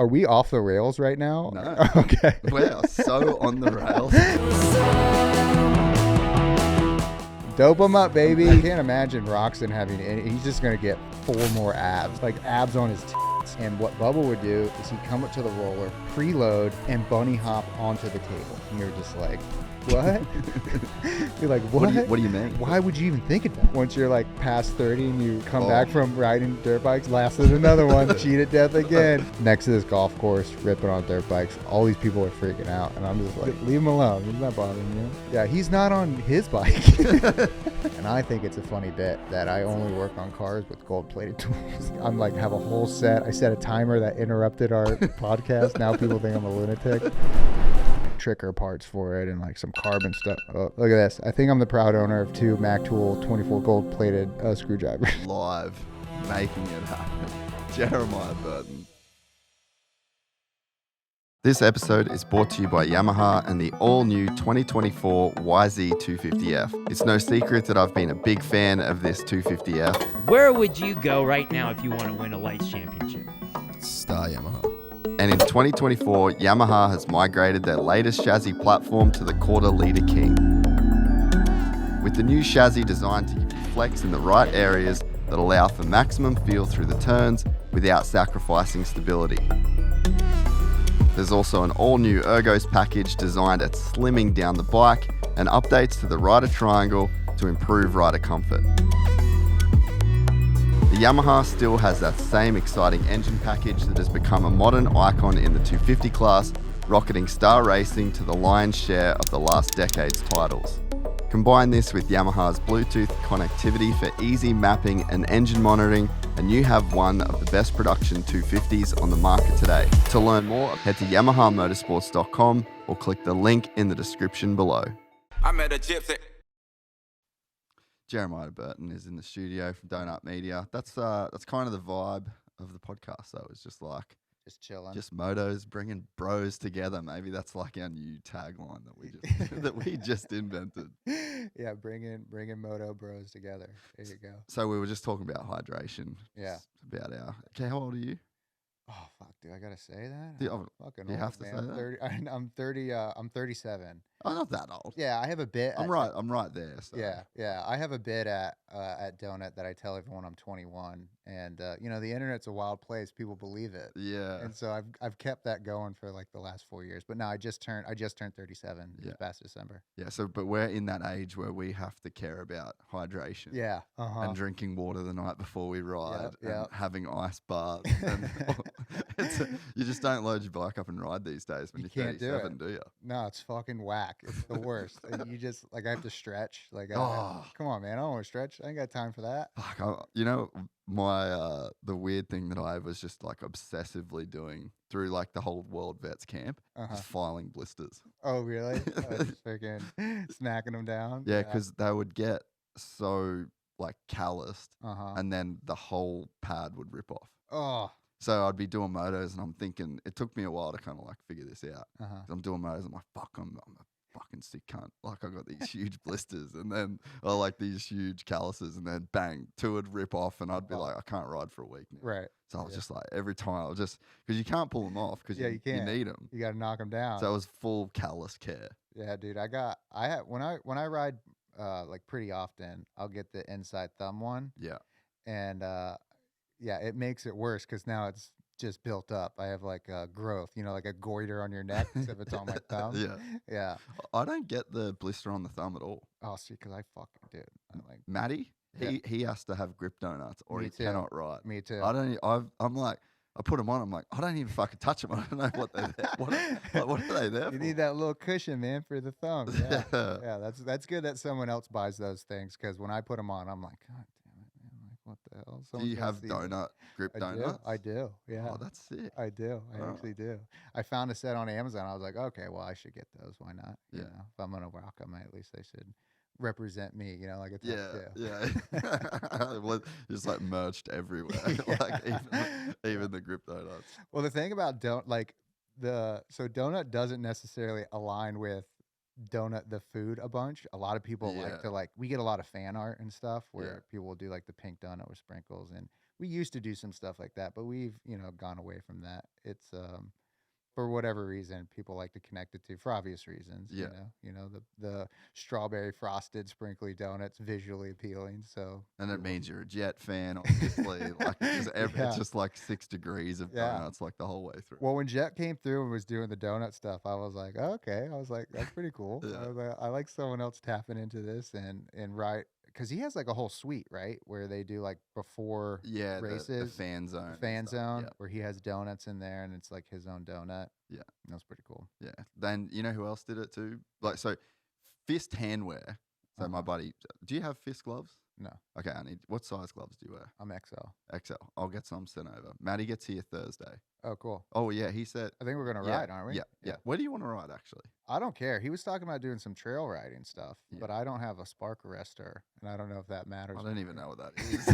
Are we off the rails right now? No. Okay. We're so on the rails. Dope him up, baby. I can't imagine Roxon having any. He's just going to get 4 more abs, like abs on his tits. And what Bubba would do is he'd come up to the roller, preload, and bunny hop onto the table. And you're just like, what? You're like, what? What do you mean? Why would you even think of that? Once you're like past 30 and you come back from riding dirt bikes, lasted another one, cheat at death again. Next to this golf course, ripping on dirt bikes. All these people are freaking out. And I'm just like, leave him alone. He's not bothering you. Yeah, he's not on his bike. And I think it's a funny bit that I only work on cars with gold-plated tools. I'm like, have a whole set. I set a timer that interrupted our podcast. Now people think I'm a lunatic. Tricker parts for it and like some carbon stuff. Oh, look at this. I think I'm the proud owner of 2 Mac Tool 24 gold-plated screwdrivers. Live, making it happen. Jerimiah Burton. This episode is brought to you by Yamaha and the all-new 2024 YZ250F. It's no secret that I've been a big fan of this 250F. Where would you go right now if you want to win a lights championship? Star Yamaha. And in 2024, Yamaha has migrated their latest chassis platform to the quarter-litre King. With the new chassis designed to give you flex in the right areas that allow for maximum feel through the turns without sacrificing stability. There's also an all-new Ergos package designed at slimming down the bike and updates to the rider triangle to improve rider comfort. The Yamaha still has that same exciting engine package that has become a modern icon in the 250 class, rocketing Star Racing to the lion's share of the last decade's titles. Combine this with Yamaha's Bluetooth connectivity for easy mapping and engine monitoring, and you have one of the best production 250s on the market today. To learn more, head to YamahaMotorsports.com or click the link in the description below. I met a gypsy. Jerimiah Burton is in the studio from Donut Media. That's kind of the vibe of the podcast, though. It's just like Just chilling. just motos bringing bros together. Maybe that's like our new tagline that we just invented. Yeah, bringing Moto bros together. There you go. So we were just talking about hydration. Yeah. Just about okay, how old are you? Oh fuck, do I gotta say that? Do you- I'm fucking do you old, have to man. say that? 30, I'm 30. I'm 37. Oh, not that old. Yeah, I have a bit. I'm right there. So. Yeah. I have a bit at Donut that I tell everyone I'm 21, and the internet's a wild place. People believe it. Yeah. And so I've kept that going for like the last 4 years. But no, I just turned 37 this past December. Yeah. So, but we're in that age where we have to care about hydration. Yeah. And drinking water the night before we ride, and having ice baths. And you just don't load your bike up and ride these days when You you're can't do 37, it. do you? No, it's fucking whack. It's the worst. And you just like I have to stretch. Like, Oh. come on, man. I don't want to stretch. I ain't got time for that. Fuck, the weird thing that I was just like obsessively doing through like the whole World Vets camp was filing blisters. Oh, really? Just freaking smacking them down. Yeah, because they would get so like calloused, Uh-huh. and then the whole pad would rip off. Oh. So I'd be doing motos, and I'm thinking it took me a while to kind of like figure this out. Uh-huh. I'm doing motos, I'm like, fuck, I'm a fucking sick cunt. Like I got these huge blisters, and then like these huge calluses, and then bang, 2 would rip off, and I'd be like, I can't ride for a week now. Right. So I was just like, every time I was just because you can't pull them off because Yeah, you you can't. need them. You got to knock them down. So it was full callus care. Yeah, dude. When I ride like pretty often, I'll get the inside thumb one, Yeah. and it makes it worse because now it's just built up. I have like a growth, like a goiter on your neck if it's on my thumb. Yeah. Yeah. I don't get the blister on the thumb at all. Oh, see, because I fucking did. I'm like, Matty, Yeah. he has to have grip donuts or Me he too. cannot ride. me too. I'm like, I put them on. I'm like, I don't even fucking touch them. I don't know what they're there. What are they there You for? need that little cushion, man, for the thumb. Yeah. Yeah. Yeah, that's good that someone else buys those things because when I put them on, I'm like, God damn it, man! Like, what the hell? Do Someone's you gonna have see this." grip I donuts? do. I do. Yeah. Oh, that's sick. I do. I Oh. actually do. I found a set on Amazon. I was like, okay, well, I should get those. Why not? You Yeah. know, if I'm gonna rock them, at least they should represent me. Like a top Yeah, two. yeah. Well, just like merged everywhere, Yeah. like even the grip donuts. Well, the thing about donut doesn't necessarily align with donut the food a bunch. A lot of people Yeah. like to we get a lot of fan art and stuff where Yeah. people will do like the pink donut with sprinkles, and we used to do some stuff like that, but we've, gone away from that. It's for whatever reason, people like to connect it to for obvious reasons. Yeah. The strawberry frosted sprinkly donuts visually appealing. So And it means you're a Jet fan, obviously. Like it's just like 6 degrees of donuts like the whole way through. Well, when Jet came through and was doing the donut stuff, I was like, oh, okay. I was like, that's pretty cool. I like someone else tapping into this and right. Because he has like a whole suite, right? Where they do like before races. The fan zone. Fan zone, where he has donuts in there and it's like his own donut. Yeah. That's pretty cool. Yeah. Then you know who else did it too? Like, so fist handwear. So my buddy, do you have fist gloves? No. Okay, what size gloves do you wear? I'm XL. XL. I'll get some sent over. Maddie gets here Thursday. Oh, cool. Oh, yeah. He said. I think we're going to ride, aren't we? Yeah. Where do you want to ride, actually? I don't care. He was talking about doing some trail riding stuff, but I don't have a spark arrestor, and I don't know if that matters. I don't even know what that is.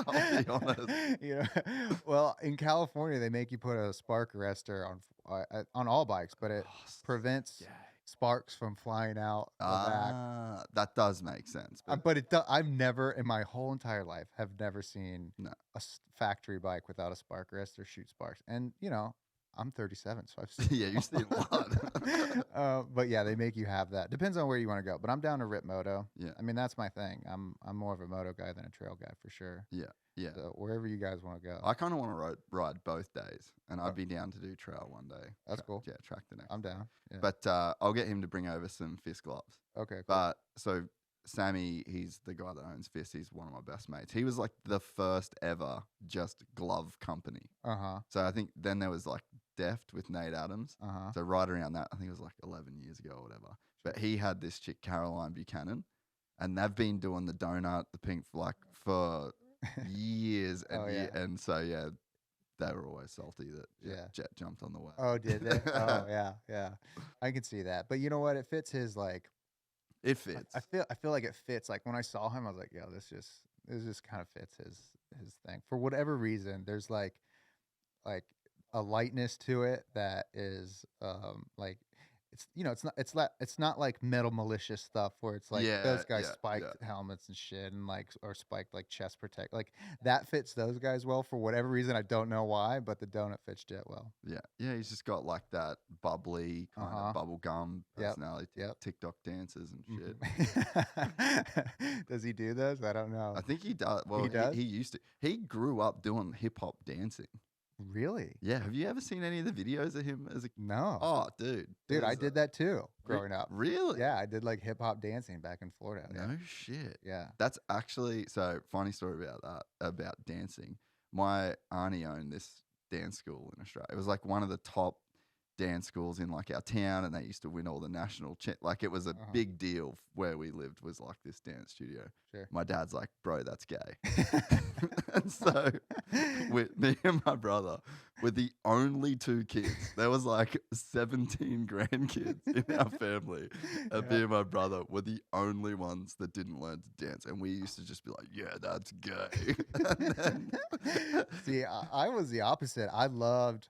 I'll be honest. Well, in California, they make you put a spark arrestor on all bikes, but it prevents sparks from flying out the back. That does make sense. But I've never, in my whole entire life, have never seen a factory bike without a spark arrestor shoot sparks. And, I'm 37, so I've seen you've seen a lot. But yeah, they make you have that. Depends on where you want to go. But I'm down to rip moto. Yeah. I mean, that's my thing. I'm more of a moto guy than a trail guy for sure. Yeah. Yeah. So wherever you guys want to go. I kind of want to ride both days, and I'd be down to do trail one day. That's cool. Yeah, track the next. I'm down. Yeah. But I'll get him to bring over some fist gloves. Okay. Cool. But so Sammy, he's the guy that owns Fist. He's one of my best mates. He was like the first ever just glove company. So I think then there was like Deft with Nate Adams. So right around that, I think it was like 11 years ago or whatever. But he had this chick, Caroline Buchanan, and they've been doing the donut, the pink like for years and and so they were always salty that Jet jumped on the way. Oh, did they? Oh yeah. I can see that. But you know what? It fits his like. It fits. I feel like it fits. Like when I saw him, I was like, yo, this just kind of fits his thing. For whatever reason, there's like a lightness to it that is like it's not like metal malicious stuff where it's like those guys spiked helmets and shit and like or spiked like chest protect. Like that fits those guys well for whatever reason. I don't know why, but the donut fits Jet well. Yeah. He's just got like that bubbly kind of bubble gum personality. TikTok dances and shit. Does he do those? I don't know. I think he does. Well, he does? He used to. He grew up doing hip hop dancing. Really? Yeah. Have you ever seen any of the videos of him as a? No. Oh, dude. I did that too growing up. Really? Yeah, I did like hip hop dancing back in Florida. No shit. Yeah. That's actually so funny story about that about dancing. My auntie owned this dance school in Australia. It was like one of the top dance schools in like our town, and they used to win all the national like it was a big deal where we lived was like this dance studio. Sure. My dad's like, bro, that's gay. And so with me and my brother were the only two kids. There was like 17 grandkids in our family, and me and my brother were the only ones that didn't learn to dance, and we used to just be like, yeah, that's gay. See, I was the opposite. I loved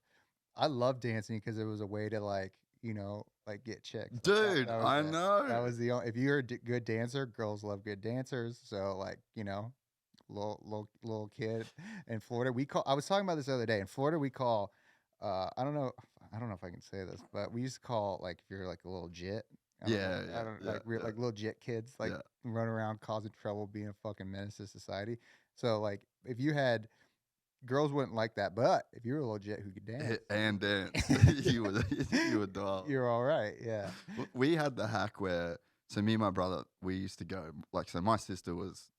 dancing because it was a way to like get chicks. Dude, I know. That was the only, if you're a good dancer, girls love good dancers. So like, little kid in Florida, I was talking about this the other day. In Florida, we call, I don't know if I can say this, but we used to call like, if you're like a little jit. Like little jit kids, like run around causing trouble, being a fucking menace to society. So like if you had, girls wouldn't like that, but if you were a little jet who could dance and dance, you would doll. You're all right, yeah. We had the hack where, so me and my brother, we used to go like, so my sister was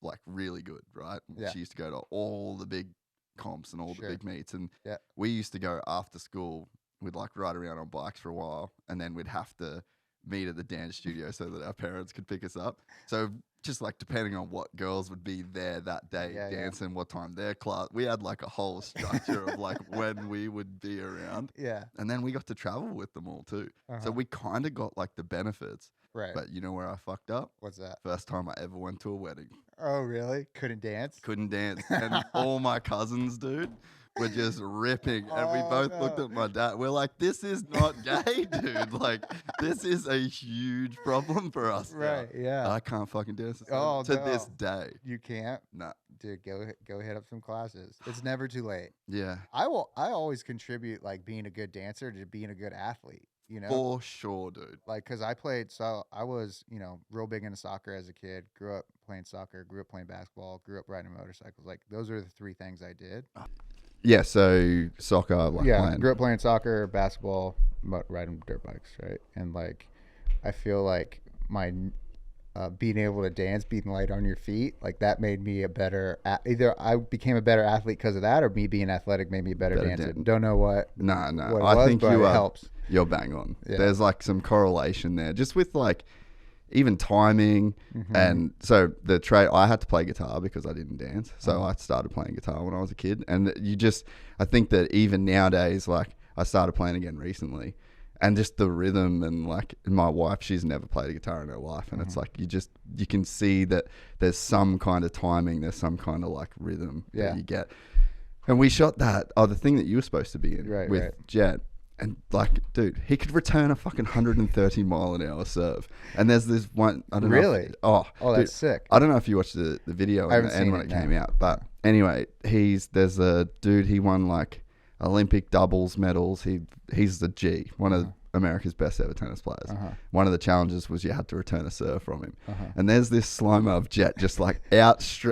like really good, right? Yeah. She used to go to all the big comps and all the big meets, and we used to go after school. We'd like ride around on bikes for a while, and then we'd have to meet at the dance studio so that our parents could pick us up. So just like depending on what girls would be there that day dancing, what time their class, we had like a whole structure of like when we would be around. Yeah. And then we got to travel with them all too. So we kind of got like the benefits. Right. But you know where I fucked up? What's that? First time I ever went to a wedding. Oh, really? Couldn't dance? Couldn't dance. And all my cousins, dude, were just ripping. And we both looked at my dad. We're like, this is not gay, dude. Like, this is a huge problem for us. Right, yeah. I can't fucking dance to this day. You can't? No, dude, go hit up some classes. It's never too late. Yeah. I always contribute like being a good dancer to being a good athlete. You know, For sure, dude. like because I was real big into soccer as a kid. Grew up playing soccer. Grew up playing basketball. Grew up riding motorcycles. Like those are the three things I did. Yeah, so soccer, like playing. Grew up playing soccer, basketball, riding dirt bikes, right? And like, I feel like my being able to dance, being light on your feet, like that made me a better. Either I became a better athlete because of that, or me being athletic made me a better dancer. Don't know what. No. What I think but you it are. Helps. You're bang on. Yeah. There's like some correlation there, just with like even timing. And so the trade, I had to play guitar because I didn't dance. So I started playing guitar when I was a kid. And I think that even nowadays, like I started playing again recently, and just the rhythm, and like my wife, she's never played a guitar in her life. And it's like, you can see that there's some kind of timing, there's some kind of like rhythm that you get. And we shot that, the thing that you were supposed to be in with Jet. And like, dude, he could return a fucking 130 mile an hour serve. And there's this one, I don't know. Really? Oh, that's dude, sick. I don't know if you watched the video at the end when it came out. But anyway, there's a dude, he won like Olympic doubles medals. He's the G, one of America's best ever tennis players. One of the challenges was you had to return a serve from him. And there's this slow-mo of Jet just like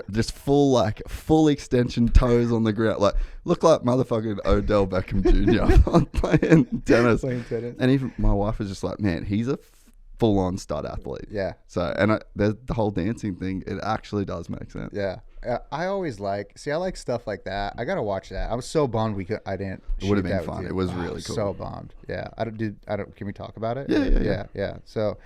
just full extension toes on the ground, like look like motherfucking Odell Beckham Jr. playing tennis. And even my wife was just like, man, he's a full-on stud athlete. Yeah. So, and the whole dancing thing, it actually does make sense. Yeah. I always I like stuff like that. I gotta watch that. I was so bummed I didn't. It would have been fun. It was really cool. So bummed. Yeah. Can we talk about it? Yeah. So,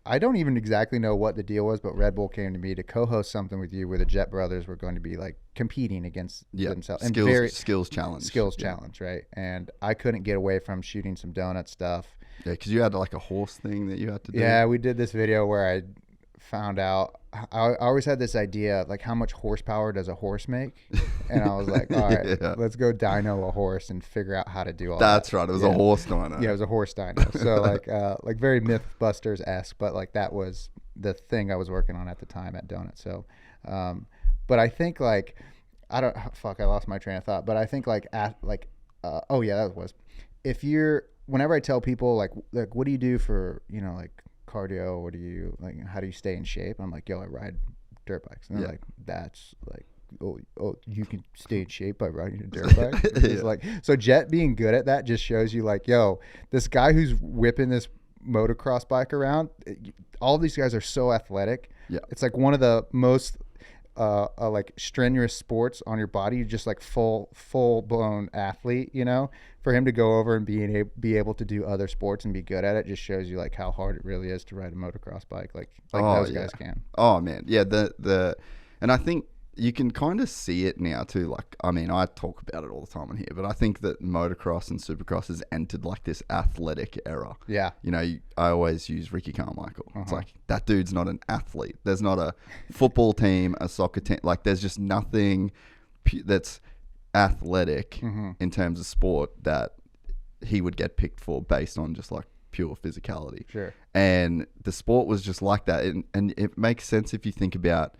I don't even exactly know what the deal was, but Red Bull came to me to co-host something with you where the Jet brothers were going to be like competing against themselves. Skills challenge, right? And I couldn't get away from shooting some donut stuff. Yeah, because you had like a horse thing that you had to do. Yeah, we did this video where I found out. I always had this idea, like how much horsepower does a horse make? And I was like, all right, let's go dyno a horse and figure out how to do all that. That's right. It was a horse dyno. Yeah, it was a horse dyno. So like very Mythbusters-esque, but like that was the thing I was working on at the time at Donut. So, but I think like, I lost my train of thought. But I think whenever I tell people like what do you do for like cardio, what do you like, how do you stay in shape? I'm like, yo, I ride dirt bikes. And they're like, that's like, oh, you can stay in shape by riding a dirt bike? It's like, so Jet being good at that just shows you like, yo, this guy who's whipping this motocross bike around, all these guys are so athletic. Yeah, it's like one of the most like strenuous sports on your body. You're just like full blown athlete, for him to go over and be able to do other sports and be good at it just shows you like how hard it really is to ride a motocross bike like those guys can. Oh man, yeah, and I think you can kind of see it now too. Like, I mean, I talk about it all the time on here, but I think that motocross and supercross has entered like this athletic era. Yeah. I always use Ricky Carmichael. It's like, that dude's not an athlete. There's not a football team, a soccer team. Like, there's just nothing that's athletic in terms of sport that he would get picked for based on just like pure physicality. Sure. And the sport was just like that. And it makes sense if you think about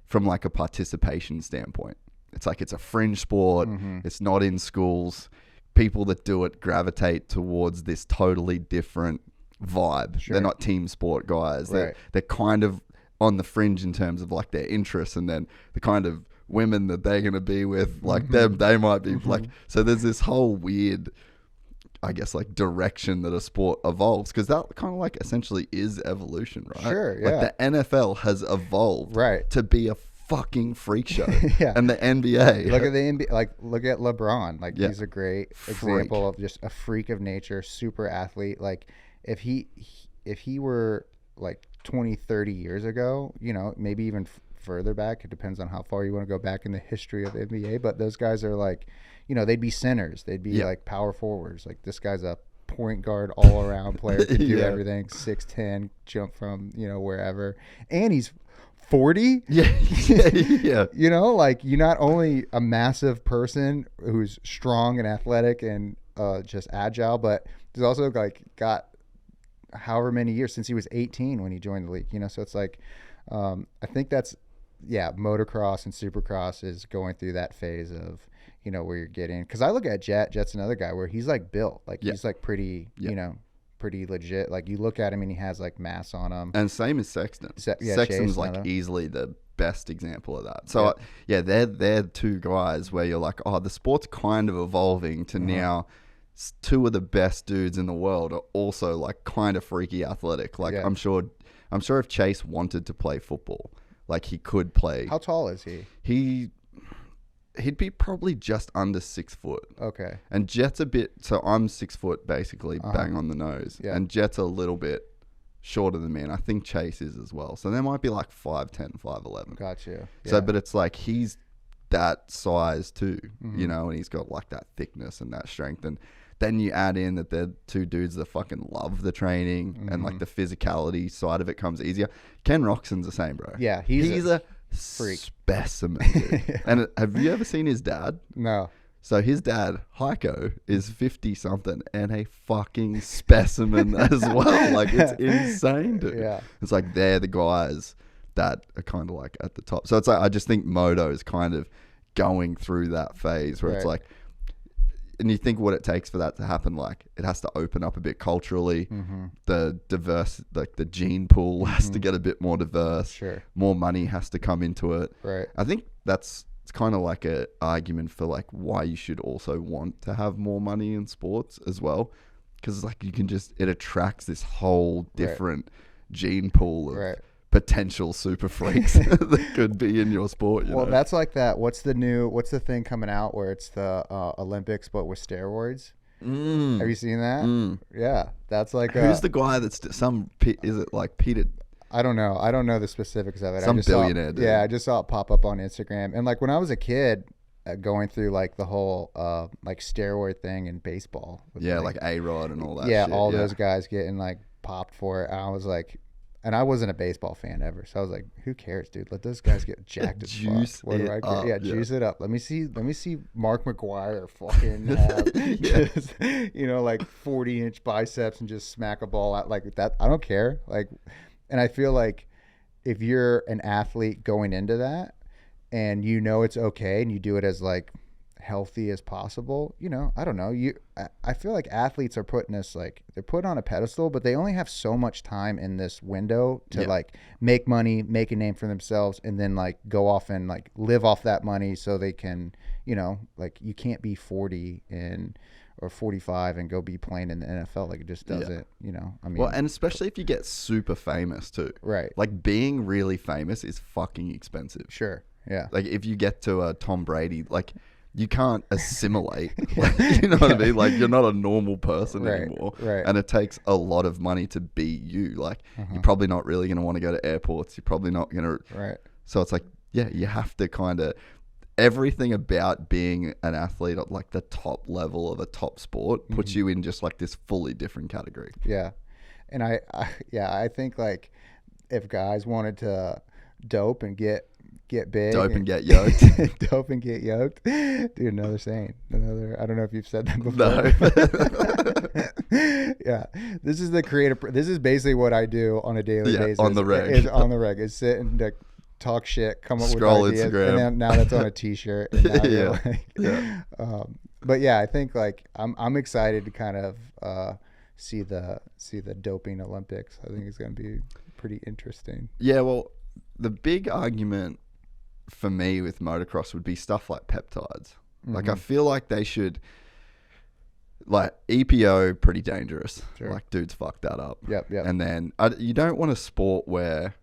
from like a participation standpoint. It's like, it's a fringe sport. It's not in schools. People that do it gravitate towards this totally different vibe. Sure. They're not team sport guys. They're kind of on the fringe in terms of like their interests, and then the kind of women that they're going to be with, like they might be like, so there's this whole weird, I guess, like direction that a sport evolves, because that kind of like essentially is evolution, right? Sure, yeah. Like the NFL has evolved to be a fucking freak show. And the NBA. Look at the NBA, like look at LeBron. Like he's a great example of just a freak of nature, super athlete. Like if he were like 20, 30 years ago, maybe even further back, it depends on how far you want to go back in the history of the NBA, but those guys are like, they'd be centers. They'd be like power forwards. Like this guy's a point guard all around player, could do everything, 6'10", jump from, wherever. And he's 40. Yeah. Like you're not only a massive person who's strong and athletic and just agile, but he's also like got however many years since he was 18 when he joined the league, so it's like, I think that's motocross and supercross is going through that phase of, where you're getting, because I look at Jet's another guy where he's like built, like he's like pretty, pretty legit. Like you look at him and he has like mass on him. And same as Sexton. Sexton's Chase, like easily the best example of that. So they're two guys where you're like, oh, the sport's kind of evolving to now two of the best dudes in the world are also like kind of freaky athletic. Like I'm sure if Chase wanted to play football, like he could play. How tall is he? He'd be probably just under 6 foot. Okay. And Jet's a bit, so I'm 6 foot basically, bang on the nose. Yeah. And Jet's a little bit shorter than me, and I think Chase is as well. So they might be like 5'10", 5'11". Gotcha. Yeah. So, but it's like he's that size too, and he's got like that thickness and that strength. And then you add in that they're two dudes that fucking love the training and like the physicality side of it comes easier. Ken Roxon's the same, bro. Yeah, he's a freak specimen, dude. And have you ever seen his dad? No. So his dad, Heiko, is 50 something and a fucking specimen as well. Like it's insane, dude. Yeah. It's like they're the guys that are kind of like at the top. So it's like I just think moto is kind of going through that phase where it's like, and you think what it takes for that to happen, like it has to open up a bit culturally. The diverse, like the gene pool has to get a bit more diverse. Sure. More money has to come into it. Right. I think it's kind of like a argument for like why you should also want to have more money in sports as well, because like you can it attracts this whole different gene pool of potential super freaks that could be in your sport. You know? That's like that. What's the thing coming out where it's the Olympics but with steroids? Have you seen that? Yeah, that's like who's the guy that's is it like Peter? I don't know the specifics of it. Some billionaire dude. Yeah, I just saw it pop up on Instagram. And like when I was a kid, going through like the whole like steroid thing in baseball. Like A-Rod and all that. Yeah, shit. all those guys getting like popped for it. And I was like, and I wasn't a baseball fan ever, so I was like, "Who cares, dude? Let those guys get jacked as fuck." What do I care? Yeah, juice it up. Let me see Mark McGwire fucking have just, like 40-inch biceps and just smack a ball out like that. I don't care. Like, and I feel like if you're an athlete going into that, and it's okay, and you do it as like healthy as possible, I don't know, I feel like athletes are put in this, like they're put on a pedestal, but they only have so much time in this window to like make money, make a name for themselves, and then like go off and like live off that money so they can, like you can't be 40 or 45 and go be playing in the NFL. Like it just doesn't, I mean. Well, and especially if you get super famous too. Right. Like being really famous is fucking expensive. Sure. Yeah. Like if you get to a Tom Brady, like you can't assimilate. Like, you know what I mean? Like you're not a normal person anymore. Right. And it takes a lot of money to be you. Like you're probably not really going to want to go to airports. You're probably not going to. Right. So it's like, you have to kind of, everything about being an athlete at like the top level of a top sport puts you in just like this fully different category. Yeah. And I think like if guys wanted to dope and get big. Dope and get yoked. Dope and get yoked. Dude, another saying. I don't know if you've said that before. No. Yeah. This is basically what I do on a daily basis. On the reg. Is sit and talk shit, come up Scroll with ideas. Instagram. And then, now that's on a t-shirt. And now but yeah, I think like I'm excited to kind of see the doping Olympics. I think it's going to be pretty interesting. Yeah, well, the big argument for me with motocross would be stuff like peptides. Like I feel like they should, like EPO, pretty dangerous. Sure. Like dudes fuck that up. Yep. And then you don't want a sport where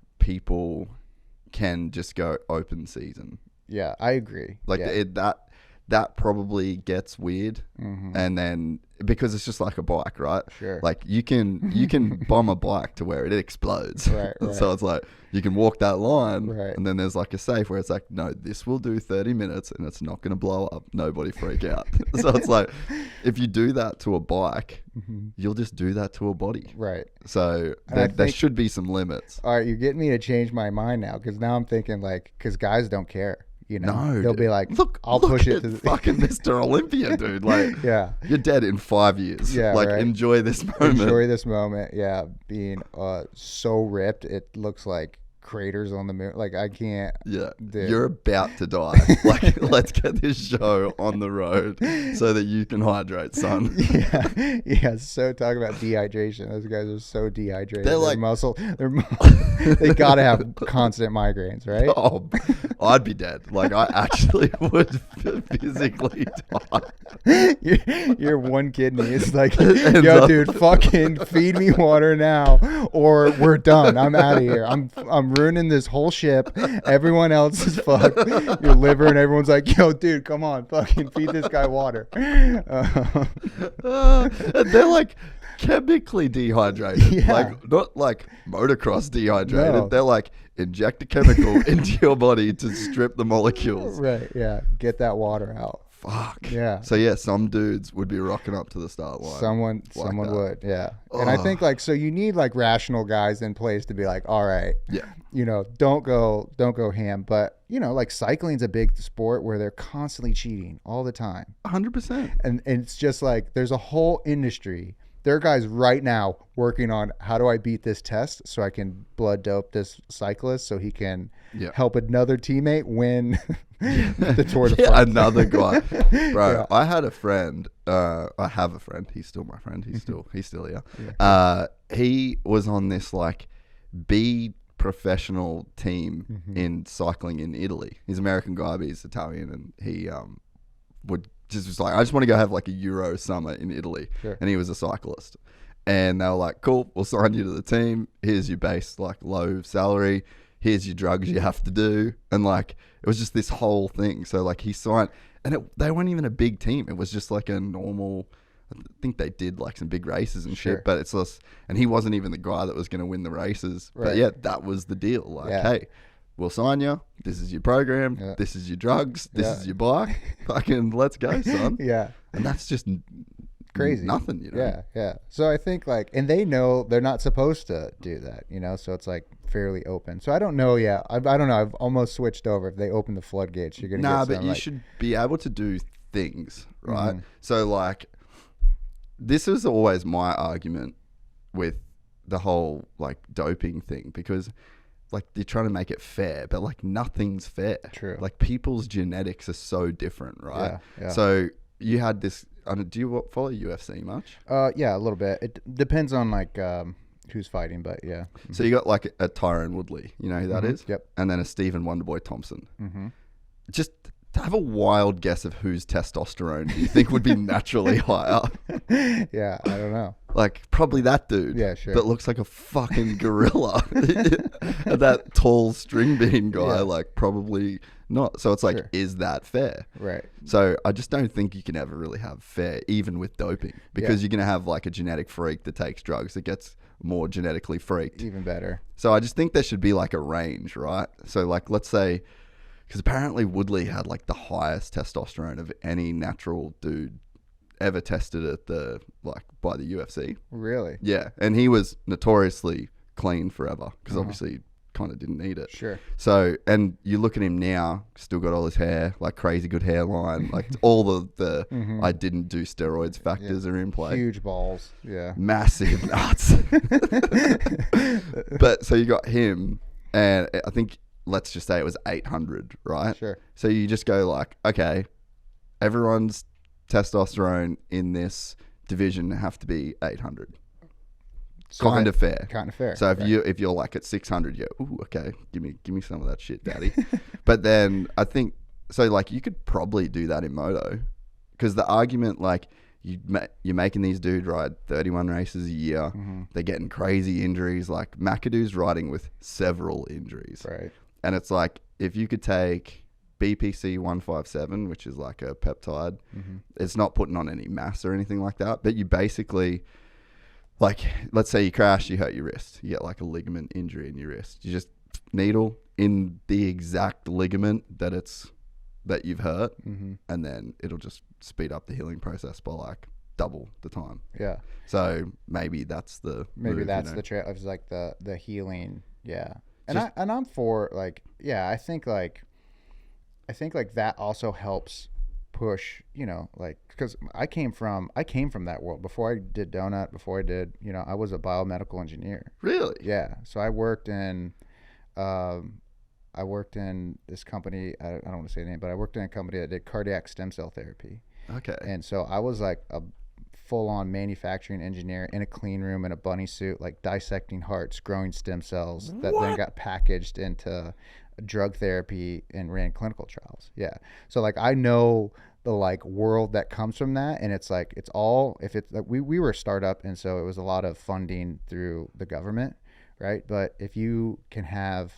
can just go open season. Yeah, I agree. Like that probably gets weird, and then because it's just like a bike, right? Sure. Like you can bomb a bike to where it explodes. Right. So it's like you can walk that line, right. And then there's like a safe where it's like, no, this will do 30 minutes and it's not going to blow up. Nobody freak out. So it's like if you do that to a bike, you'll just do that to a body. Right. So there should be some limits. All right, you're getting me to change my mind now, because now I'm thinking like, because guys don't care. No, they'll be like, I'll look push it to the fucking Mr. Olympia, dude. Like, you're dead in 5 years. Yeah, like, right. Enjoy this moment. Yeah, being so ripped, it looks like craters on the moon. Like I can't. Yeah, Dude. you're about to die. Like, let's get this show on the road so that you can hydrate, son. Yeah. So talk about dehydration. Those guys are so dehydrated. They're like they gotta have constant migraines, right? Oh, I'd be dead. Like I actually would physically die. Your one kidney is like, yo, dude, fucking feed me water now, or we're done. I'm out of here. I'm ruining this whole ship. Everyone else is fucked. Your liver and everyone's like, yo, dude, come on, fucking feed this guy water. They're like chemically dehydrated. Yeah. Like not like motocross dehydrated. No. They're like inject a chemical into your body to strip the molecules. Right. Yeah. Get that water out. Fuck. Yeah. So yeah, some dudes would be rocking up to the start line. Someone that. would, yeah. And I think like, so you need like rational guys in place to be like, all right, Yeah. you know, don't go ham. But you know, like cycling's a big sport where they're constantly cheating all the time. 100%. And it's just like, there's a whole industry. There are guys right now working on how do I beat this test so I can blood dope this cyclist so he can help another teammate win the Tour de France. Another guy. Bro, Yeah. I had a friend. I have a friend. He's still my friend. He's still here. Yeah. He was on this like B professional team in cycling in Italy. He's an American guy, but he's Italian, and he was like, I just want to go have like a Euro summer in Italy. Sure. And he was a cyclist. And they were like, cool, we'll sign you to the team. Here's your base, like low salary. Here's your drugs you have to do. And like, it was just this whole thing. So like he signed, and they weren't even a big team. It was just like a normal, I think they did like some big races and Sure. shit, but it's less, and he wasn't even the guy that was going to win the races. Right. But yeah, that was the deal. Like, hey, we'll sign you. This is your program. Yeah. This is your drugs. This is your bike. Fucking let's go, son. Yeah. And that's just Crazy. Nothing, you know? Yeah. So I think like, and they know they're not supposed to do that, you know? So it's like fairly open. So I don't know. Yeah. I don't know. I've almost switched over. If they open the floodgates, you're going to get but some, you like, should be able to do things, right? So like, this is always my argument with the whole like doping thing, because like they're trying to make it fair, but like nothing's fair. True. Like people's genetics are so different, right? Yeah. So you had this, do you follow UFC much? Yeah, a little bit. It depends on like who's fighting, but yeah. So you got like a Tyrone Woodley, you know who that is? Yep. And then a Stephen Wonderboy Thompson. Just have a wild guess of whose testosterone do you think would be naturally higher? Yeah, I don't know. Like probably that dude. Yeah, sure. That looks like a fucking gorilla. And that tall string bean guy, like probably not. So it's like, is that fair? Right. So I just don't think you can ever really have fair, even with doping, because you're going to have like a genetic freak that takes drugs that gets more genetically freaked. Even better. So I just think there should be like a range, right? So like, let's say, because apparently Woodley had like the highest testosterone of any natural dude ever tested at by the UFC. Really? Yeah, and he was notoriously clean forever because obviously kind of didn't need it. Sure. So, and you look at him now, still got all his hair, like crazy good hairline, like all the I didn't do steroids factors are in play. Huge balls. Yeah. Massive nuts. But so you got him, and I think, let's just say it was 800, right? Sure. So you just go like, okay, everyone's testosterone in this division have to be 800. So Kind of fair. Kind of fair. So if you're like at 600, you're, ooh, okay, give me some of that shit, daddy. But then I think, so like you could probably do that in moto, because the argument, like you're making these dudes ride 31 races a year. They're getting crazy injuries. Like McAdoo's riding with several injuries. Right. And it's like, if you could take BPC 157, which is like a peptide, it's not putting on any mass or anything like that, but you basically, like, let's say you crash, you hurt your wrist, you get like a ligament injury in your wrist, you just needle in the exact ligament that you've hurt, and then it'll just speed up the healing process by like double the time. Yeah. So maybe that's the move, that's you know? the trail of like the healing. Yeah. And I'm for like, yeah, I think like that also helps push, you know, like, because I came from that world before I did donut, before I did, you know, I was a biomedical engineer. Really? Yeah. So I worked in I worked in this company. I don't want to say the name, but I worked in a company that did cardiac stem cell therapy. Okay. And so I was like a full-on manufacturing engineer in a clean room in a bunny suit, like dissecting hearts, growing stem cells that then got packaged into drug therapy and ran clinical trials. Yeah. So like I know the like world that comes from that, and it's like it's all, if it's like we were a startup, and so it was a lot of funding through the government, right? But if you can have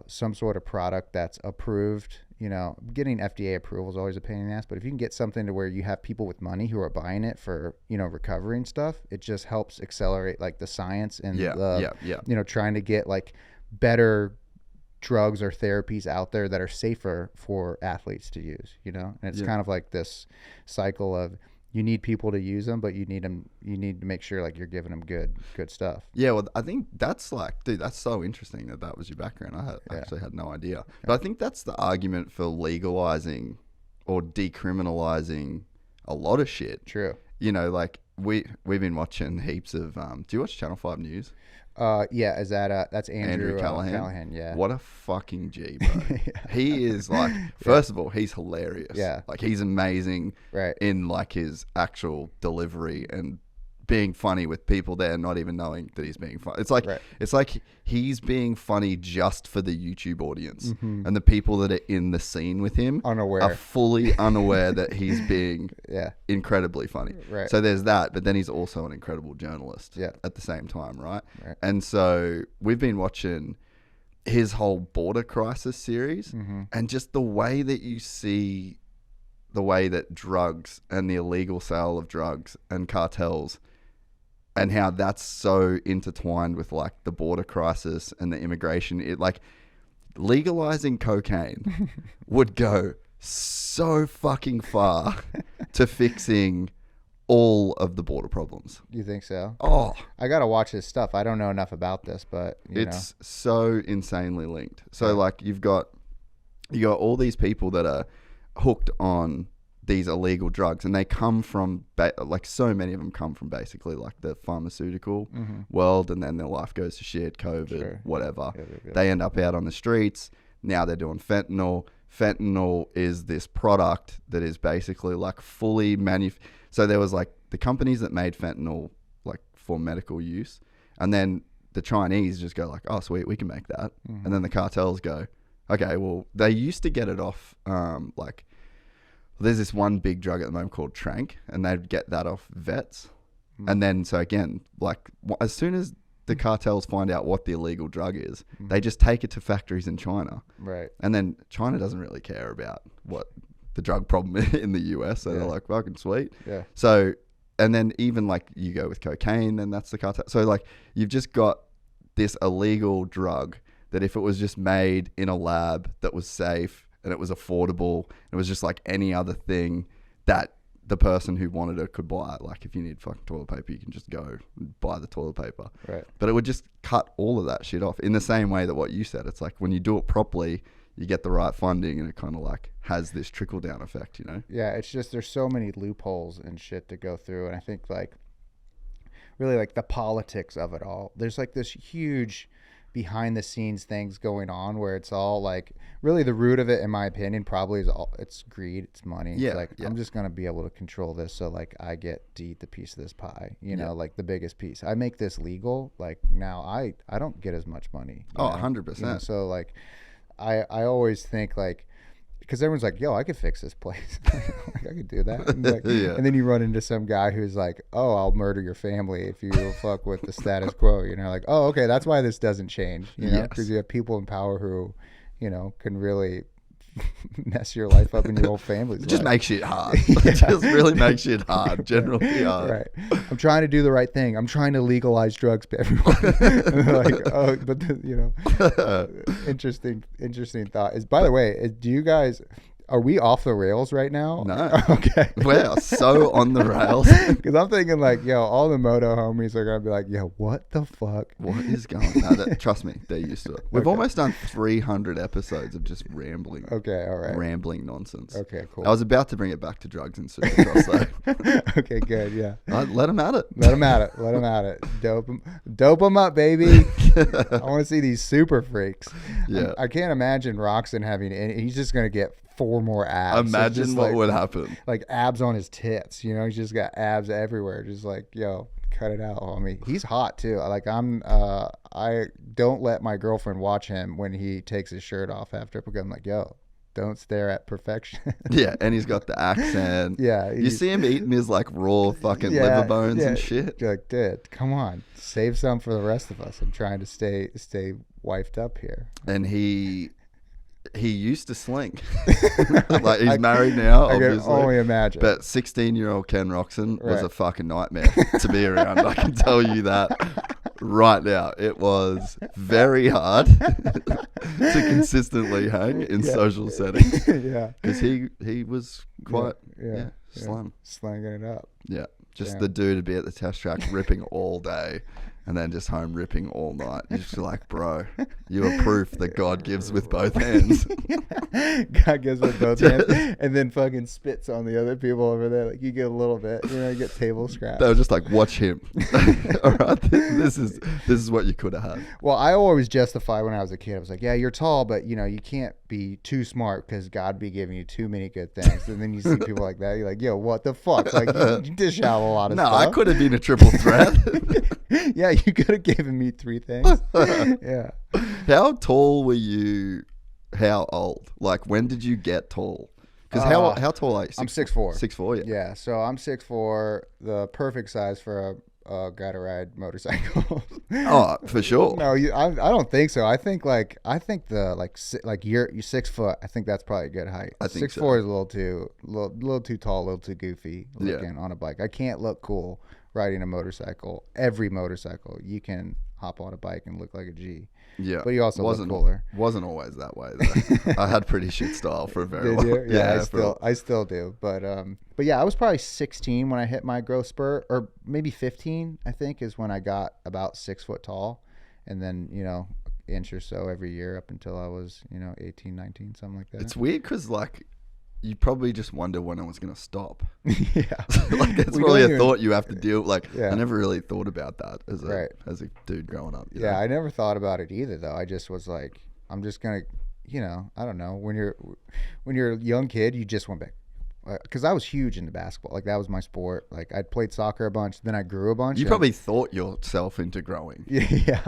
some sort of product that's approved, you know, getting FDA approval is always a pain in the ass, but if you can get something to where you have people with money who are buying it for, you know, recovery and stuff, it just helps accelerate like the science and you know, trying to get like better drugs or therapies out there that are safer for athletes to use, you know. And it's kind of like this cycle of you need people to use them, but you need to make sure like you're giving them good stuff. Yeah, well, I think that's like, dude, that's so interesting that was your background. I actually had no idea. But I think that's the argument for legalizing or decriminalizing a lot of shit. True. You know, like we've been watching heaps of do you watch Channel 5 News? Yeah, is that that's Andrew Callahan? Yeah. What a fucking G, bro. He is like, first of all, he's hilarious. Yeah. Like he's amazing in like his actual delivery and being funny with people there not even knowing that he's being funny. It's like he's being funny just for the YouTube audience, and the people that are in the scene with him are fully unaware that he's being incredibly funny. Right. So there's that, but then he's also an incredible journalist at the same time, right? And so we've been watching his whole border crisis series, and just the way that you see the way that drugs and the illegal sale of drugs and cartels and how that's so intertwined with like the border crisis and the immigration. It like legalizing cocaine would go so fucking far to fixing all of the border problems. You think so? Oh, I gotta watch his stuff. I don't know enough about this, but it's so insanely linked. So like you got all these people that are hooked on these illegal drugs, and they come from like so many of them come from basically like the pharmaceutical world, and then their life goes to shit, COVID, whatever. They end up out on the streets. Now they're doing fentanyl. Fentanyl is this product that is basically like fully so there was like the companies that made fentanyl like for medical use, and then the Chinese just go like, oh sweet, we can make that. And then the cartels go, okay, well they used to get it off like there's this one big drug at the moment called Trank, and they'd get that off vets. And then, so again, like as soon as the cartels find out what the illegal drug is, they just take it to factories in China. Right. And then China doesn't really care about what the drug problem in the US. So they're like, fucking sweet. Yeah. So, and then even like you go with cocaine, and that's the cartel. So like you've just got this illegal drug that if it was just made in a lab that was safe, and it was affordable, it was just like any other thing that the person who wanted it could buy. Like if you need fucking toilet paper, you can just go and buy the toilet paper. Right. But it would just cut all of that shit off in the same way that what you said. It's like when you do it properly, you get the right funding, and it kind of like has this trickle down effect, you know? Yeah, it's just there's so many loopholes and shit to go through, and I think like really like the politics of it all. There's like this huge behind the scenes things going on where it's all like really the root of it, in my opinion, probably is all it's greed, it's money. It's like I'm just gonna be able to control this, so like I get to eat the piece of this pie, you know, like the biggest piece. I make this legal, like now I don't get as much money. 100%. You know? So like I always think like, because everyone's like, yo, I could fix this place. Like, I could do that. And, like, and then you run into some guy who's like, oh, I'll murder your family if you fuck with the status quo. You know, like, oh, okay, that's why this doesn't change. You know, because you have people in power who, you know, can really mess your life up and your whole family's just life. Makes shit hard. It just really makes shit hard, generally hard. Right. I'm trying to do the right thing. I'm trying to legalize drugs to everyone. Like, oh, but you know, interesting thought is, by the way, do you guys, Are we off the rails right now? No. Okay. We're so on the rails. Because I'm thinking like, yo, all the moto homies are going to be like, yo, what the fuck? What is going on? Trust me, they're used to it. We've almost done 300 episodes of just rambling. Okay, all right. Rambling nonsense. Okay, cool. I was about to bring it back to drugs and supercross, though. Okay, good, yeah. Let them at it. Let them at it. Let them at it. Dope them up, baby. I want to see these super freaks. Yeah. I can't imagine Roxon having any. He's just going to get 4 more abs. Imagine just what would happen. Like abs on his tits. You know, he's just got abs everywhere. Just like, yo, cut it out, homie. He's hot too. Like I don't let my girlfriend watch him when he takes his shirt off after, because I'm like, yo, don't stare at perfection. Yeah, and he's got the accent. Yeah. You see him eating his like raw fucking liver bones and shit. You're like, dude, come on. Save some for the rest of us. I'm trying to stay wifed up here. And he used to sling. Like he's married now, obviously. I can only imagine. But 16-year-old Ken Roxon was a fucking nightmare to be around. I can tell you that right now. It was very hard to consistently hang in social settings. Yeah. Because he was quite slim. Slanging it up. Yeah. Just the dude to be at the test track ripping all day and then just home ripping all night. You're just like, bro, you are proof that God gives with both hands. God gives with both hands, and then fucking spits on the other people over there. Like you get a little bit, you get table scraps. They were just like, watch him. All right, this is what you could have had. Well, I always justify when I was a kid. I was like, yeah, you're tall, but you can't be too smart because God be giving you too many good things. And then you see people like that, you're like, yo, what the fuck? Like you dish out a lot of stuff. No, I could have been a triple threat. Yeah, you could have given me 3 things. Yeah. How tall were you? How old? Like, when did you get tall? Because how tall are you? I'm 6'4". 6'4", yeah. Yeah, so I'm 6'4", the perfect size for a guy to ride motorcycles. Oh, for sure. No, I don't think so. I think you're 6 foot. I think that's probably a good height. I think 6'4" is a little too tall, a little too goofy looking on a bike. I can't look cool riding a motorcycle. Every motorcycle, you can hop on a bike and look like a G. Yeah, but you also look cooler. Wasn't always that way though. I had pretty shit style for a very long. Did you? Yeah, I still do. But yeah, I was probably 16 when I hit my growth spurt, or maybe 15. I think is when I got about 6 foot tall, and then inch or so every year up until I was 18, 19, something like that. It's weird because like you probably just wonder when it was going to stop. Yeah. Like that's probably a thought you have to deal with. Like I never really thought about that as a dude growing up. You know? I never thought about it either though. I just was like, I'm just going to, I don't know. When you're a young kid, you just went back. Because I was huge into basketball. Like that was my sport. Like I'd played soccer a bunch. Then I grew a bunch. You probably thought yourself into growing. Yeah.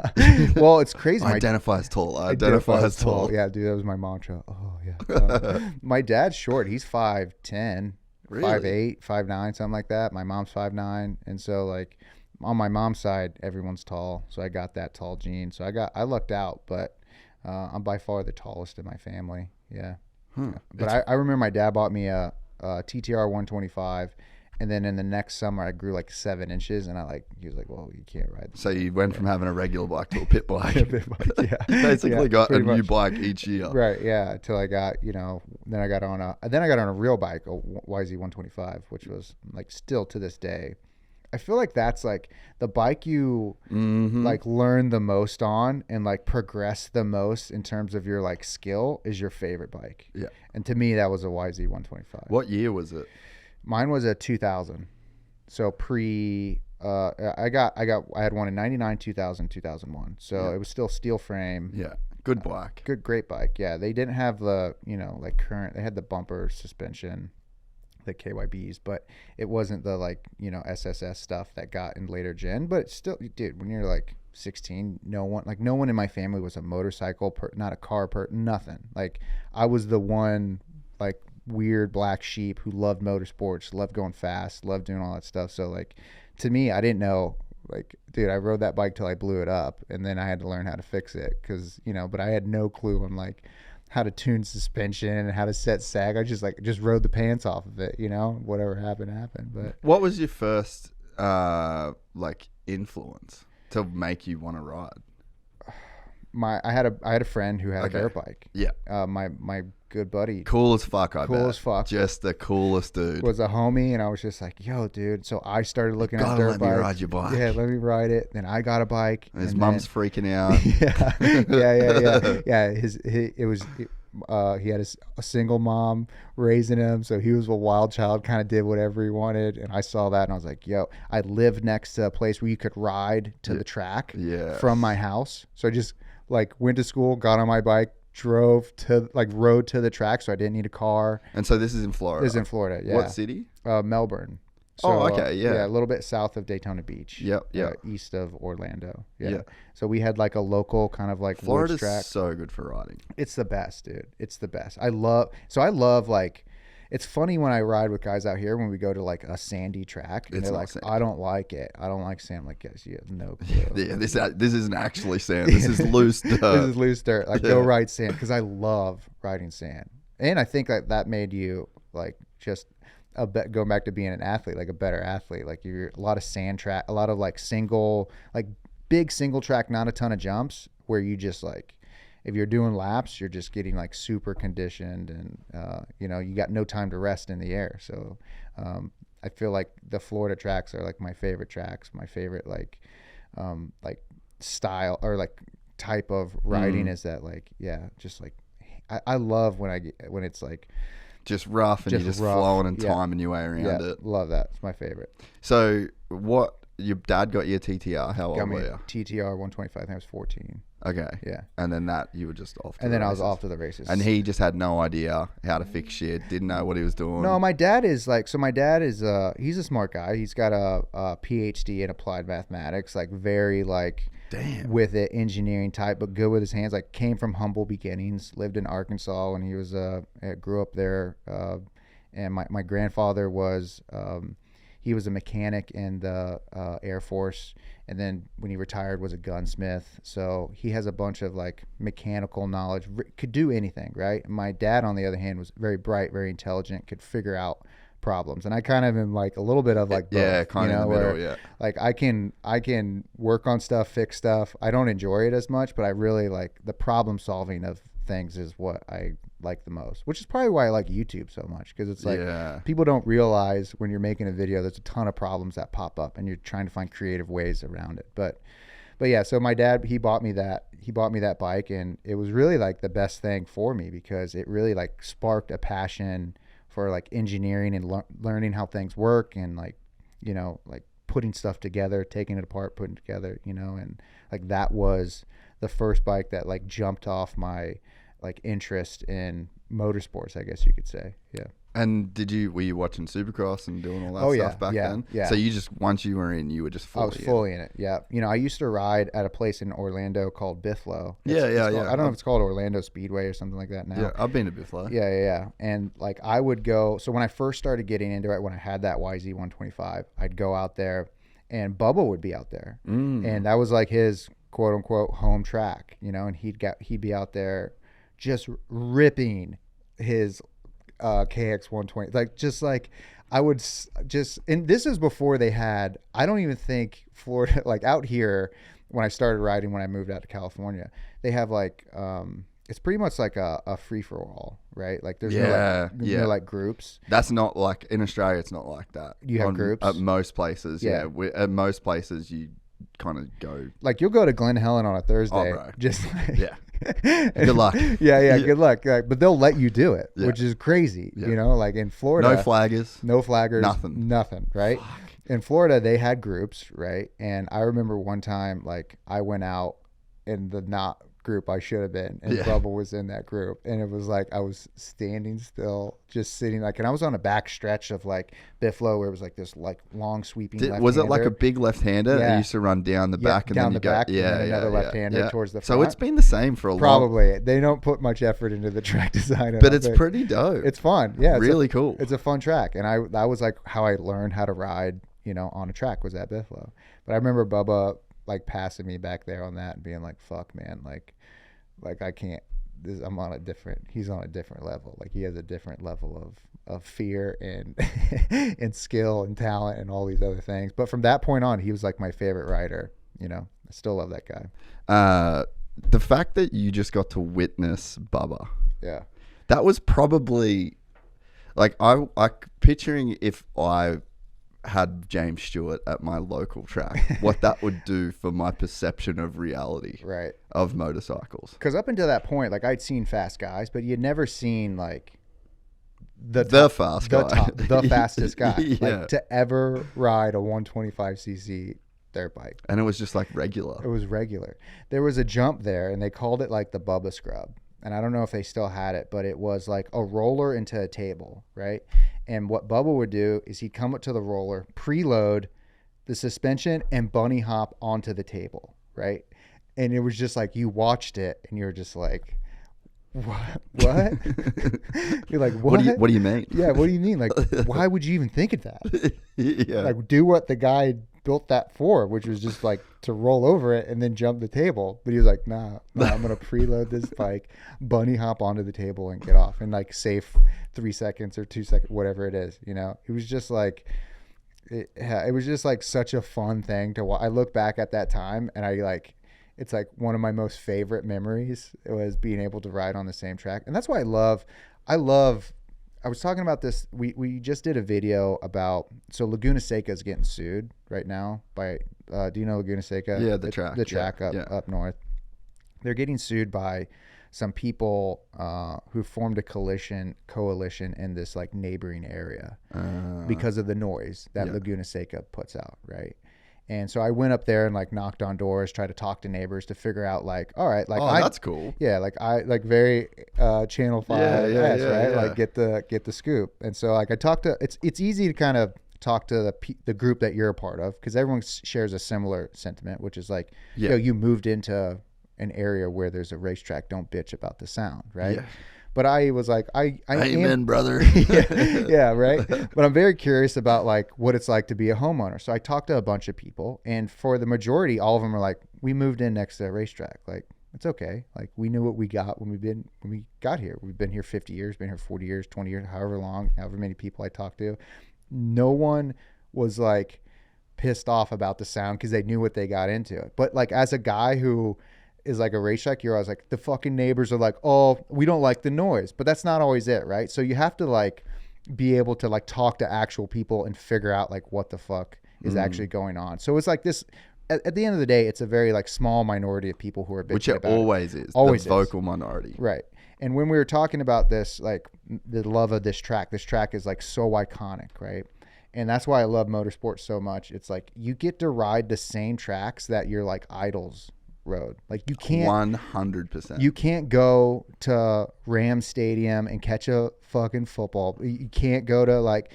Well, it's crazy. Identify as tall. Identify as tall. Yeah, dude, that was my mantra. Oh yeah. My dad's short. He's 5'10", really? 5'8", 5'9", something like that. My mom's 5'9", and so like on my mom's side, everyone's tall. So I got that tall gene. So I lucked out, but I'm by far the tallest in my family. Yeah. Yeah. But I remember my dad bought me a TTR 125, and then in the next summer I grew like 7 inches, and he was like, well, you can't ride this. So you went from having a regular bike to a pit bike. Yeah. You basically got a new bike each year. Right, yeah, until I got then I got on a real bike, a YZ 125, which was like still to this day, I feel like that's like the bike you like learn the most on and like progress the most in terms of your like skill is your favorite bike. Yeah. And to me, that was a YZ 125. What year was it? Mine was a 2000. So I had one in 99, 2000, 2001. So it was still steel frame. Yeah. Good bike. Great bike. Yeah. They didn't have the, like current, they had the bumper suspension, the KYBs, but it wasn't the like SSS stuff that got in later gen. But still, dude, when you're like 16, no one in my family was a motorcycle not a car nothing. Like I was the one like weird black sheep who loved motorsports, loved going fast, loved doing all that stuff. So like to me, I didn't know, like, dude, I rode that bike till I blew it up, and then I had to learn how to fix it because but I had no clue on like how to tune suspension and how to set sag. I just rode the pants off of it, whatever happened. But what was your first like influence to make you want to ride? I had a friend who had a dirt bike. Yeah. My good buddy. Cool as fuck, I bet. Cool as fuck. Just the coolest dude. Was a homie, and I was just like, yo, dude. So I started looking at Gotta dirt let bikes. me ride your bike. Yeah, let me ride it. Then I got a bike. And his mum's freaking out. He had a single mom raising him, so he was a wild child, kind of did whatever he wanted. And I saw that, and I was like, yo, I lived next to a place where you could ride to the track from my house. So I just like went to school, got on my bike, rode to the track, so I didn't need a car. And so this is in Florida. This is in Florida, yeah. What city? Melbourne. So, yeah. A little bit south of Daytona Beach. Yep. East of Orlando. Yeah. So we had like a local kind of like Florida's woods track. So good for riding. It's the best, dude. It's the best. I love like, it's funny when I ride with guys out here when we go to like a sandy track and they're like, sandy. I don't like it. I don't like sand. Like, yes, you have no clue. Yeah, this isn't actually sand. This is loose dirt. This is loose dirt. Like, go ride sand, because I love riding sand. And I think that made you like just going back to being an athlete, like a better athlete. Like, you're a lot of sand track, a lot of like big single track, not a ton of jumps, where you just like, if you're doing laps, you're just getting like super conditioned, and you got no time to rest in the air. So I feel like the Florida tracks are like my favorite tracks, my favorite like style or like type of riding is that like, just like I love when it's like just rough and you're just flowing and timing your way around it. Love that. It's my favorite. So your dad got you a TTR. How old were you? TTR 125. I think I was 14. Okay. Yeah. And then you were just off to and the then races. I was off to the races. And he just had no idea how to fix shit, didn't know what he was doing. No, my dad is he's a smart guy. He's got a PhD in applied mathematics, like very like with it, engineering type, but good with his hands. Like, came from humble beginnings, lived in Arkansas when he was grew up there. And my grandfather was he was a mechanic in the Air Force, and then when he retired was a gunsmith. So he has a bunch of like mechanical knowledge, could do anything, right? My dad, on the other hand, was very bright, very intelligent, could figure out problems. And I kind of am like a little bit of like both, kind of in the middle, where, like I can work on stuff, fix stuff. I don't enjoy it as much, but I really like the problem solving of things is what I like the most, which is probably why I like YouTube so much, because it's like people don't realize when you're making a video there's a ton of problems that pop up and you're trying to find creative ways around it. But yeah, so my dad, he bought me that bike, and it was really like the best thing for me, because it really like sparked a passion for like engineering and learning how things work, and like, like putting stuff together, taking it apart, putting it together, and like that was the first bike that like jumped off my like interest in motorsports, I guess you could say. Yeah. And were you watching Supercross and doing all that stuff back then? Yeah. So once you were in, you were just fully I was fully in it. Yeah. I used to ride at a place in Orlando called Bithlo. I don't know if it's called Orlando Speedway or something like that now. Yeah, I've been to Bithlo. Yeah. And like I would go, so when I first started getting into it, when I had that YZ125, I'd go out there, and Bubba would be out there. And that was like his quote unquote home track, and he'd be out there just ripping his KX 120, like just like I would just, and this is before they had, I don't even think Florida, like out here when I started riding, when I moved out to California, they have like it's pretty much like a free for all, right? Like there's no like groups. That's not like in Australia. It's not like that. You have groups at most places. Yeah, at most places you kind of go, like you'll go to Glen Helen on a Thursday, just like, good luck. Good luck. Like, but they'll let you do it, which is crazy. Like in Florida, no flaggers, nothing, right? Fuck. In Florida, they had groups, right? And I remember one time, like I went out in the not group I should have been, and Bubba was in that group, and it was like I was standing still, just sitting like, and I was on a back stretch of like Bithlo, where it was like this like long sweeping left-hander. Was it like a big left-hander that used to run down the back and down then the back, and then another left-hander towards the front? So it's been the same for a long. Probably they don't put much effort into the track design, but it's pretty dope. It's fun, it's really cool. It's a fun track, and that was like how I learned how to ride, on a track, was at Bithlo. But I remember Bubba like passing me back there on that and being like, "Fuck, man, like I can't. He's on a different level. Like he has a different level of fear and and skill and talent and all these other things." But from that point on, he was like my favorite rider. I still love that guy. the fact that you just got to witness Bubba, Yeah. that was probably like I picturing if I had James Stewart at my local track, what that would do for my perception of reality Right. of motorcycles. Because up until that point, like I'd seen fast guys, but you'd never seen like the fastest guy, Yeah. like to ever ride a 125cc dirt bike. And it was just like regular. It was regular. There was a jump there, and they called it like the Bubba Scrub. And I don't know if they still had it, but it was like a roller into a table, right? And what Bubba would do is he'd come up to the roller, preload the suspension, and bunny hop onto the table, right? And it was just like you watched it, and you're just like, what? You're like, what? What do you mean? Yeah, what do you mean? Like, why would you even think of that? Yeah. Like, do what the guy built that for, which was just like to roll over it and then jump the table. But he was like, nah, I'm going to preload this bike, bunny hop onto the table and get off and like save 3 seconds or 2 seconds, whatever it is, you know? It was just like, it was just like such a fun thing to watch. I look back at that time and it's like one of my most favorite memories was being able to ride on the same track. And that's why I was talking about this. We just did a video about, so Laguna Seca is getting sued right now by, do you know Laguna Seca? Yeah, the track. Up north. They're getting sued by some people who formed a coalition in this like neighboring area because of the noise that Laguna Seca puts out, right? And so I went up there and like knocked on doors, tried to talk to neighbors to figure out like, all right, like that's cool. Yeah, like I like very Channel 5, right? Yeah. Like get the scoop. And so like I talked to it's easy to kind of talk to the group that you're a part of because everyone shares a similar sentiment, which is like, you know, you moved into an area where there's a racetrack, don't bitch about the sound, right? Yeah. But I was like, amen, brother. yeah, right. But I'm very curious about like what it's like to be a homeowner. So I talked to a bunch of people, and for the majority, all of them are like, we moved in next to a racetrack. Like, it's okay. Like, we knew what we got when we got here. We've been here 50 years, been here 40 years, 20 years, however many people I talked to. No one was like pissed off about the sound because they knew what they got into. But like as a guy who is like a racetrack hero, I was like, the fucking neighbors are like, oh, we don't like the noise. But that's not always it, right? So you have to like be able to like talk to actual people and figure out like what the fuck is actually going on. So it's like this, at the end of the day, it's a very like small minority of people who are bitching which it about always it. is. Always the vocal minority. Right. And when we were talking about this, like the love of this track is like so iconic, right? And that's why I love motorsports so much. It's like you get to ride the same tracks that your like idols rode. Like you can't 100%. You can't go to Rams Stadium and catch a fucking football. You can't go to like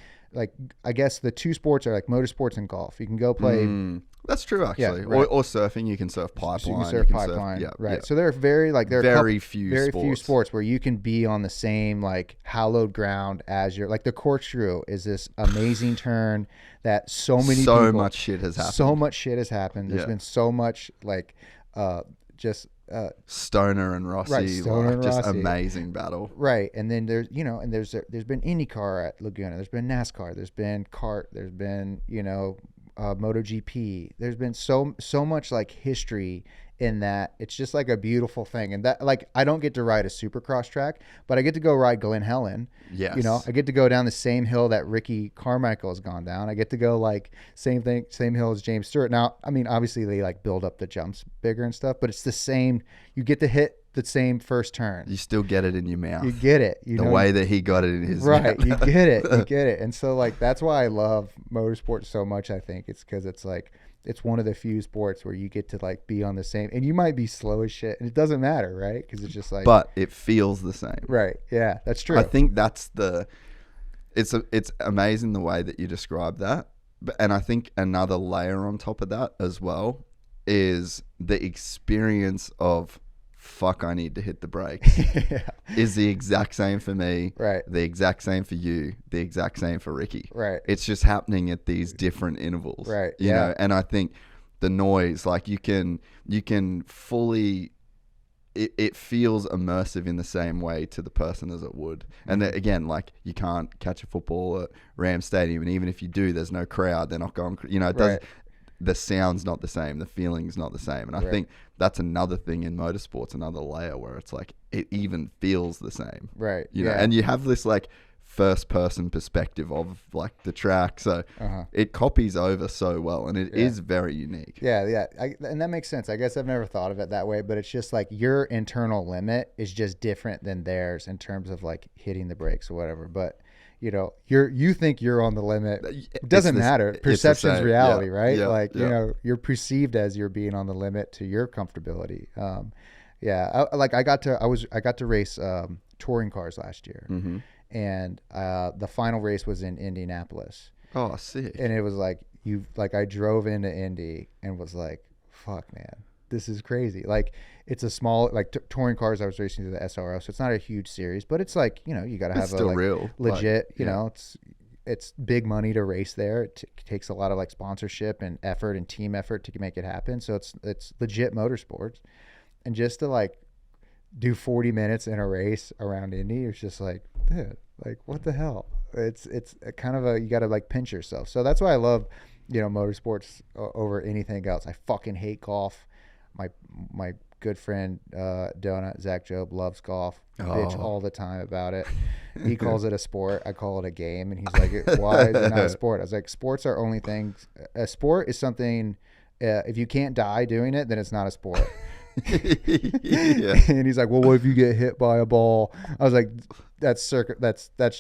I guess the two sports are like motorsports and golf. You can go play. That's true, actually. Yeah, right. Or surfing. You can surf pipeline. So you can surf pipeline. Right. Yeah. So there are very few sports where you can be on the same like hallowed ground as your, like the corkscrew is this amazing turn that so much shit has happened. There's been so much like Stoner and Rossi, right, Stoner and just Rossi. amazing battle. Right. And then there's been IndyCar at Laguna. There's been NASCAR. There's been kart. There's been, MotoGP. There's been so much like history in that. It's just like a beautiful thing. And that, like, I don't get to ride a supercross track, but I get to go ride Glen Helen. Yes. I get to go down the same hill that Ricky Carmichael has gone down. I get to go like same hill as James Stewart. Now, I mean, obviously they like build up the jumps bigger and stuff, but it's the same. You get to hit the same first turn. You still get it in your mouth. You get it. The way that he got it in his mouth. Right. You get it. You get it. And so like, that's why I love motorsports so much. I think it's because it's like, it's one of the few sports where you get to like be on the same, and you might be slow as shit and it doesn't matter, right? Because it's just like, but it feels the same. Right. Yeah, that's true. I think that's it's amazing the way that you describe that. And I think another layer on top of that as well is the experience of, fuck, I need to hit the brakes. Yeah. Is the exact same for me. Right. The exact same for you. The exact same for Ricky. Right. It's just happening at these different intervals. Right. You know, and I think the noise, like you can fully, it feels immersive in the same way to the person as it would. And then, again, like you can't catch a football at Rams Stadium, and even if you do, there's no crowd. They're not going, it does. the sound's not the same, the feeling's not the same. And I think that's another thing in motorsports, another layer where it's like it even feels the same. Right. You know, and you have this like first person perspective of like the track, so it copies over so well, and it is very unique. And that makes sense. I guess I've never thought of it that way, but it's just like your internal limit is just different than theirs in terms of like hitting the brakes or whatever. But you know, you think you're on the limit. It doesn't matter. Perception's reality, right? You know, you're perceived as you're being on the limit to your comfortability. I got to race touring cars last year. And the final race was in Indianapolis. Oh, sick. And it was like I drove into Indy and was like, fuck, man, this is crazy. Like, it's a small, like touring cars. I was racing through the SRO, so it's not a huge series, but it's like, you know, you got to have still a real, legit, you know, it's big money to race there. It takes a lot of like sponsorship and effort and team effort to make it happen. So it's legit motorsports. And just to like do 40 minutes in a race around Indy, it's just like, dude, like what the hell? It's a kind of you got to like pinch yourself. So that's why I love, you know, motorsports over anything else. I fucking hate golf. My good friend Donut Zach Job loves golf. Bitch all the time about it. He calls it a sport. I call it a game, and he's like, "Why is it not a sport?" I was like, "Sports are only things. A sport is something. If you can't die doing it, then it's not a sport." And he's like, "Well, what if you get hit by a ball?" I was like, that's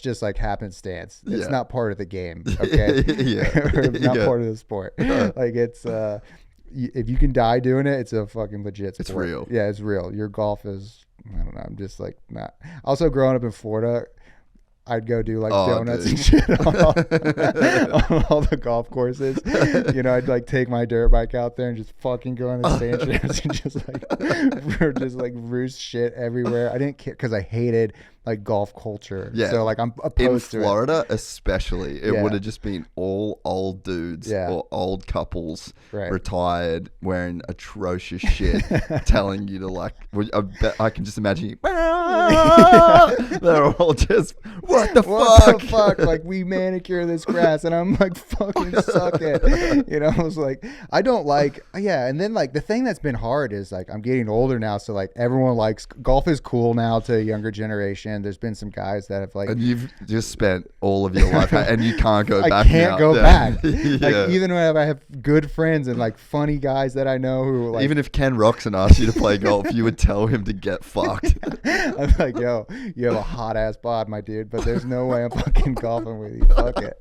just like happenstance. It's not part of the game, okay? It's not part of the sport. Like, it's if you can die doing it, it's a fucking legit sport. It's real. Yeah, it's real. Your golf is, I don't know, I'm just like not. Also, growing up in Florida, I'd go do like donuts and shit on all the golf courses. You know, I'd like take my dirt bike out there and just fucking go on the sand chips and just like roost shit everywhere. I didn't care because I hated like golf culture. Yeah. So like I'm opposed to it. In Florida especially, it would have just been all old dudes or old couples retired wearing atrocious shit telling you to like, I can just imagine you, they're all just, what the fuck? Like, we manicure this grass and I'm like, fucking suck it. You know, I was like, I don't like, and then like the thing that's been hard is like I'm getting older now, so like everyone likes, golf is cool now to a younger generation. There's been some guys that have like, and you've just spent all of your life and you can't go back. I can't go back. Like, even when I have good friends and like funny guys that I know who like, even if Ken Roxon asked you to play golf, you would tell him to get fucked. I'm like, yo, you have a hot ass bod, my dude, but there's no way I'm fucking golfing with you. Fuck it.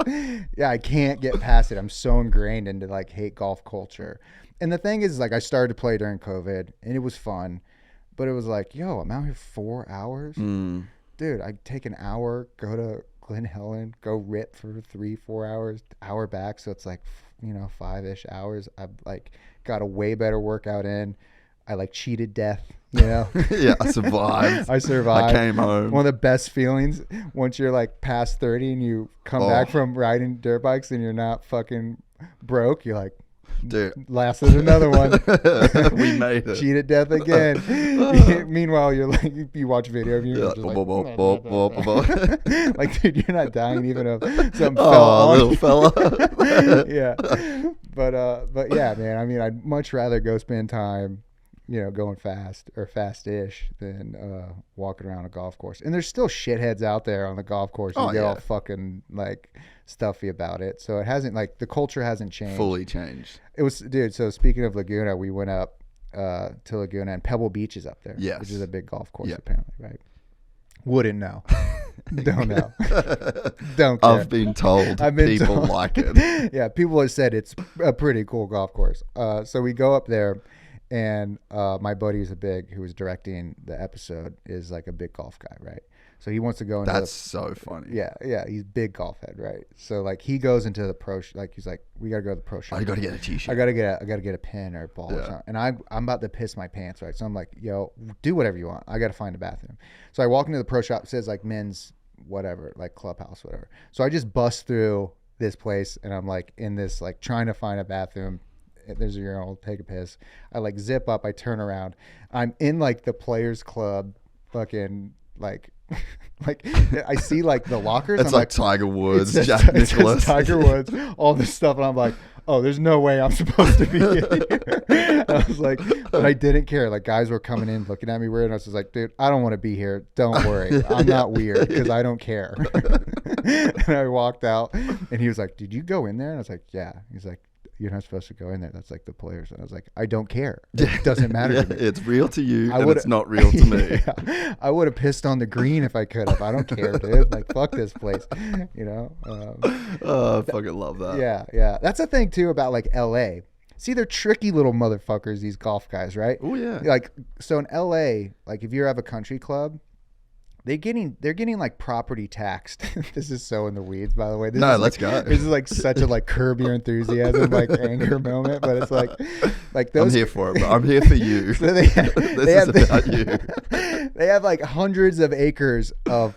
Yeah, I can't get past it. I'm so ingrained into like hate golf culture. And the thing is, like, I started to play during COVID and it was fun, but it was like, yo, I'm out here 4 hours. Dude, I take an hour, go to Glen Helen, go rip for 3-4 hours, hour back. So it's like, you know, 5-ish hours. I've like got a way better workout in. I like cheated death, you know? I survived. I survived. I came home. One of the best feelings once you're like past 30 and you come back from riding dirt bikes and you're not fucking broke. You're like, dude, lasted another one. We made it. Cheated death again. Meanwhile, you're like, you watch video of you. Like, like, dude, you're not dying even if something fell on little fella. Yeah, but yeah, man. I mean, I'd much rather go spend time, you know, going fast or fast-ish than walking around a golf course. And there's still shitheads out there on the golf course who get all fucking like stuffy about it. So it hasn't, like, the culture hasn't changed. Fully changed. It was, dude. So speaking of Laguna, we went up to Laguna, and Pebble Beach is up there. Yes. Which is a big golf course apparently, right? Wouldn't know. Don't know. Don't care. I've been told people like it. Yeah, people have said it's a pretty cool golf course. So we go up there, and my buddy who was directing the episode is like a big golf guy, right? So he wants to go into That's so funny. Yeah, he's big golf head, right? So like he goes into the pro like he's like, we gotta go to the pro shop. I gotta get a t-shirt. I gotta get a pin or a ball or something. And I'm about to piss my pants, right? So I'm like, yo, do whatever you want. I gotta find a bathroom. So I walk into the pro shop. It says like men's whatever, like clubhouse, whatever. So I just bust through this place, and I'm like in this like trying to find a bathroom. There's a urinal, take a piss. I like zip up, I turn around. I'm in like the players club fucking like like I see like the lockers. It's I'm like Tiger Woods, it says, Jack it says Nicklaus. Tiger Woods, all this stuff, and I'm like, oh, there's no way I'm supposed to be here. I was like, but I didn't care. Like guys were coming in looking at me weird, and I was just like, dude, I don't want to be here. Don't worry, I'm not weird because I don't care. And I walked out, and he was like, did you go in there? And I was like, yeah. He's like, you're not supposed to go in there. That's like the players. And I was like, I don't care. It doesn't matter to me. It's real to you, and it's not real to me. Yeah, I would have pissed on the green if I could have. I don't care, dude. Like, fuck this place. You know? Oh, I fucking love that. Yeah. That's the thing, too, about, like, L.A. See, they're tricky little motherfuckers, these golf guys, right? Oh, yeah. Like, so in L.A., like, if you have a country club, they're getting like property taxed. This is so in the weeds, by the way. Let's go. This is like such a like Curb Your Enthusiasm, like anger moment, but it's like those. I'm here for it, but I'm here for you. So this is about you. They have like hundreds of acres of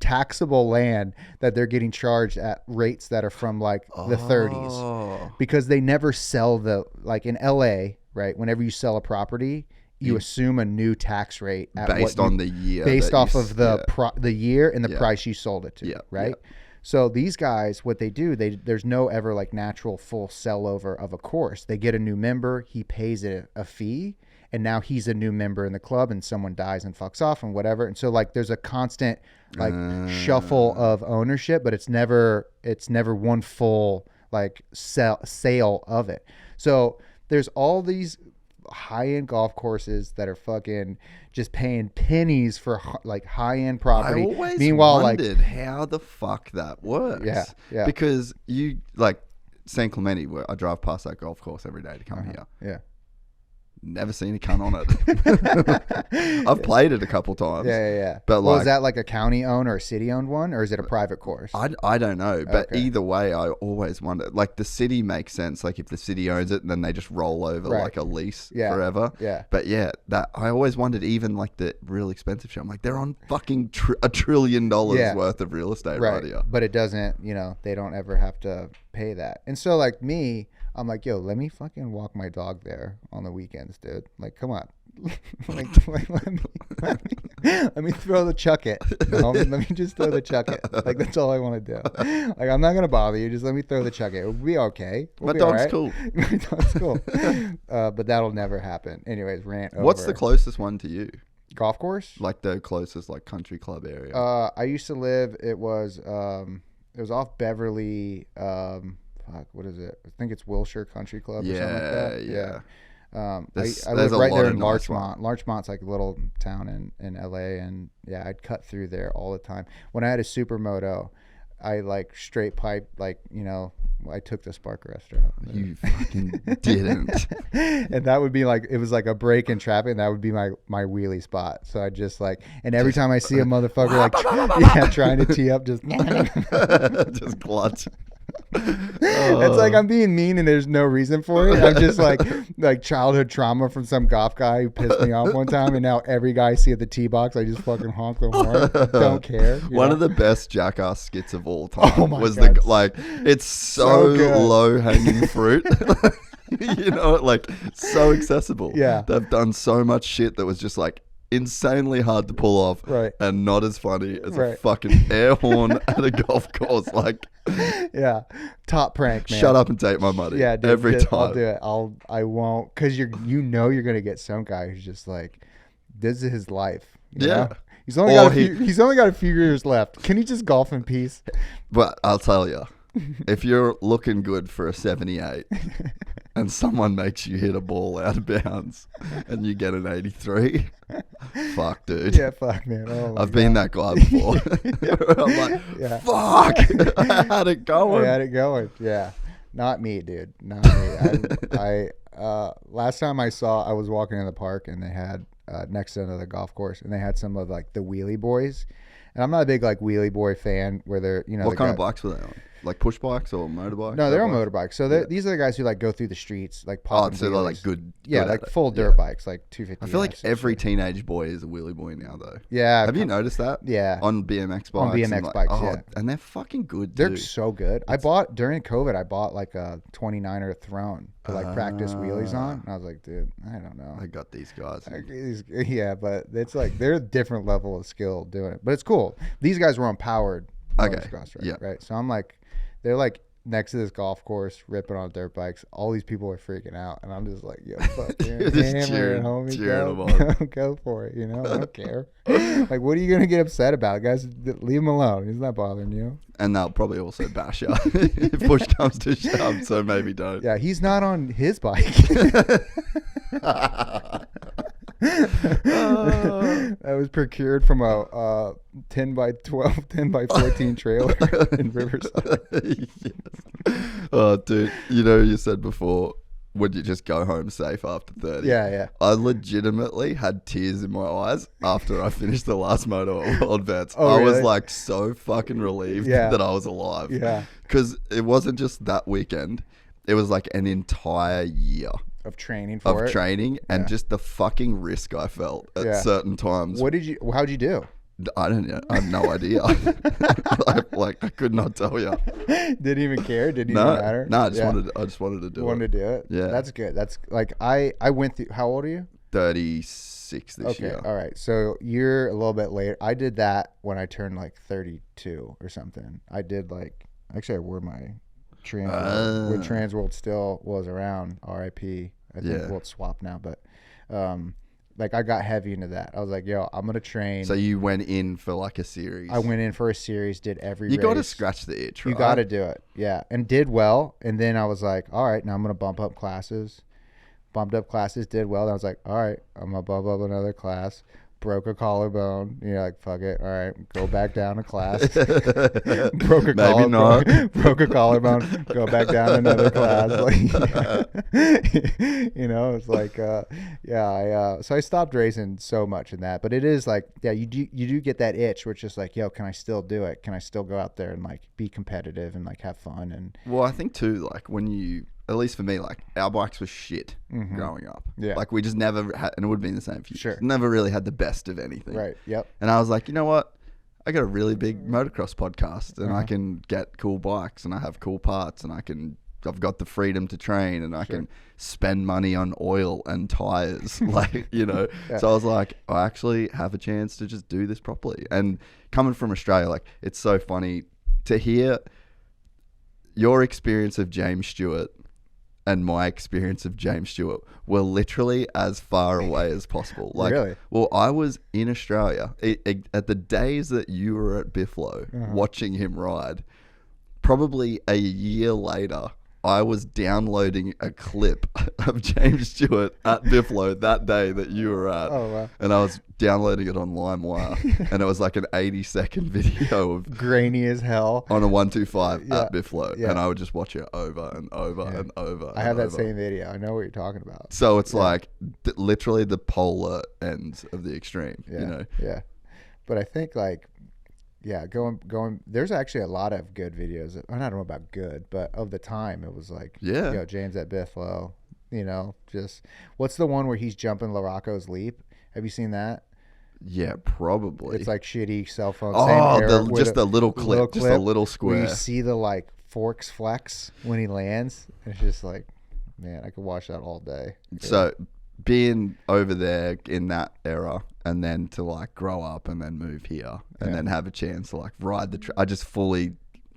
taxable land that they're getting charged at rates that are from like the 30s, because they never sell like in LA, right? Whenever you sell a property, you assume a new tax rate based on the year, based off of the year and the price you sold it to, right? Yeah. So these guys, what they do, there's no ever like natural full sell over of a course. They get a new member, he pays a fee, and now he's a new member in the club, and someone dies and fucks off and whatever. And so like there's a constant like shuffle of ownership, but it's never one full like sale of it. So there's all these high-end golf courses that are fucking just paying pennies for like high-end property. I always Meanwhile, wondered how the fuck that works. Yeah. Because you like San Clemente, where I drive past that golf course every day to come here. Yeah. Never seen a cunt on it. I've played it a couple times. Yeah. But well, is that like a county owned or a city owned one, or is it a private course? I don't know, but Okay. either way, I always wonder. Like the city makes sense. Like if the city owns it, and then they just roll over Right. like a lease Yeah. forever. Yeah. But yeah, that I always wondered. Even like the real expensive shit, I'm like, they're on fucking $1 trillion worth of real estate right here. But it doesn't, they don't ever have to pay that. And so like me, I'm like, yo, let me fucking walk my dog there on the weekends, dude. Like, come on. Let me throw the chuck it. Let me just throw the chuck it. Like, that's all I want to do. Like, I'm not going to bother you. Just let me throw the chuck it. We'll be okay. My dog's cool. My dog's cool. But that'll never happen. Anyways, rant over. What's the closest one to you? Golf course? Like the closest like country club area? I used to live, it was off Beverly, what is it? I think it's Wilshire Country Club or something like that. Yeah. I live right there in Larchmont. Larchmont's like a little town in LA, and yeah, I'd cut through there all the time. When I had a supermoto, I like straight pipe, like, I took the Spark restaurant. You fucking didn't. And that would be like, it was like a break in traffic, and that would be my wheelie spot. So I just like, and every time I see a motherfucker like trying to tee up, just just clutch. It's like I'm being mean and there's no reason for it. I'm just like childhood trauma from some golf guy who pissed me off one time, and now every guy I see at the tee box, I just fucking honk the horn. Don't care. One of the best Jackass skits of all time was God. It's so low hanging fruit. Like so accessible. Yeah. They've done so much shit that was just like insanely hard to pull off, right, and not as funny as a fucking air horn at a golf course. Like, yeah, top prank, man. Shut up and take my money. Yeah, dude, every time. I'll do it. I won't, because you're gonna get some guy who's just like, this is his life. You know? He's only got a few years left. Can he just golf in peace? But I'll tell you, if you're looking good for a 78 and someone makes you hit a ball out of bounds and you get an 83, fuck, dude. Yeah, fuck, man. Oh I've been that guy before. I'm like, fuck. I had it going. Yeah. Not me, dude. Not me. I last time I was walking in the park, and they had next to another golf course, and they had some of like the wheelie boys. And I'm not a big like wheelie boy fan where they're, what kind of bikes were they on? Like push bikes or motorbikes? No, they're on motorbikes. So these are the guys who like go through the streets, like popping. So they're like good. Yeah, like full dirt bikes, like 250. I feel like every teenage boy is a wheelie boy now, though. Yeah. Have you noticed that? Yeah. On BMX bikes. On BMX bikes, yeah. And they're fucking good, They're so good. During COVID, I bought like a 29er Throne to like practice wheelies on. And I was like, dude, I don't know. I got these guys. Yeah, but it's like, they're a different level of skill doing it. But it's cool. These guys were on powered motocross, right? So I'm like, they're like next to this golf course, ripping on dirt bikes. All these people are freaking out, and I'm just like, yo, fuck, You're just hammer it, homie, cheering them on. go for it. You know, I don't care. Like, what are you gonna get upset about, guys? Leave him alone. He's not bothering you. And they'll probably also bash you if push comes to shove. So maybe don't. Yeah, he's not on his bike. That was procured from a 10 by 12, 10 by 14 trailer in Riverside. Yes. Oh, dude, you said before, would you just go home safe after 30? Yeah. I legitimately had tears in my eyes after I finished the last Moto World Vets. Oh, I was really? like so fucking relieved Yeah. that I was alive. Yeah. Because it wasn't just that weekend. It was like an entire year Of training for it. training and Yeah. just the fucking risk I felt at Yeah. certain times. How'd you do? I don't know. I have no idea. like I could not tell you. Didn't even care? Didn't even No, matter? no. I just wanted to do Wanted it. to do it? Yeah. That's good. That's like, I went through, how old are you? 36 this Okay. year. All right. So you're a little bit later. I did that when I turned like 32 or something. I did like, actually I wore my Transworld when Transworld still was around, RIP. I think Yeah. we'll swap now, but like I got heavy into that. I was like, yo, I'm gonna train. So you went in for like a series. I went in for a series, did every You race. got to scratch the itch, right? You got to do it, yeah, and did well. And then I was like, all right, now I'm gonna bump up classes. Bumped up classes, did well. Then I was like, all right, I'm gonna bump up another class. Broke a collarbone. You're like, fuck it. All right, go back down a class. Broke a Maybe collarbone. not. Broke a collarbone. Go back down another class. Like, it's like, so I stopped racing so much in that. But it is like, yeah, you do get that itch, where it's just like, yo, can I still do it? Can I still go out there and like be competitive and like have fun? And Well, I think too, like when you, at least for me, like our bikes were shit growing up. Yeah. Like we just never had, and it would have been the same for you. Sure. Never really had the best of anything. right, yep, And I was like, you know what? I got a really big motocross podcast and I can get cool bikes and I have cool parts and I've got the freedom to train and I can spend money on oil and tires. Like, So I was like, I actually have a chance to just do this properly. And coming from Australia, like it's so funny to hear your experience of James Stewart and my experience of James Stewart were literally as far away as possible. Like, Really? Well, I was in Australia at the days that you were at Bifflo watching him ride. Probably a year later, I was downloading a clip of James Stewart at Bifflo that day that you were at. Oh, wow. And I was downloading it on LimeWire. And it was like an 80-second video of grainy as hell. on a 125 Yeah. at Bifflo. Yeah. And I would just watch it over and over and over. I have and that over. same video. I know what you're talking about. So it's like literally the polar ends of the extreme, Yeah, yeah. But I think like, yeah, going. There's actually a lot of good videos. I don't know about good, but of the time, it was like, Yeah. James at Bifflo. Just what's the one where he's jumping Larocco's leap? Have you seen that? Yeah, probably. It's like shitty cell phone. Oh, same era with just a little clip, just a little where square. you see the like forks flex when he lands. It's just like, man, I could watch that all day. So being over there in that era and then to like grow up and then move here and then have a chance to like ride I just fully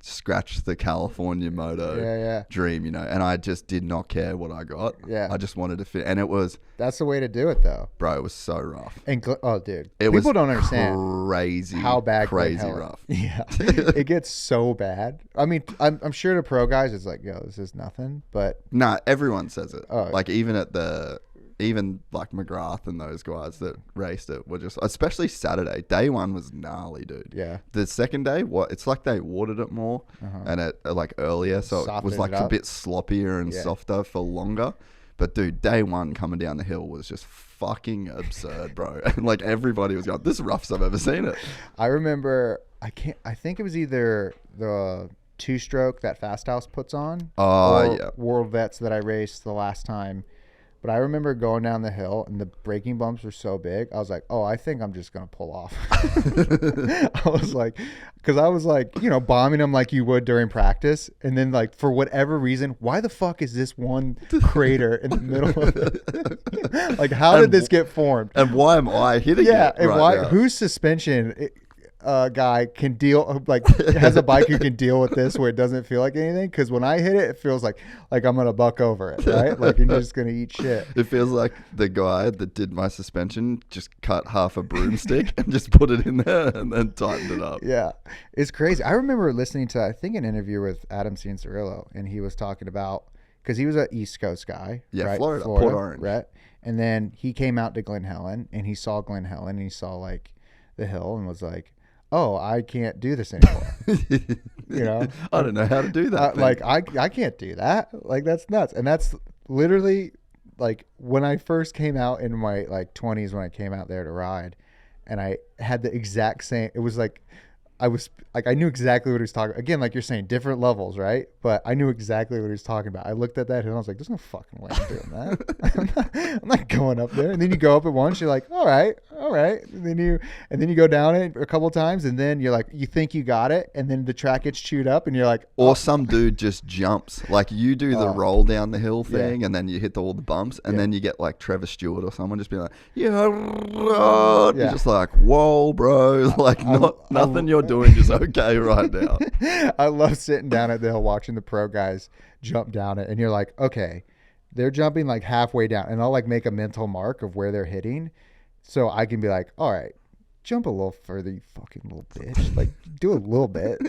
scratched the California moto dream, and I just did not care what I got. Yeah. I just wanted to fit. And it was, That's the way to do it, though. bro, it was so rough. And dude, It was people don't understand crazy, how bad crazy Hell- rough. Yeah, it gets so bad. I mean, I'm sure the pro guys, it's like, yo, this is nothing. But Nah, everyone says it. Oh. Like even like McGrath and those guys that raced it were just, especially Saturday. Day one was gnarly, dude. yeah, The second day, it's like they watered it more and it like earlier, so it Softened was like it a up. bit sloppier and softer for longer. But dude, day one coming down the hill was just fucking absurd, bro. And like everybody was going, "This is the roughest I've ever seen it." I remember. I think it was either the two-stroke that Fast House puts on, Oh, or yeah. World Vets that I raced the last time. But I remember going down the hill and the braking bumps were so big. I was like, oh, I think I'm just going to pull off. I was like, because I was like, bombing them like you would during practice. And then like, for whatever reason, why the fuck is this one crater in the middle of it? Like, how did this get formed? And why am I hitting Yeah. it And right why, now? whose suspension, guy can deal, like has a bike who can deal with this where it doesn't feel like anything. Because when I hit it, it feels like I'm gonna buck over it, right? Like you're just gonna eat shit. It feels like the guy that did my suspension just cut half a broomstick and just put it in there and then tightened it up. Yeah, it's crazy. I remember listening to, I think, an interview with Adam Cianciarillo, and he was talking about, because he was an East Coast guy, Yeah, right? Florida, Port Orange, right? And then he came out to Glen Helen, and he saw Glen Helen, and he saw like the hill, and was like, "Oh, I can't do this anymore." You know, I don't know how to do that. like I can't do that. Like that's nuts, and that's literally like when I first came out in my like 20s, when I came out there to ride, and I had the exact same. It was like I was like, I knew exactly what he was talking. Again, like you're saying, different levels, right? But I knew exactly what he was talking about. I looked at that hill and I was like, "There's no fucking way I'm doing that. I'm not going up there." And then you go up it once, you're like, all right. And then you go down it a couple times, and then you're like, you think you got it, and then the track gets chewed up, and you're like, oh. Or some dude just jumps. Like you do the roll down the hill thing, and then you hit all the bumps, and then you get like Trevor Stewart or someone just being like, You're just like, whoa, bro. Like nothing you're doing is okay right now. I love sitting down at the hill watching the pro guys jump down it, and you're like, okay, they're jumping like halfway down, and I'll like make a mental mark of where they're hitting, so I can be like, all right, jump a little further, you fucking little bitch. Like, do a little bit.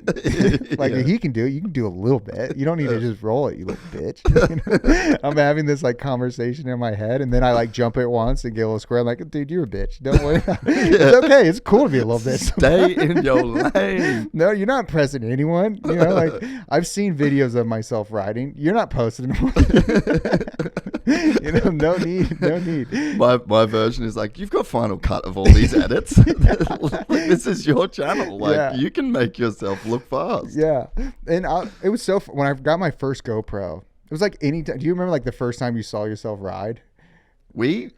Like, if he can do it, you can do a little bit. You don't need to just roll it, you little bitch. You know? I'm having this like conversation in my head, and then I like jump it once and get a little square. I'm like, dude, you're a bitch. Don't worry. It's okay. It's cool to be a little bitch. Stay in your lane. No, you're not impressing anyone. You know, like I've seen videos of myself riding. You're not posting them. You know, no need. My version is like, you've got Final Cut of all these edits. Like, this is your channel. Like, you can make yourself look fast. Yeah. And it was so when I got my first GoPro, it was like any time. Do you remember like the first time you saw yourself ride?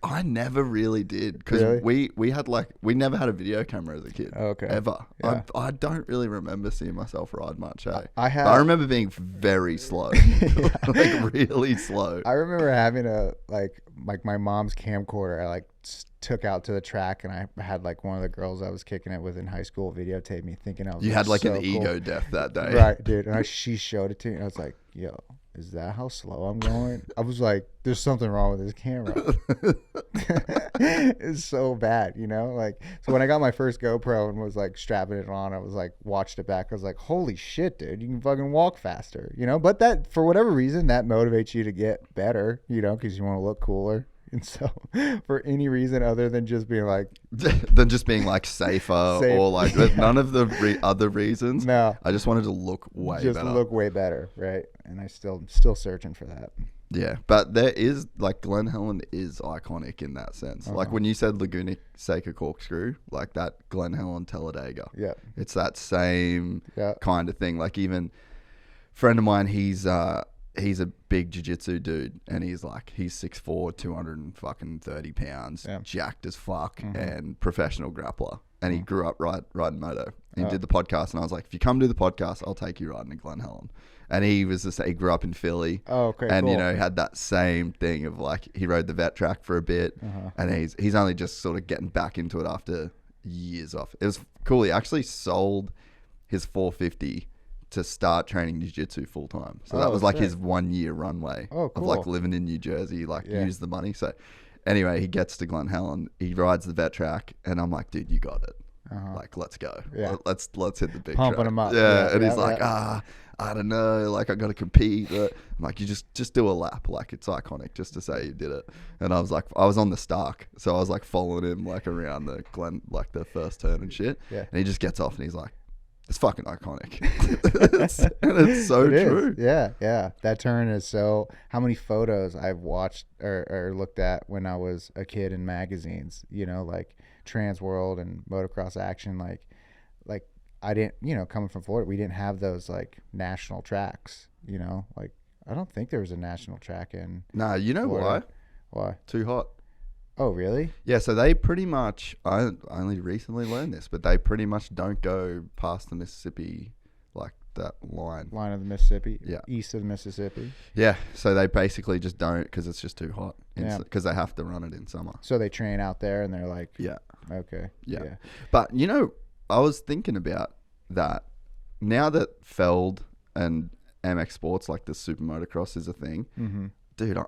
I never really did, because we had like, we never had a video camera as a kid. Okay. Ever. Yeah. I don't really remember seeing myself ride much. I remember being very slow. Like really slow. I remember having my mom's camcorder. I like took out to the track, and I had like one of the girls I was kicking it with in high school videotape me, thinking I was. You had like so an cool. ego death that day, right, dude? And she showed it to me, and I was like, "Yo, is that how slow I'm going?" I was like, "There's something wrong with this camera." It's so bad, you know. Like, so when I got my first GoPro and was like strapping it on, I was like, watched it back. I was like, "Holy shit, dude! You can fucking walk faster," you know. But that, for whatever reason, that motivates you to get better, you know, because you want to look cooler. And so, for any reason other than just being like, safer, or like none of the other reasons. No, I just wanted to look way better. Look way better, right? And I still searching for that. Yeah, but there is like Glen Helen is iconic in that sense. Like when you said Laguna Seca Corkscrew, like that Glen Helen Talladega. Yeah, it's that same kind of thing. Like even friend of mine, he's a big jiu-jitsu dude, and he's 6'4", 230 pounds, jacked as fuck, and professional grappler. And he grew up riding moto. He did the podcast, and I was like, if you come do the podcast, I'll take you riding to Glen Helen. And he grew up in Philly. Oh, okay, and cool. You know, had that same thing of like, he rode the vet track for a bit, and he's only just sort of getting back into it after years off. It was cool. He actually sold his 450 to start training jiu-jitsu full time. So that was like his 1 year runway of like living in New Jersey, use the money. So anyway, he gets to Glen Helen, he rides the vet track, and I'm like, dude, you got it. Like, let's go. Yeah. Let's hit the big pumping track. him up. Yeah. And he's like, I don't know, like I got to compete. I'm like, you just do a lap. Like, it's iconic just to say you did it. And I was like, I was on the Stark, so I was like following him like around the Glen, like the first turn and shit. Yeah. And he just gets off and he's like, it's fucking iconic. And it's so true. Yeah, yeah. That turn is so... How many photos I've watched or looked at when I was a kid in magazines, you know, like Trans World and Motocross Action, like I didn't, you know, coming from Florida, we didn't have those like national tracks, you know, like I don't think there was a national track in Nah, you know Florida. Why? Too hot. Oh, really? Yeah, so they pretty much, I only recently learned this, but they pretty much don't go past the Mississippi, like that line. Line of the Mississippi? Yeah. East of the Mississippi? Yeah, so they basically just don't, because it's just too hot. Because they have to run it in summer. So they train out there and they're like... Yeah. Okay. Yeah. But, you know, I was thinking about that. Now that Feld and MX Sports, like the super motocross, is a thing, dude,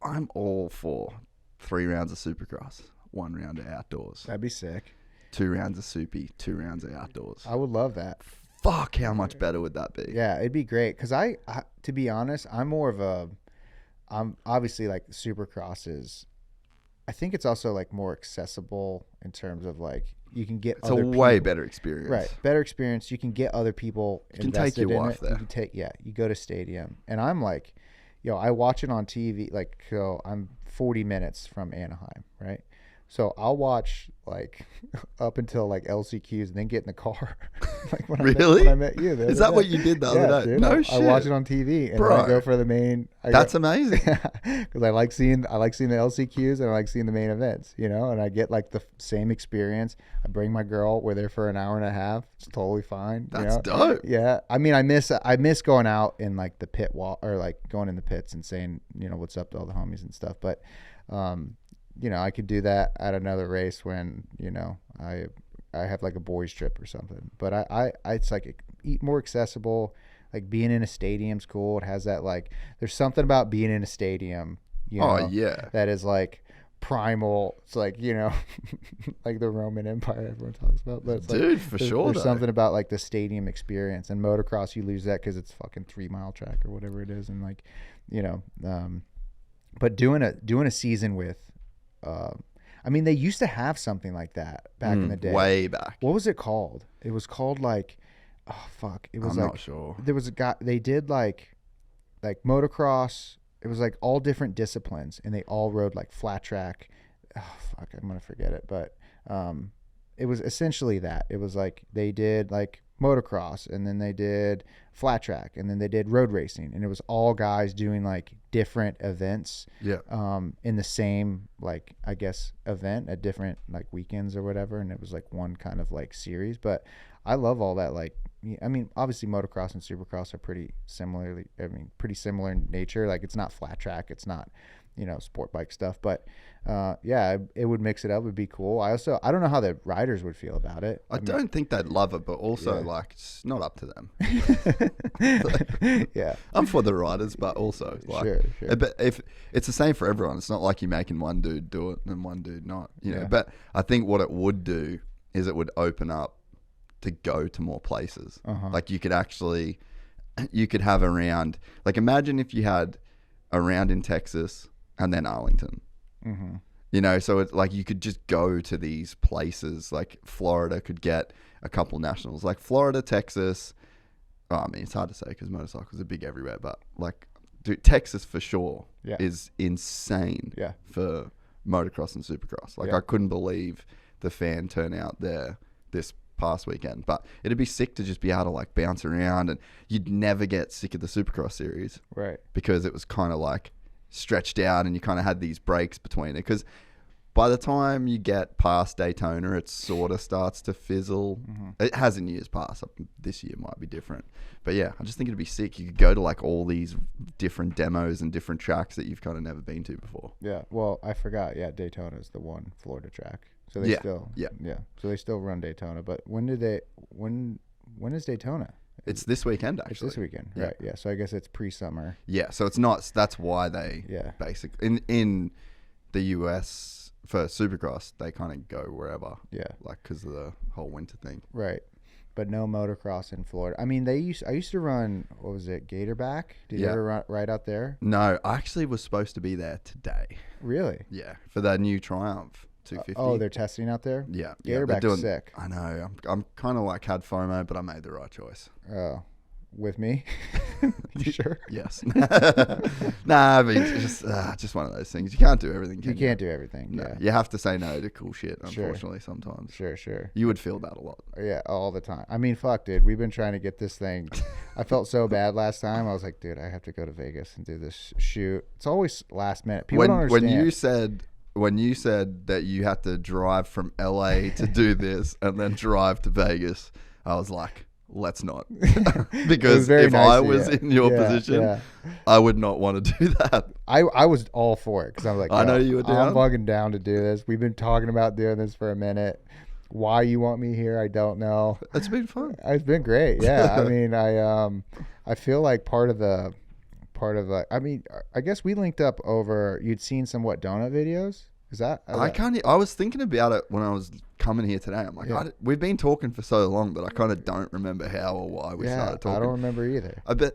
I'm all for 3 rounds of supercross, 1 round of outdoors. That'd be sick. 2 rounds of soupy, 2 rounds of outdoors. I would love that. Fuck, how much better would that be? Yeah, it'd be great. Because I, to be honest, I'm obviously like supercross is, I think it's also like more accessible in terms of like you can get it's a way better experience. Right, better experience. You can get other people you can take your wife there. You go to stadium, and I'm like, I watch it on TV. Like, so I'm 40 minutes from Anaheim, right? So I'll watch like up until like LCQs and then get in the car. Like really? When I met you. Is that what you did the other day? Dude, no shit. I watch it on TV and then I go for the main. That's amazing. Because I like seeing the LCQs and I like seeing the main events, and I get like the same experience. I bring my girl. We're there for an hour and a half. It's totally fine. That's dope. Yeah. I mean, I miss going out in like the pit wall or like going in the pits and saying, what's up to all the homies and stuff. But, I could do that at another race when, I have like a boys trip or something. But I it's like more accessible. Like being in a stadium's cool. It has that like, there's something about being in a stadium, that is like primal. It's like, like the Roman Empire everyone talks about. But it's dude, like, for there's, sure. There's something about like the stadium experience. And motocross, you lose that because it's fucking 3-mile track or whatever it is. And like, but doing a season with, I mean, they used to have something like that back in the day. Way back. What was it called? It was called like, oh fuck. It was I'm like, not sure. There was a guy. They did like motocross. It was like all different disciplines, and they all rode like flat track. Oh fuck, I'm gonna forget it, but it was essentially that. It was like they did like motocross, and then they did flat track, and then they did road racing, and it was all guys doing like different events. Yeah. In the same like I guess event at different like weekends or whatever, and it was like one kind of like series. But I love all that. Like, I mean, obviously motocross and supercross are pretty similar in nature. Like it's not flat track, it's not sport bike stuff, but yeah, it would mix it up. It would be cool. I don't know how the riders would feel about it. I don't think they'd love it, but also like it's not up to them. Yeah, I'm for the riders, but also like, sure. But if it's the same for everyone, it's not like you're making one dude do it and one dude not. Yeah. But I think what it would do is it would open up to go to more places. Like you could have a round. Like imagine if you had a round in Texas and then Arlington. So it's like you could just go to these places. Like Florida could get a couple nationals. Like Florida, Texas. I mean, it's hard to say because motorcycles are big everywhere. But like, dude, Texas for sure is insane for motocross and supercross. Like I couldn't believe the fan turnout there this past weekend. But it'd be sick to just be able to like bounce around, and you'd never get sick of the supercross series. Right. Because it was kind of like stretched out and you kind of had these breaks between it, because by the time you get past Daytona it sort of starts to fizzle. It has in years past. This year might be different, but yeah, I just think it'd be sick. You could go to like all these different demos and different tracks that you've kind of never been to before. Well, I forgot. Daytona is the one Florida track, so they so they still run Daytona. But when is Daytona? It's this weekend, actually. It's this weekend, right? Yeah. So I guess it's pre-summer. Yeah. So it's not. That's why they basically in the US for Supercross they kind of go wherever. Yeah. Like because of the whole winter thing. Right. But no motocross in Florida. I mean, I used to run. What was it? Gatorback. Did you ever ride out there? No, I actually was supposed to be there today. Really? Yeah. For that new Triumph 250. Oh, they're testing out there? Yeah. Gatorback's sick. I know. I'm kind of like had FOMO, but I made the right choice. Oh, with me? You sure? Yes. Nah, I mean, it's just one of those things. You can't do everything. You can't do everything. No, yeah. you have to say no to cool shit, unfortunately, sometimes. Sure. You would feel that a lot. Yeah, all the time. I mean, fuck, dude. We've been trying to get this thing. I felt so bad last time. I was like, dude, I have to go to Vegas and do this shoot. It's always last minute. People don't understand. When you said that you had to drive from LA to do this and then drive to Vegas, I was like, let's not. Because if I was in your position, I would not want to do that. I was all for it because I was like, I know you were down. I'm fucking down to do this. We've been talking about doing this for a minute. why you want me here, I don't know. It's been fun. It's been great. Yeah. I mean, I feel like part of I mean, I guess we linked up over, you'd seen some donut videos. Is that? I was thinking about it when I was coming here today. I'm like, we've been talking for so long, but I kind of don't remember how or why we started talking. I don't remember either. I bet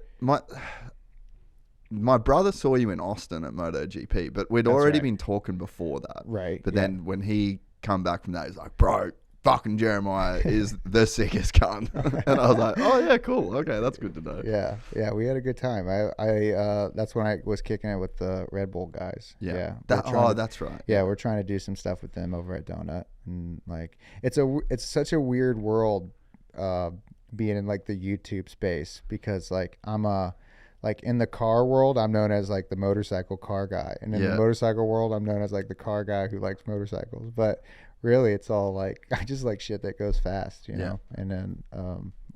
my brother saw you in Austin at MotoGP, but we'd already been talking before that. Right. But then when he come back from that, he's like, bro, fucking Jeremiah is the sickest cunt. And I was like, oh yeah, cool. Okay, that's good to know. Yeah, we had a good time. I that's when I was kicking it with the Red Bull guys. Yeah. That's right. Yeah, we're trying to do some stuff with them over at Donut, and like it's such a weird world being in like the YouTube space, because like I'm like in the car world, I'm known as like the motorcycle car guy, and in the motorcycle world, I'm known as like the car guy who likes motorcycles. But really, it's all like, I just like shit that goes fast, you know. And then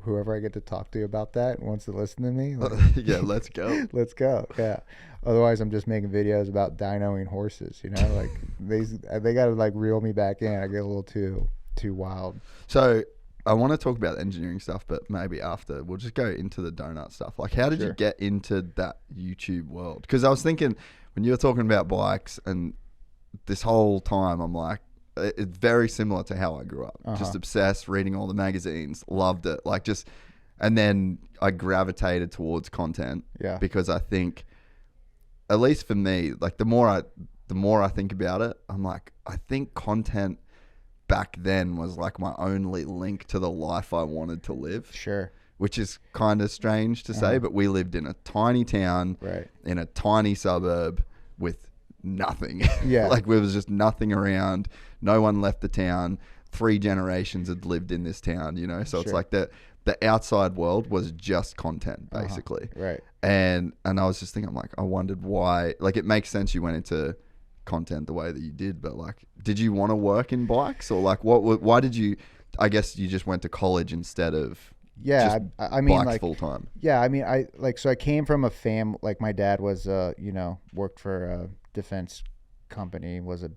whoever I get to talk to about that and wants to listen to me, like, yeah, let's go. Let's go. Yeah. Otherwise, I'm just making videos about dynoing horses, you know. Like they got to like reel me back in. I get a little too wild. So I want to talk about engineering stuff, but maybe after. We'll just go into the donut stuff. Like, how did you get into that YouTube world? Because I was thinking, when you were talking about bikes, and this whole time, I'm like, it's very similar to how I grew up. Just obsessed, reading all the magazines, loved it. Like and then I gravitated towards content. Yeah. Because I think, at least for me, like the more I think about it, I'm like, I think content back then was like my only link to the life I wanted to live. Sure. Which is kind of strange to say, but we lived in a tiny town, in a tiny suburb with nothing. Yeah. Like there was just nothing around. No one left the town. 3 generations had lived in this town, you know? So it's like the outside world was just content, basically. Right. And I was just thinking, I'm like, I wondered why. Like, it makes sense you went into content the way that you did, but like, did you want to work in bikes, or like why did you, I guess you just went to college instead of I mean bikes like full time? Yeah, I mean, so I came from a like my dad was worked for a defense company, was a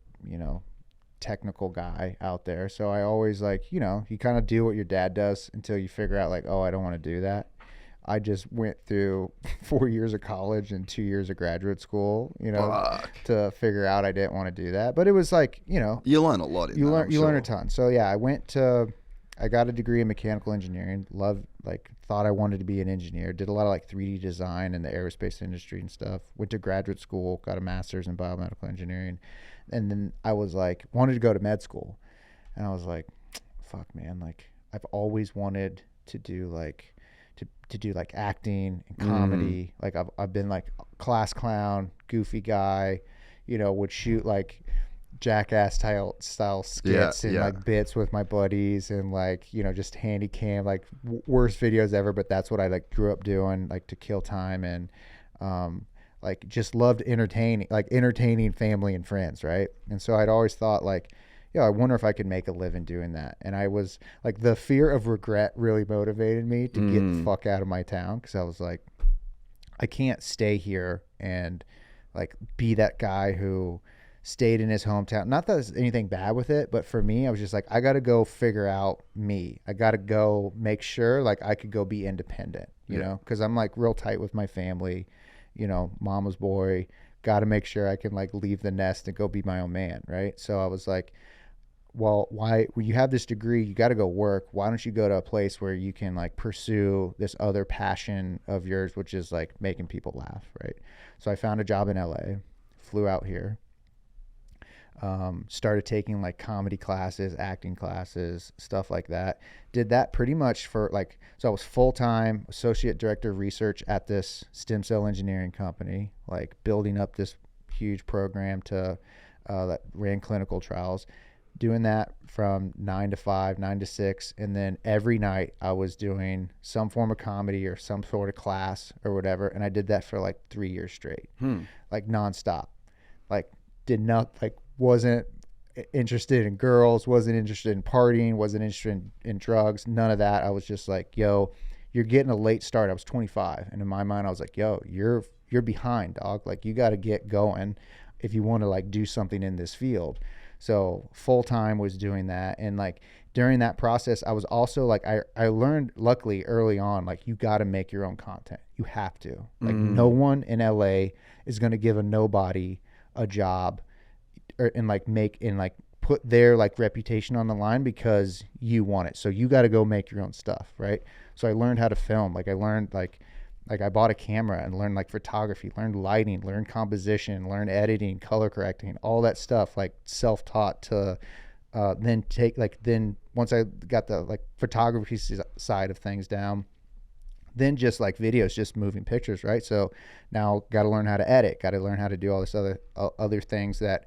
technical guy out there, so I always like, you kind of do what your dad does until you figure out like, oh, I don't want to do that. I just went through 4 years of college and 2 years of graduate school, to figure out I didn't want to do that. But it was like, you learn a lot. You learn a ton. So yeah, I got a degree in mechanical engineering. Thought I wanted to be an engineer. Did a lot of like 3D design in the aerospace industry and stuff. Went to graduate school, got a master's in biomedical engineering, and then I was like, wanted to go to med school, and I was like, fuck, man, like I've always wanted to do like. To do like acting and comedy. Like I've been like class clown, goofy guy, would shoot like Jackass style skits and like bits with my buddies, and like, just handy cam, like worst videos ever. But that's what I like grew up doing, like to kill time, and like just loved entertaining family and friends. Right. And so I'd always thought like, I wonder if I could make a living doing that. And I was like, the fear of regret really motivated me to get the fuck out of my town. Cause I was like, I can't stay here and like be that guy who stayed in his hometown. Not that there's anything bad with it, but for me, I was just like, I got to go figure out me. I got to go make sure like I could go be independent, you know, cause I'm like real tight with my family, mama's boy, got to make sure I can like leave the nest and go be my own man. Right. So I was like, well, why, when you have this degree, you got to go work. Why don't you go to a place where you can like pursue this other passion of yours, which is like making people laugh, right? So I found a job in LA, flew out here, started taking like comedy classes, acting classes, stuff like that. Did that pretty much for like, so I was full-time associate director of research at this stem cell engineering company, like building up this huge program that ran clinical trials. Doing that from 9 to 5, 9 to 6. And then every night I was doing some form of comedy or some sort of class or whatever. And I did that for like 3 years straight, like nonstop. Like wasn't interested in girls, wasn't interested in partying, wasn't interested in drugs, none of that. I was just like, yo, you're getting a late start. I was 25. And in my mind, I was like, yo, you're behind, dog. Like you got to get going. if you want to like do something in this field. So full time was doing that. And like during that process, I was also like, I learned luckily early on, like you got to make your own content. You have to. Like no one in LA is going to give a nobody a job and put their like reputation on the line because you want it. So you got to go make your own stuff. Right. So I learned how to film. Like I learned like I bought a camera and learned like photography, learned lighting, learned composition, learned editing, color correcting, all that stuff, like self-taught to then once I got the like photography side of things down, then just like videos, just moving pictures. Right. So now got to learn how to edit, got to learn how to do all this other things that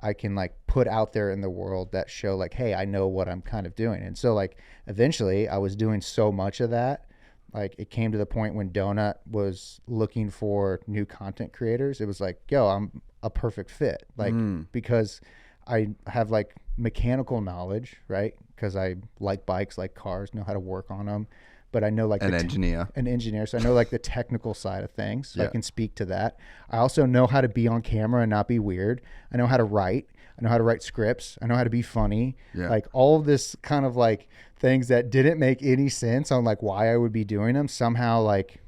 I can like put out there in the world that show like, hey, I know what I'm kind of doing. And so like eventually I was doing so much of that, like it came to the point when Donut was looking for new content creators. It was like, yo, I'm a perfect fit. Like, because I have like mechanical knowledge, right? Because I like bikes, like cars, know how to work on them. But I know like an engineer. So I know like the technical side of things. So I can speak to that. I also know how to be on camera and not be weird. I know how to write. I know how to write scripts. I know how to be funny. Yeah. Like all of this kind of like things that didn't make any sense on like why I would be doing them somehow like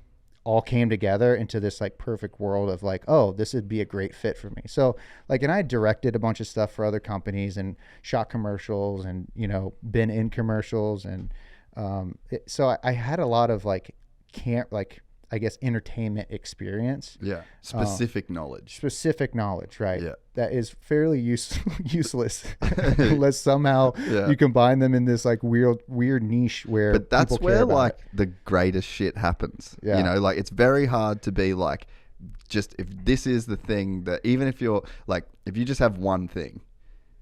all came together into this like perfect world of like, oh, this would be a great fit for me. So like, and I directed a bunch of stuff for other companies and shot commercials and, you know, been in commercials and, so I had a lot of like I guess entertainment experience. Yeah. Specific knowledge, right? Yeah. That is fairly useless unless somehow you combine them in this like weird niche where. But that's where like the greatest shit happens. Yeah. You know, like it's very hard to be like, just if this is the thing that even if you're like, if you just have one thing,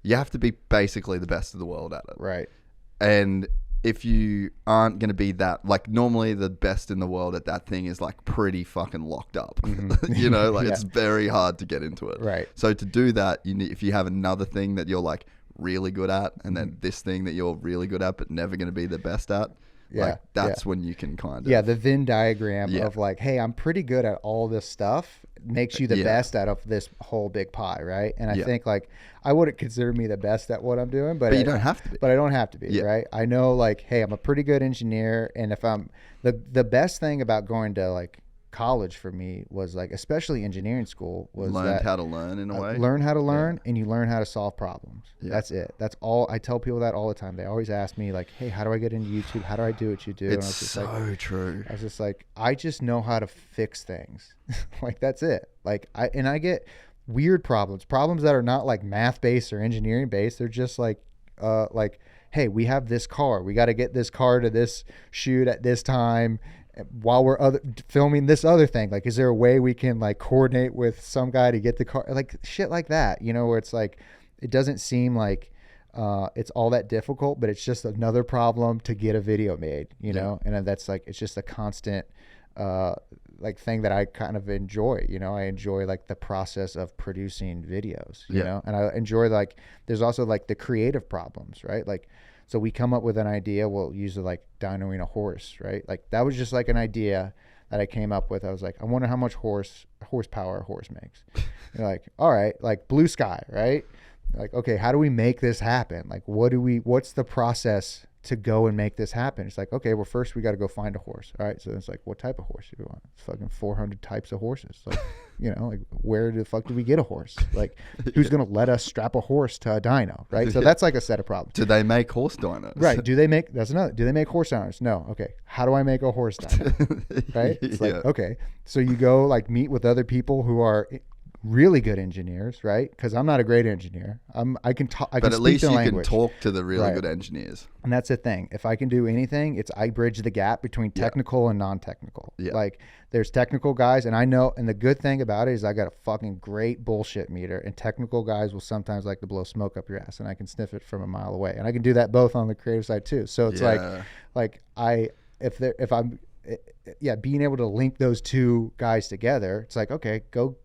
you have to be basically the best of the world at it. Right. And if you aren't going to be that, like normally the best in the world at that thing is like pretty fucking locked up, you know, like it's very hard to get into it. Right. So to do that, you need, if you have another thing that you're like really good at and then this thing that you're really good at, but never going to be the best at, like that's when you can kind of. Yeah. The Venn diagram of like, hey, I'm pretty good at all this stuff makes you the best out of this whole big pie. Right. And I think like, I wouldn't consider me the best at what I'm doing, but you don't have to be. But I don't have to be, right? I know like, hey, I'm a pretty good engineer. And if I'm the best thing about going to like college for me was like, especially engineering school, was learned how to learn in a way. Learn how to learn and you learn how to solve problems. That's it. That's all. I tell people that all the time. They always ask me like, hey, how do I get into YouTube? How do I do what you do? It's so true. I was just like, I just know how to fix things. Like, that's it. Like I get weird problems that are not like math based or engineering based. They're just like, hey, we have this car. We got to get this car to this shoot at this time while we're filming this other thing. Like, is there a way we can like coordinate with some guy to get the car? Like shit like that, you know, where it's like, it doesn't seem like it's all that difficult, but it's just another problem to get a video made, you know? And that's like, it's just a constant, like thing that I kind of enjoy, you know. I enjoy like the process of producing videos, you know, and I enjoy like, there's also like the creative problems, right? Like, so we come up with an idea, we'll use like dynoing a horse, right? Like that was just like an idea that I came up with. I was like, I wonder how much horsepower a horse makes. You're like, all right, like blue sky, right? Like, okay, how do we make this happen? Like, what's the process to go and make this happen? It's like, okay, well, first we got to go find a horse. All right. So it's like, what type of horse do we want? It's fucking 400 types of horses. Like, you know, like where the fuck do we get a horse? Like, who's going to let us strap a horse to a dyno? Right. So that's like a set of problems. Do they make horse dynos? Right. Do they make horse dynos? No. Okay. How do I make a horse dyno? Right. It's like, okay. So you go like meet with other people who are really good engineers, right? Because I'm not a great engineer. I can talk. But at least you can talk to the really good engineers. And that's the thing. If I can do anything, it's I bridge the gap between technical and non-technical. Yeah. Like there's technical guys, and I know. And the good thing about it is I got a fucking great bullshit meter. And technical guys will sometimes like to blow smoke up your ass, and I can sniff it from a mile away. And I can do that both on the creative side too. So it's being able to link those two guys together. It's like, okay, go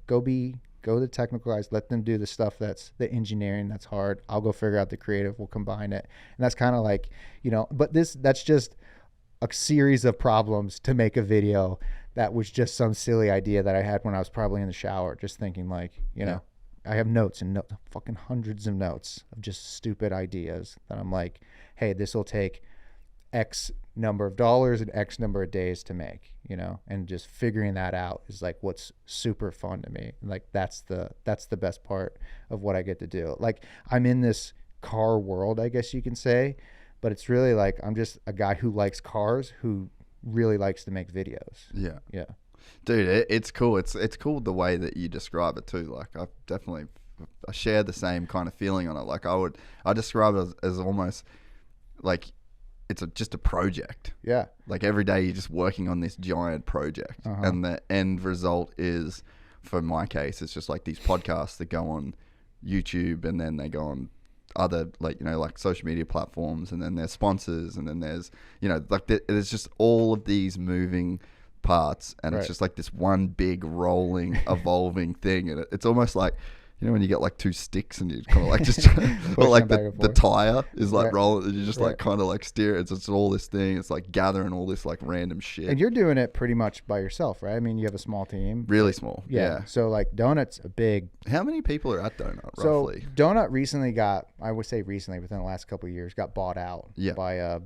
the technical guys, let them do the stuff that's the engineering that's hard. I'll go figure out the creative, we'll combine it. And that's kind of like, you know, but that's just a series of problems to make a video that was just some silly idea that I had when I was probably in the shower, just thinking like, you know, I have notes and fucking hundreds of notes of just stupid ideas that I'm like, hey, this will take X number of dollars and X number of days to make, and just figuring that out is like what's super fun to me. Like that's the best part of what I get to do. Like I'm in this car world, I guess you can say, but it's really like I'm just a guy who likes cars who really likes to make videos. Yeah. Yeah. Dude, it's cool. It's cool the way that you describe it too. Like I share the same kind of feeling on it. Like I describe it as almost like it's just a project. Yeah. Like every day you're just working on this giant project, and the end result is, for my case, it's just like these podcasts that go on YouTube, and then they go on other like social media platforms, and then there's sponsors, and then there's there's just all of these moving parts, and right. It's just like this one big rolling evolving thing, and it's almost like when you get like two sticks and you kind of like just or like the tire is like right. rolling, and you just like kind of like steer it. It's all this thing. It's like gathering all this like random shit. And you're doing it pretty much by yourself, right? I mean, you have a small team. Really small. Yeah. So like Donut's a big. How many people are at Donut roughly? So Donut recently within the last couple of years, got bought out by a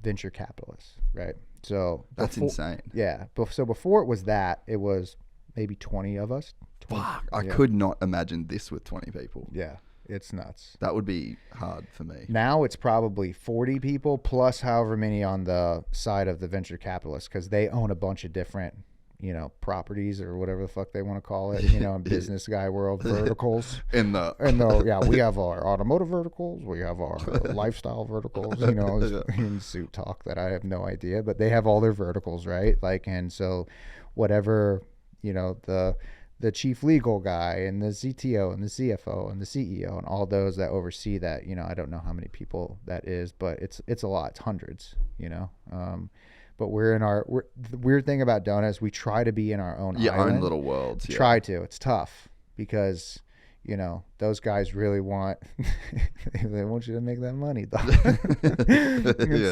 venture capitalist, right? So that's insane. Yeah. So before it was maybe 20 of us. Fuck, I could not imagine this with 20 people. Yeah, it's nuts. That would be hard for me. Now it's probably 40 people plus however many on the side of the venture capitalists, because they own a bunch of different, properties or whatever the fuck they want to call it, in business guy world, verticals. We have our automotive verticals, we have our lifestyle verticals, in suit talk that I have no idea, but they have all their verticals, right? Like, and so whatever, the chief legal guy and the CTO and the CFO and the CEO and all those that oversee that, I don't know how many people that is, but it's a lot. It's hundreds, but the weird thing about Donut is we try to be in our own island, own little worlds. Yeah. Try to. It's tough because those guys really want they want you to make that money, though.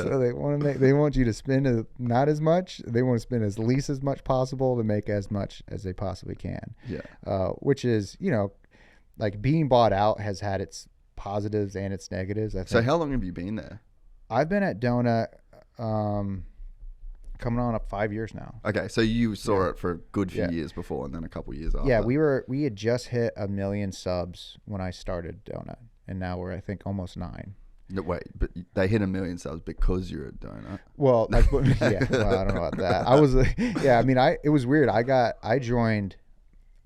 So they want you to spend not as much. They want to spend as least as much possible to make as much as they possibly can. Yeah. Which is, like being bought out has had its positives and its negatives, I think. So how long have you been there? I've been at Donut coming on up 5 years now. Okay, so you saw it for a good few years before, and then a couple years after. Yeah, we had just hit 1 million subs when I started Donut, and now we're I think almost 9. No, wait, but they hit 1 million subs because you're a Donut. Well, I don't know about that. It was weird. I joined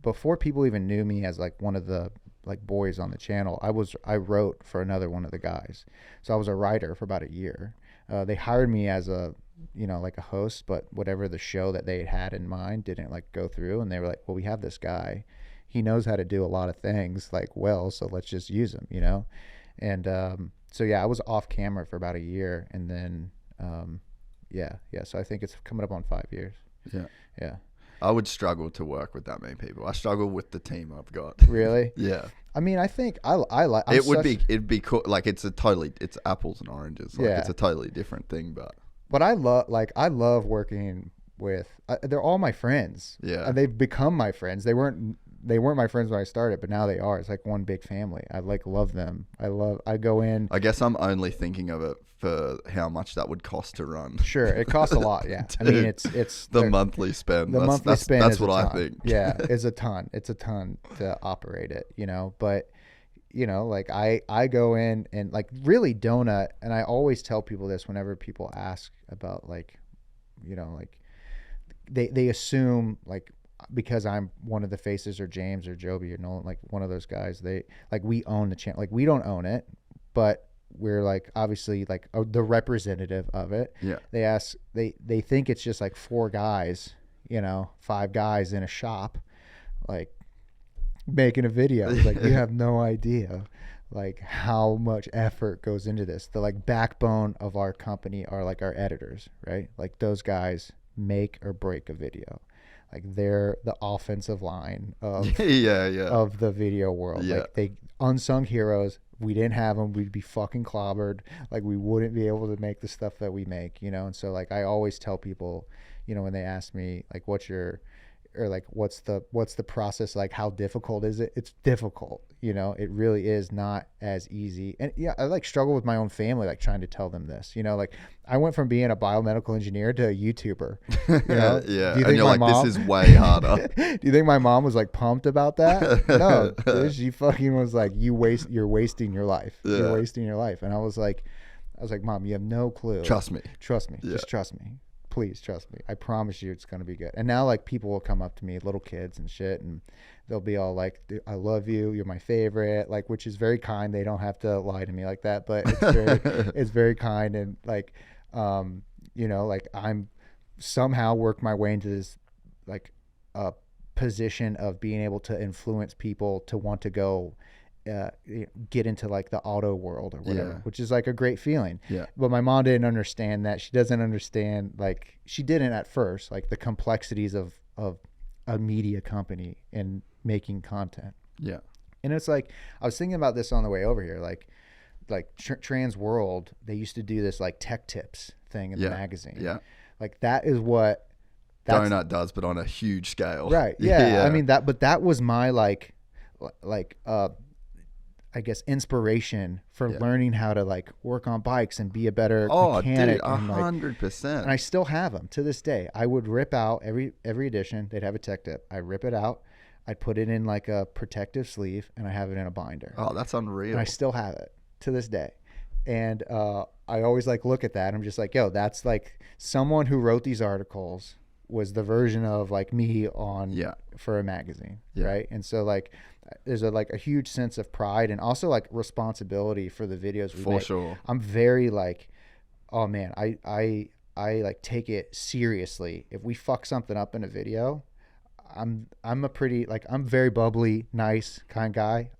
before people even knew me as like one of the like boys on the channel. I wrote for another one of the guys, so I was a writer for about a year. They hired me as a like a host, but whatever the show that they had in mind didn't like go through, and they were like, well, we have this guy, he knows how to do a lot of things so let's just use him, and so I was off camera for about a year, and then so I think it's coming up on 5 years. Yeah I would struggle to work with that many people. I struggle with the team I've got. Really? Yeah. I mean, I think I like it'd be cool. Like it's apples and oranges. Like it's a totally different thing, but I love working with. They're all my friends. Yeah, and they've become my friends. They weren't my friends when I started, but now they are. It's like one big family. I love them. I go in. I guess I'm only thinking of it for how much that would cost to run. Sure, it costs a lot. Yeah, Dude, I mean it's the monthly spend. That's what I think. Yeah, it's a ton. It's a ton to operate it. But. Like I go in and like really Donut, and I always tell people this whenever people ask about like they assume like because I'm one of the faces or James or Joby or Nolan, like one of those guys, they like we own the channel. Like we don't own it, but we're like obviously like the representative of it. Yeah. They think it's just like 4 guys, 5 guys in a shop, like making a video. Like you have no idea like how much effort goes into this. The like backbone of our company are like our editors, right? Like those guys make or break a video. Like they're the offensive line of of the video world. Like they unsung heroes. We didn't have them, we'd be fucking clobbered. Like we wouldn't be able to make the stuff that we make, And so like I always tell people, when they ask me like what's your or like what's the process, like how difficult is it? It's difficult, you know. It really is not as easy. And yeah, I like struggle with my own family, like trying to tell them this, you know. Like I went from being a biomedical engineer to a YouTuber, you know. Yeah, Do you and think you're my like, mom, this is way harder. do you think my mom was like pumped about that? No, dude, she fucking was like, you're wasting your life. Yeah. You're wasting your life. And I was like, Mom, you have no clue. Trust me. Yeah. Just trust me. Please trust me. I promise you it's going to be good. And now like people will come up to me, little kids and shit, and they'll be all like, I love you. You're my favorite. Like, which is very kind. They don't have to lie to me like that, but it's very kind. And like, you know, like I'm somehow worked my way into this like position of being able to influence people to want to go get into like the auto world or whatever, which is like a great feeling. Yeah. But my mom didn't understand that. She doesn't understand, like she didn't at first, like the complexities of a media company and making content. Yeah. And it's like, I was thinking about this on the way over here, like Trans World, they used to do this like tech tips thing in the magazine. Yeah. Like that is what Donut does, but on a huge scale. Right. Yeah. I mean but that was my like I guess inspiration for learning how to like work on bikes and be a better mechanic. Dude, 100%. And I still have them to this day. I would rip out every edition. They'd have a tech tip. I rip it out. I'd put it in like a protective sleeve, and I have it in a binder. Oh, that's unreal. And I still have it to this day. And I always like look at that. And I'm just like, yo, that's like someone who wrote these articles was the version of like me on for a magazine, right? And so like there's a huge sense of pride and also like responsibility for the videos we make. For sure. I'm very like, oh man, I like take it seriously. If we fuck something up in a video, I'm a pretty like I'm very bubbly, nice kind of guy.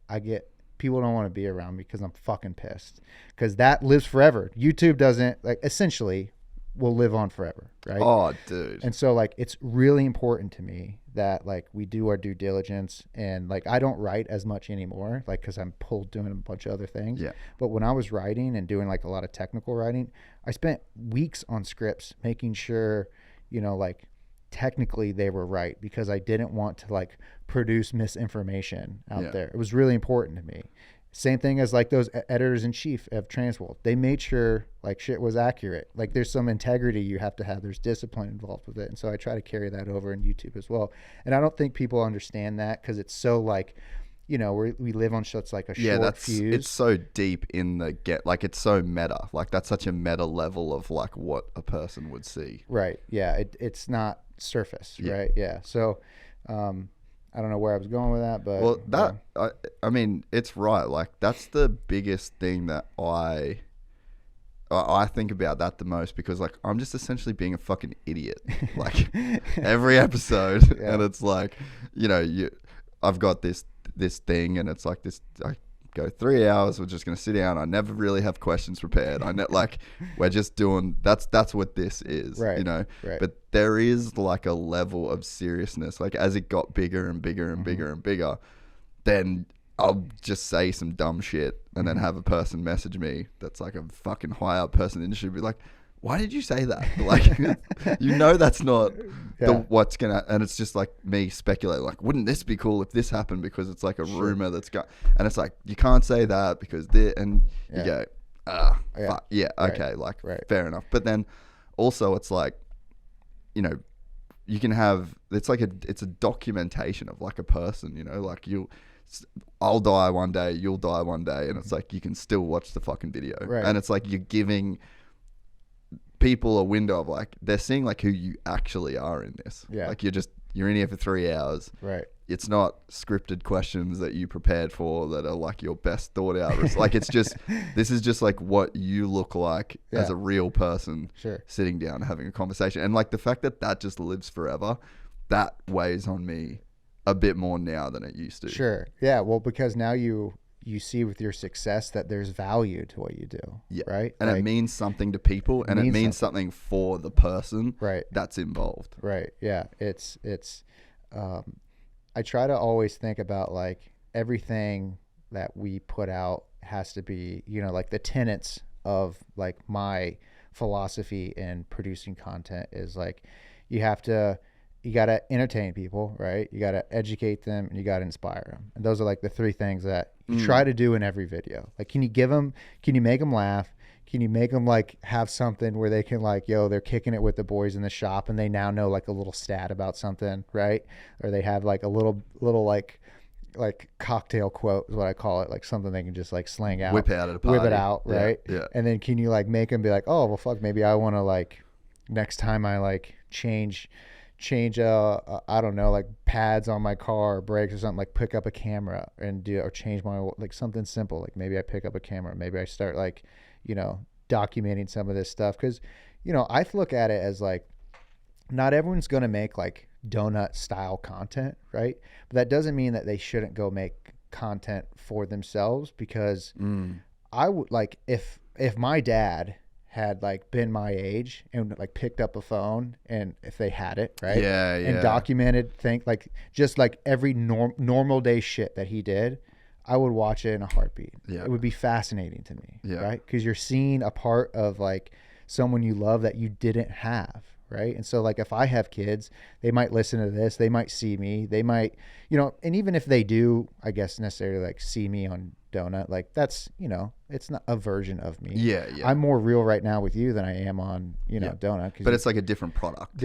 People don't want to be around me because I'm fucking pissed, because that lives forever. YouTube doesn't, like, essentially will live on forever, right? Oh, dude. And so like it's really important to me that like we do our due diligence, and like I don't write as much anymore, like because I'm pulled doing a bunch of other things. Yeah. But when I was writing and doing like a lot of technical writing, I spent weeks on scripts making sure, you know, like technically they were right, because I didn't want to like produce misinformation out there. It was really important to me. Same thing as like those editors in chief of Transworld. They made sure like shit was accurate. Like there's some integrity you have to have. There's discipline involved with it. And so I try to carry that over in YouTube as well. And I don't think people understand that, because it's so like, you know, we live on such like a short fuse. It's so deep in the like it's so meta. Like that's such a meta level of like what a person would see. Right. Yeah. It's not surface. Right. Yeah. So, I don't know where I was going with that, but I mean, it's right. Like that's the biggest thing that I think about that the most, because like I'm just essentially being a fucking idiot like every episode. And it's like, you know, I've got this thing, and it's like this, I go 3 hours, we're just going to sit down, I never really have questions prepared, like we're just doing, that's what this is, right, you know, right. But there is like a level of seriousness, like as it got bigger and bigger and bigger and bigger, then I'll just say some dumb shit and then have a person message me that's like a fucking high up person in the industry, be like, why did you say that? Like, you know, that's not what's gonna, and it's just like me speculating, like, wouldn't this be cool if this happened, because it's like a rumor that's got, and it's like, you can't say that because and you go, fuck, okay, like, fair enough. But then also it's like, you know, you can have, it's like it's a documentation of like a person, you know, like I'll die one day, you'll die one day, and it's like you can still watch the fucking video, and it's like you're giving people a window of like, they're seeing like who you actually are in this. Like you're in here for 3 hours. Right. It's not scripted questions that you prepared for that are like your best thought out. Like it's just, this is just like what you look like as a real person sitting down having a conversation. And like the fact that just lives forever, that weighs on me a bit more now than it used to. Sure. Yeah. Well, because now you see with your success that there's value to what you do. Yeah. Right. And like, it means something to people, and it means something for the person that's involved. Right. Yeah. It's I try to always think about like everything that we put out has to be, you know, like the tenets of like my philosophy in producing content is like, you have to you got to entertain people, right? You got to educate them, and you got to inspire them. And those are like the three things that you try to do in every video. Like, can you make them laugh? Can you make them like have something where they can like, they're kicking it with the boys in the shop and they now know like a little stat about something, right? Or they have like a little like cocktail quote is what I call it, like something they can just like slang out, whip out at a party. Whip it out, right? Yeah. And then can you like make them be like, oh well, fuck, maybe I want to like next time I like change I don't know, like pads on my car or brakes or something, like pick up a camera and do, or change my, like something simple, like maybe I pick up a camera, maybe I start like, documenting some of this stuff. Because I look at it as like, not everyone's going to make like donut style content, right? But that doesn't mean that they shouldn't go make content for themselves. Because I would like, if my dad had like been my age and like picked up a phone, and if they had it, right, and documented like just like every normal day shit that he did, I would watch it in a heartbeat. It would be fascinating to me, right? Because you're seeing a part of like someone you love that you didn't have, right? And so like if I have kids, they might listen to this, they might see me, they might, and even if they do, I guess necessarily like see me on Donut, like that's, it's not a version of me. Yeah. I'm more real right now with you than I am on, Donut. But it's like a different product.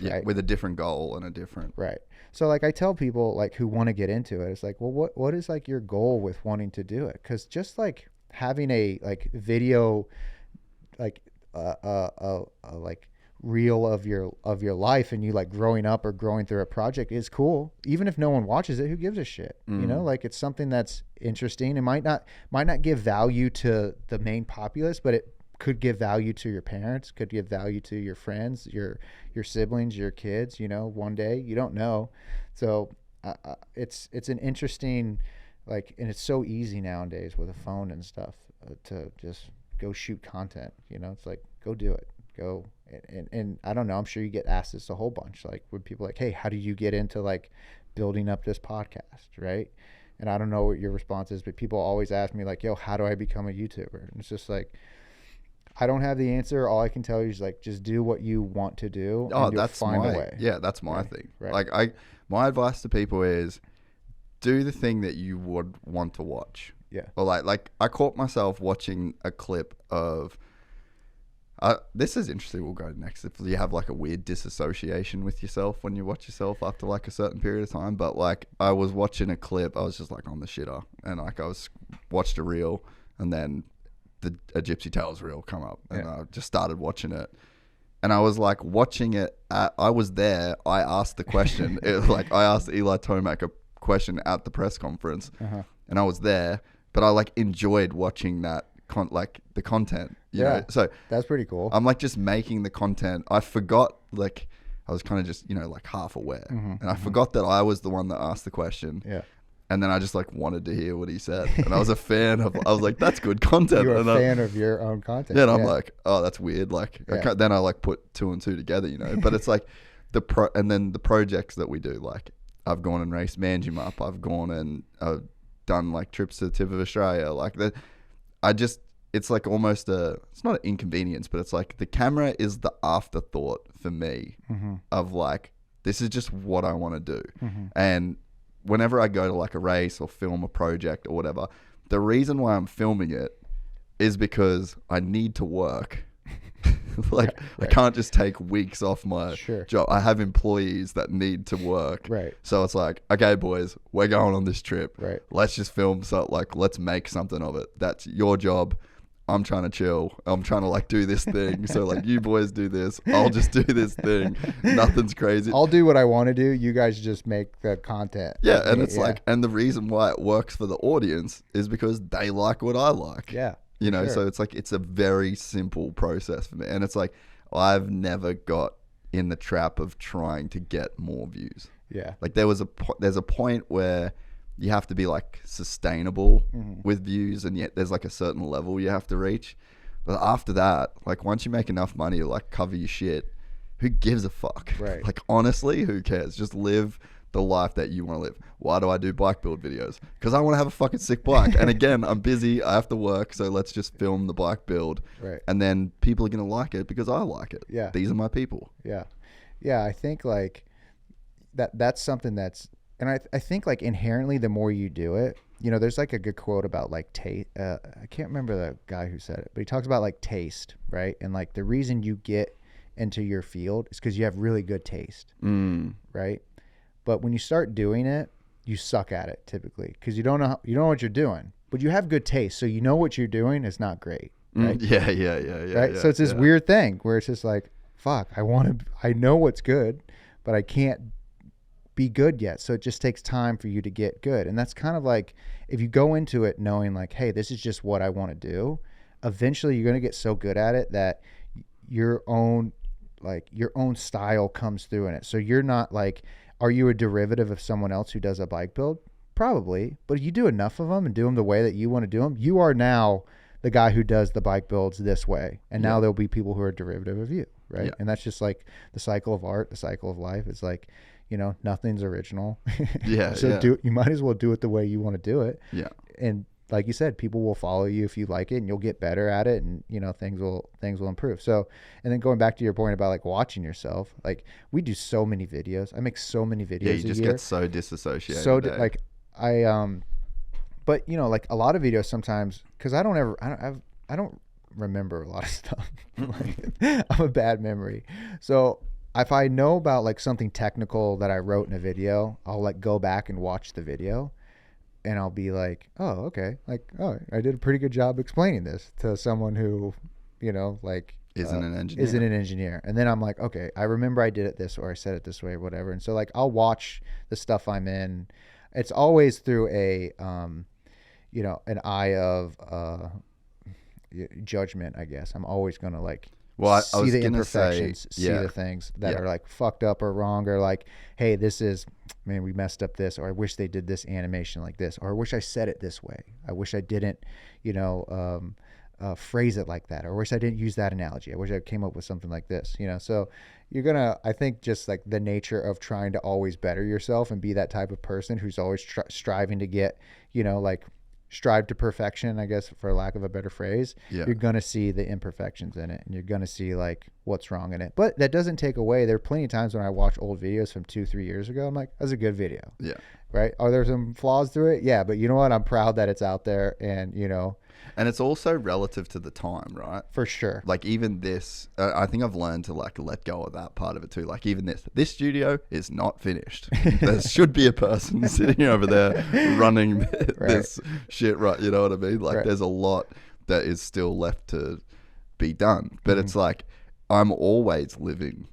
Right? With a different goal and a different. Right. So like I tell people like who want to get into it, it's like, well, what is like your goal with wanting to do it? Because just like having a like video, like like reel of your life, and you like growing up or growing through a project is cool. Even if no one watches it, who gives a shit? Like it's something that's interesting. It might not give value to the main populace, but it could give value to your parents, could give value to your friends, your siblings, your kids, one day, you don't know. So it's an interesting, like, and it's so easy nowadays with a phone and stuff to just go shoot content, it's like, go do it, go. And I don't know, I'm sure you get asked this a whole bunch, like when people like, hey, how do you get into like building up this podcast, right? And I don't know what your response is, but people always ask me like, yo, how do I become a YouTuber? And it's just like, I don't have the answer. All I can tell you is like, just do what you want to do. And that's find a way. Yeah, that's my thing. Right. Like my advice to people is do the thing that you would want to watch. Yeah. Or like I caught myself watching a clip of, this is interesting. We'll go next. If you have like a weird disassociation with yourself when you watch yourself after like a certain period of time, but like I was watching a clip, I was just like on the shitter, and like watched a reel, and then a Gypsy Tales reel come up, and I just started watching it, and I was like watching it. I was there. I asked the question. I asked Eli Tomac a question at the press conference, and I was there, but I like enjoyed watching that. Like the content, you know, so that's pretty cool. I'm like just making the content. I forgot, like I was kind of just, like half aware, and I forgot that I was the one that asked the question. Yeah. And then I just like wanted to hear what he said, and I was a fan of. I was like, that's good content. You're a fan of your own content. Yeah, and I'm like, oh, that's weird. Like then I like put two and two together, But it's like and then the projects that we do. Like I've gone and raced Manjimup. I've gone and done like trips to the tip of Australia. Like that. It's like almost it's not an inconvenience, but it's like the camera is the afterthought for me of like, this is just what I want to do. And whenever I go to like a race or film a project or whatever, the reason why I'm filming it is because I need to work. Like I can't just take weeks off my job. I have employees that need to work. Right. So it's like, okay, boys, we're going on this trip. Right. Let's just film. So like, let's make something of it. That's your job. I'm trying to chill. I'm trying to like do this thing. So like, you boys do this. I'll just do this thing. Nothing's crazy. I'll do what I want to do. You guys just make the content. Yeah. And it's like, and the reason why it works for the audience is because they like what I like. Yeah. So it's like, it's a very simple process for me. And it's like, I've never got in the trap of trying to get more views. Yeah. Like there's a point where you have to be like sustainable with views, and yet there's like a certain level you have to reach. But after that, like once you make enough money to like cover your shit, who gives a fuck? Right. Like honestly, who cares? Just live the life that you want to live. Why do I do bike build videos? Because I want to have a fucking sick bike. And again, I'm busy. I have to work. So let's just film the bike build. Right. And then people are going to like it because I like it. Yeah. These are my people. Yeah. Yeah. I think like that's something that's, and I think like inherently the more you do it, you know, there's like a good quote about like taste. I can't remember the guy who said it, but he talks about like taste, right? And like the reason you get into your field is because you have really good taste, right? But when you start doing it, you suck at it typically because you don't know what you're doing, but you have good taste, so you know what you're doing is not great, right? Yeah. Right. So it's this weird thing where it's just like, fuck, I know what's good, but I can't be good yet. So it just takes time for you to get good. And that's kind of like, if you go into it knowing like, hey, this is just what I want to do, eventually you're going to get so good at it that your own style comes through in it. So you're not like, are you a derivative of someone else who does a bike build? Probably. But if you do enough of them and do them the way that you want to do them, you are now the guy who does the bike builds this way. And now there'll be people who are derivative of you. Right. Yeah. And that's just like the cycle of art, the cycle of life. It's like, you know, nothing's original. So you might as well do it the way you want to do it. Yeah. And like you said, people will follow you if you like it, and you'll get better at it, and you know, things will improve. So, and then going back to your point about like watching yourself, like we do so many videos. I make so many videos. Yeah, you just get so disassociated. So like but you know, like a lot of videos sometimes, because I don't remember a lot of stuff. I'm a bad memory. So if I know about like something technical that I wrote in a video, I'll like go back and watch the video, and I'll be like, oh, okay. Like, oh, I did a pretty good job explaining this to someone who, you know, like isn't an engineer. And then I'm like, okay, I remember I did it this, or I said it this way or whatever. And so like, I'll watch the stuff I'm in. It's always through a, you know, an eye of, judgment, I guess. I'm always going to like, see the imperfections, see the things that are like fucked up or wrong, or like, hey, this is, man, we messed up this, or I wish they did this animation like this, or I wish I said it this way. I wish I didn't, you know, phrase it like that, or I wish I didn't use that analogy. I wish I came up with something like this, you know? So you're gonna, I think just like the nature of trying to always better yourself and be that type of person who's always striving to get, you know, like strive to perfection, I guess, for lack of a better phrase, you're going to see the imperfections in it, and you're going to see like what's wrong in it. But that doesn't take away, there are plenty of times when I watch old videos from 2-3 years ago, I'm like, that's a good video. Yeah. Right. Are there some flaws through it? Yeah. But you know what? I'm proud that it's out there, and you know, and it's also relative to the time, right? For sure. Like even this, I think I've learned to like let go of that part of it too. Like even this studio is not finished. There should be a person sitting over there running this shit, right? You know what I mean? Like there's a lot that is still left to be done. But it's like, I'm always living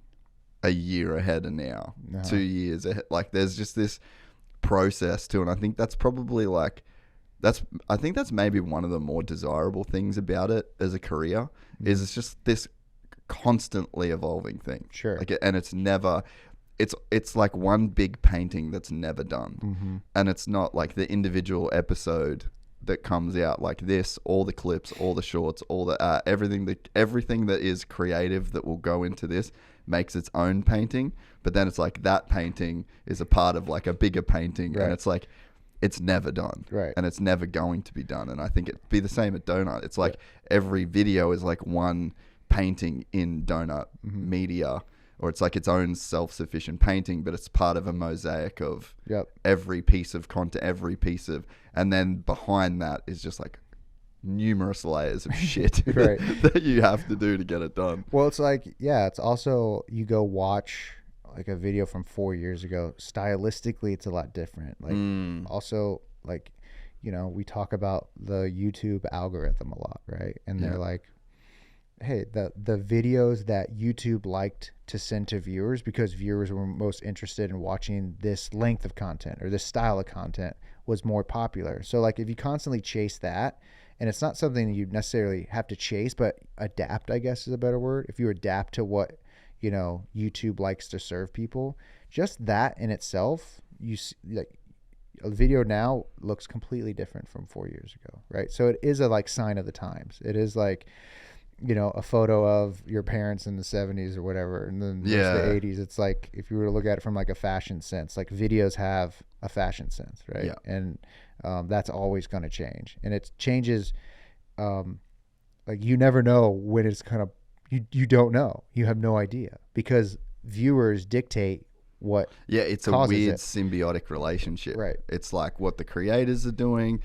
a year ahead of now, 2 years ahead. Like there's just this process too. And I think that's probably like, I think that's maybe one of the more desirable things about it as a career, is it's just this constantly evolving thing. Sure. Like, and it's never, it's like one big painting that's never done. And it's not like the individual episode that comes out like this, all the clips, all the shorts, all the everything that is creative that will go into this makes its own painting. But then it's like that painting is a part of like a bigger painting, and it's like, it's never done. Right. And it's never going to be done. And I think it'd be the same at Donut. It's like every video is like one painting in Donut media, or it's like its own self-sufficient painting, but it's part of a mosaic of every piece of content, and then behind that is just like numerous layers of shit that you have to do to get it done. Well, it's like, it's also, you go watch like a video from 4 years ago, stylistically it's a lot different. Like also, like, you know, we talk about the YouTube algorithm a lot, right? And they're like, hey, the videos that YouTube liked to send to viewers, because viewers were most interested in watching this length of content or this style of content, was more popular. So like if you constantly chase that, and it's not something that you necessarily have to chase, but adapt, I guess is a better word. If you adapt to what, you know, YouTube likes to serve people, just that in itself, you see, like, a video now looks completely different from 4 years ago, right? So it is a like sign of the times. It is like, you know, a photo of your parents in the 70s or whatever, and then the 80s. It's like, if you were to look at it from like a fashion sense, like videos have a fashion sense, right? Yeah. And that's always going to change, and it changes. Like you never know when it's kind of, you don't know. You have no idea, because viewers dictate what it's a causes weird it. symbiotic relationship. Right. It's like what the creators are doing,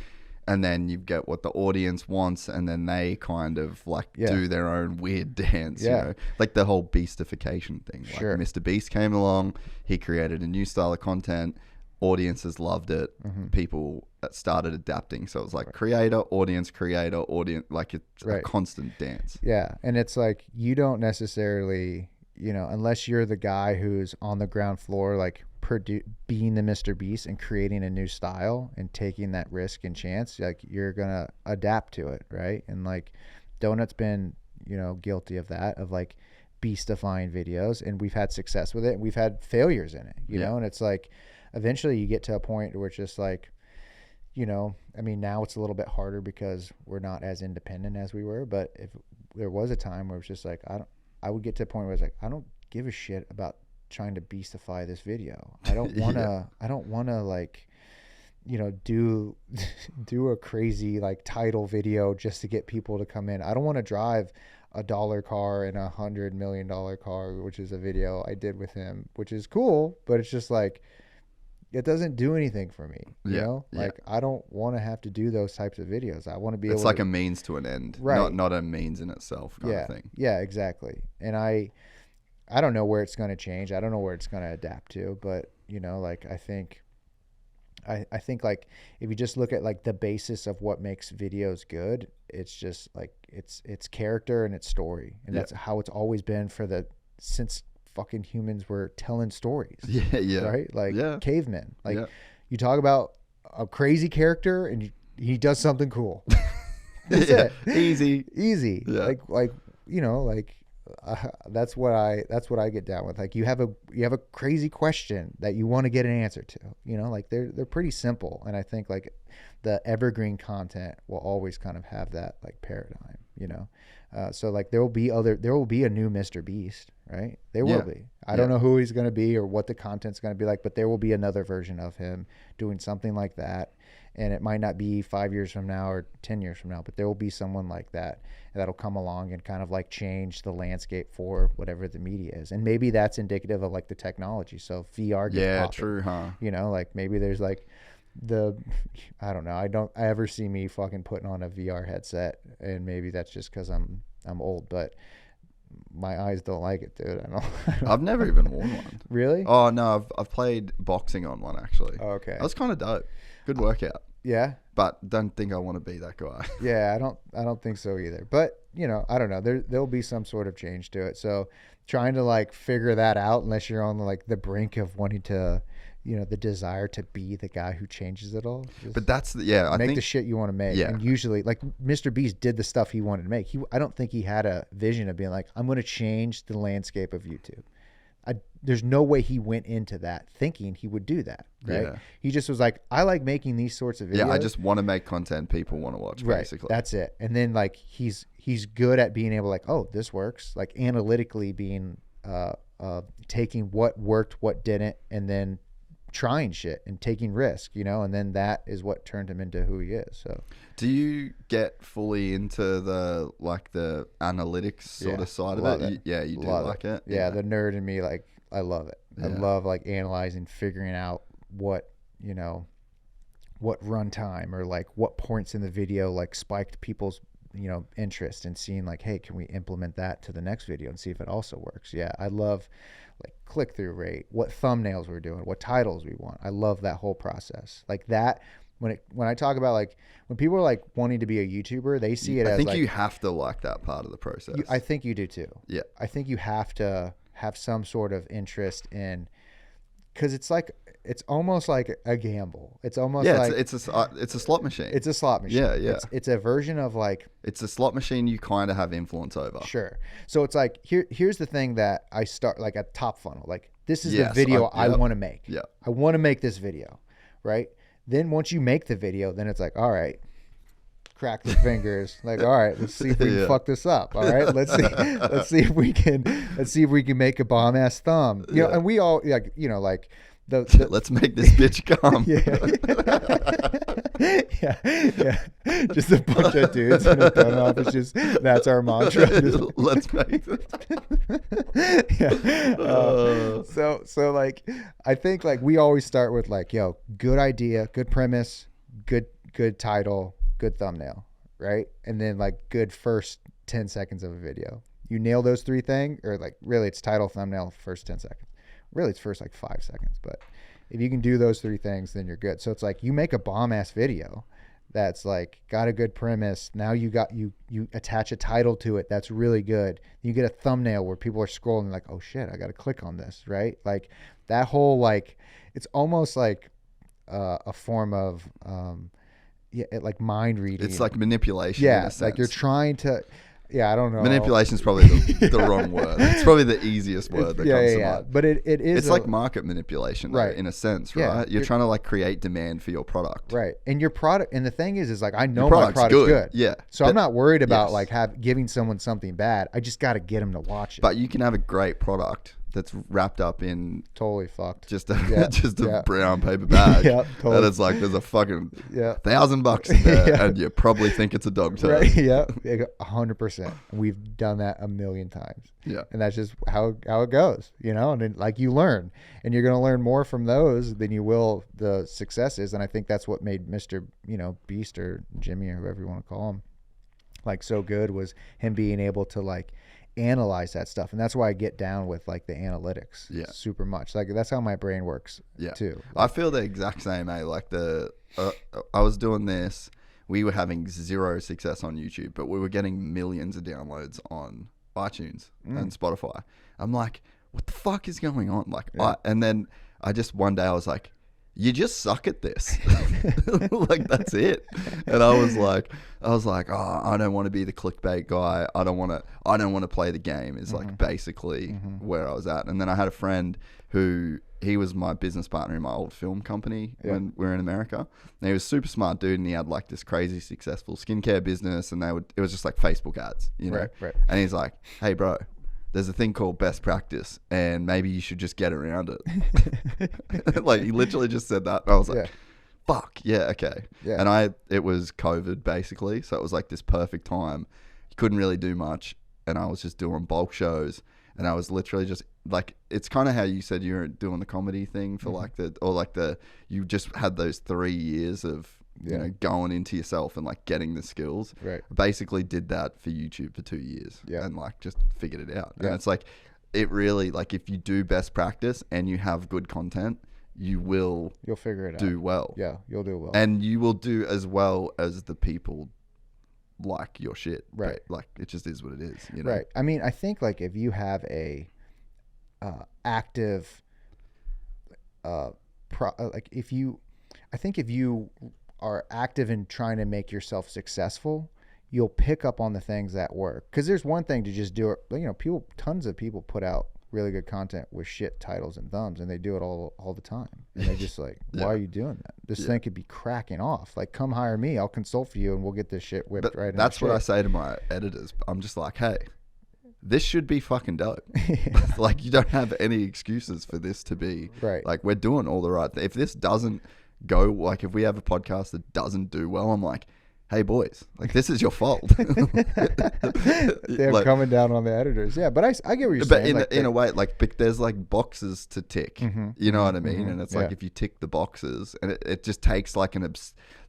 and then you get what the audience wants, and then they kind of like do their own weird dance, you know, like the whole beastification thing. Like Mr. Beast came along, he created a new style of content, audiences loved it, people started adapting. So it was like creator, audience, like it's a constant dance. Yeah. And it's like, you don't necessarily, you know, unless you're the guy who's on the ground floor, like being the Mr. Beast and creating a new style and taking that risk and chance, like you're gonna adapt to it, right? And like Donut's been, you know, guilty of that, of like beastifying videos, and we've had success with it and we've had failures in it, you know. And it's like eventually you get to a point where it's just like, you know, I mean, now it's a little bit harder because we're not as independent as we were, but if there was a time where it's just like, I would get to a point where it's like, I don't give a shit about trying to beastify this video. I don't want to I don't want to like, you know, do a crazy like title video just to get people to come in. I don't want to drive a dollar car and $100 million car, which is a video I did with him, which is cool, but it's just like, it doesn't do anything for me, you know? Like, I don't want to have to do those types of videos. I want to be able to... It's like a means to an end, not a means in itself kind of thing. Yeah, exactly. And I don't know where it's going to change. I don't know where it's going to adapt to, but, you know, like, I think like, if you just look at like the basis of what makes videos good, it's just like, it's character and it's story. And that's how it's always been since fucking humans were telling stories. Right? Like cavemen. Like you talk about a crazy character and he does something cool. That's it. Easy. Yeah. Like, you know, like that's what I get down with. Like you have a crazy question that you want to get an answer to, you know, like they're pretty simple. And I think like the evergreen content will always kind of have that like paradigm, you know? So like there will be a new Mr. Beast, right? There will be. I don't know who he's going to be or what the content's going to be like, but there will be another version of him doing something like that. And it might not be 5 years from now or 10 years from now, but there will be someone like that that'll come along and kind of like change the landscape for whatever the media is. And maybe that's indicative of like the technology. So VR gets popping, true, huh? You know, like maybe there's like I don't know. I don't ever see me fucking putting on a VR headset, and maybe that's just because I'm old, but my eyes don't like it, dude. I've never even worn one. Really? Oh no, I've played boxing on one actually. Oh, okay. That was kind of dope. Good workout. Yeah. But don't think I want to be that guy. Yeah, I don't think so either. But you know, I don't know. There'll be some sort of change to it. So trying to like figure that out, unless you're on like the brink of wanting to, you know, the desire to be the guy who changes it all. But that's I think the shit you want to make. Yeah. And usually, like Mr. Beast did the stuff he wanted to make. I don't think he had a vision of being like, I'm going to change the landscape of YouTube. There's no way he went into that thinking he would do that, right? Yeah. He just was like, I like making these sorts of videos. Yeah, I just want to make content people want to watch, basically. That's it. And then like he's good at being able like, oh, this works. Like analytically being taking what worked, what didn't, and then trying shit and taking risk, you know, and then that is what turned him into who he is. So do you get fully into the analytics sort of side of it? You do like it? Yeah, the nerd in me, like, I love it. I love like analyzing, figuring out what, you know, what runtime or like what points in the video like spiked people's, you know, interest, and seeing like, hey, can we implement that to the next video and see if it also works? Yeah, I love like click-through rate, what thumbnails we're doing, what titles we want. I love that whole process. Like that, when I talk about like, when people are like wanting to be a YouTuber, they see it as like... I think you have to like that part of the process. I think you do too. Yeah. I think you have to have some sort of interest in... Because it's like, it's almost like a gamble. It's almost like... it's a slot machine. It's a slot machine. Yeah. It's a version of like... It's a slot machine you kind of have influence over. Sure. So it's like, here's the thing that I start, like at top funnel. Like, this is the video I want to make. Yeah. I want to make this video, right? Then once you make the video, then it's like, all right, crack the fingers. Like, all right, let's see if we can fuck this up. All right, let's see if we can make a bomb ass thumb. You know, and we all like, you know, like Let's make this bitch come. yeah. Just a bunch of dudes in a phone office. Just that's our mantra. Let's make this. So like, I think like we always start with like, yo, good idea, good premise, good title, good thumbnail, right? And then like good first 10 seconds of a video. You nail those three things, or like really it's title, thumbnail, first 10 seconds. Really it's first like 5 seconds, but if you can do those three things, then you're good. So it's like you make a bomb ass video that's like got a good premise. Now you attach a title to it that's really good. You get a thumbnail where people are scrolling like, oh shit, I got to click on this, right? Like that whole like, it's almost like a form of like mind reading. It's like manipulation. Yeah, in a sense. like you're trying to. Yeah, I don't know. Manipulation is probably the wrong word. It's probably the easiest word that comes to mind. But it is. It's like market manipulation, though, in a sense, right? Yeah, you're trying to like create demand for your product, right? And your product, and the thing is like I know my product's good. Yeah. So I'm not worried about like giving someone something bad. I just got to get them to watch it. But you can have a great product that's wrapped up in totally fucked just a brown paper bag. Totally. And it's like there's a fucking $1,000 in there, and you probably think it's a dog turd. Right? Yeah, 100%. We've done that a million times. Yeah, and that's just how it goes, you know. And then like you learn, and you're gonna learn more from those than you will the successes. And I think that's what made Mr. Beast or Jimmy or whoever you want to call him like so good, was him being able to like analyze that stuff. And that's why I get down with like the analytics super much. Like that's how my brain works too. I feel the exact same, like I was doing this, we were having zero success on YouTube, but we were getting millions of downloads on iTunes and Spotify. I'm like, what the fuck is going on? Like, and then one day I was like, you just suck at this. Like, that's it. And I was like, oh, I don't want to be the clickbait guy. I don't want to play the game is like basically where I was at. And then I had a friend who, he was my business partner in my old film company when we were in America. And he was a super smart dude, and he had like this crazy successful skincare business, and it was just like Facebook ads, you know? Right. And he's like, hey bro, there's a thing called best practice, and maybe you should just get around it. Like, he literally just said that. And I was like, fuck, yeah, okay. Yeah. And it was COVID basically. So it was like this perfect time. You couldn't really do much. And I was just doing bulk shows, and I was literally just like, it's kind of how you said you're doing the comedy thing for you just had those 3 years of, you know, going into yourself and like getting the skills. Right. Basically did that for YouTube for 2 years and like just figured it out. And it's like, it really, like, if you do best practice and you have good content, you'll figure it do out. well. Yeah, you'll do well. And you will do as well as the people like your shit. Right. But, like, it just is what it is, you know? Right. I mean, I think like if you have a active if you are active in trying to make yourself successful, you'll pick up on the things that work. Because there's one thing to just do it. You know, tons of people put out really good content with shit titles and thumbs, and they do it all the time. And they're just like, why are you doing that? This thing could be cracking off. Like, come hire me. I'll consult for you, and we'll get this shit whipped right in. That's what I say to my editors. I'm just like, hey, this should be fucking dope. Like, you don't have any excuses for this to be right. Like, we're doing all the right thing. If this doesn't go, like, if we have a podcast that doesn't do well, I'm like, hey boys, like, this is your fault. They're like, coming down on the editors. Yeah, but I get what you're saying. But in a way, like, there's like boxes to tick. You know what I mean? And it's like, if you tick the boxes, and it just takes like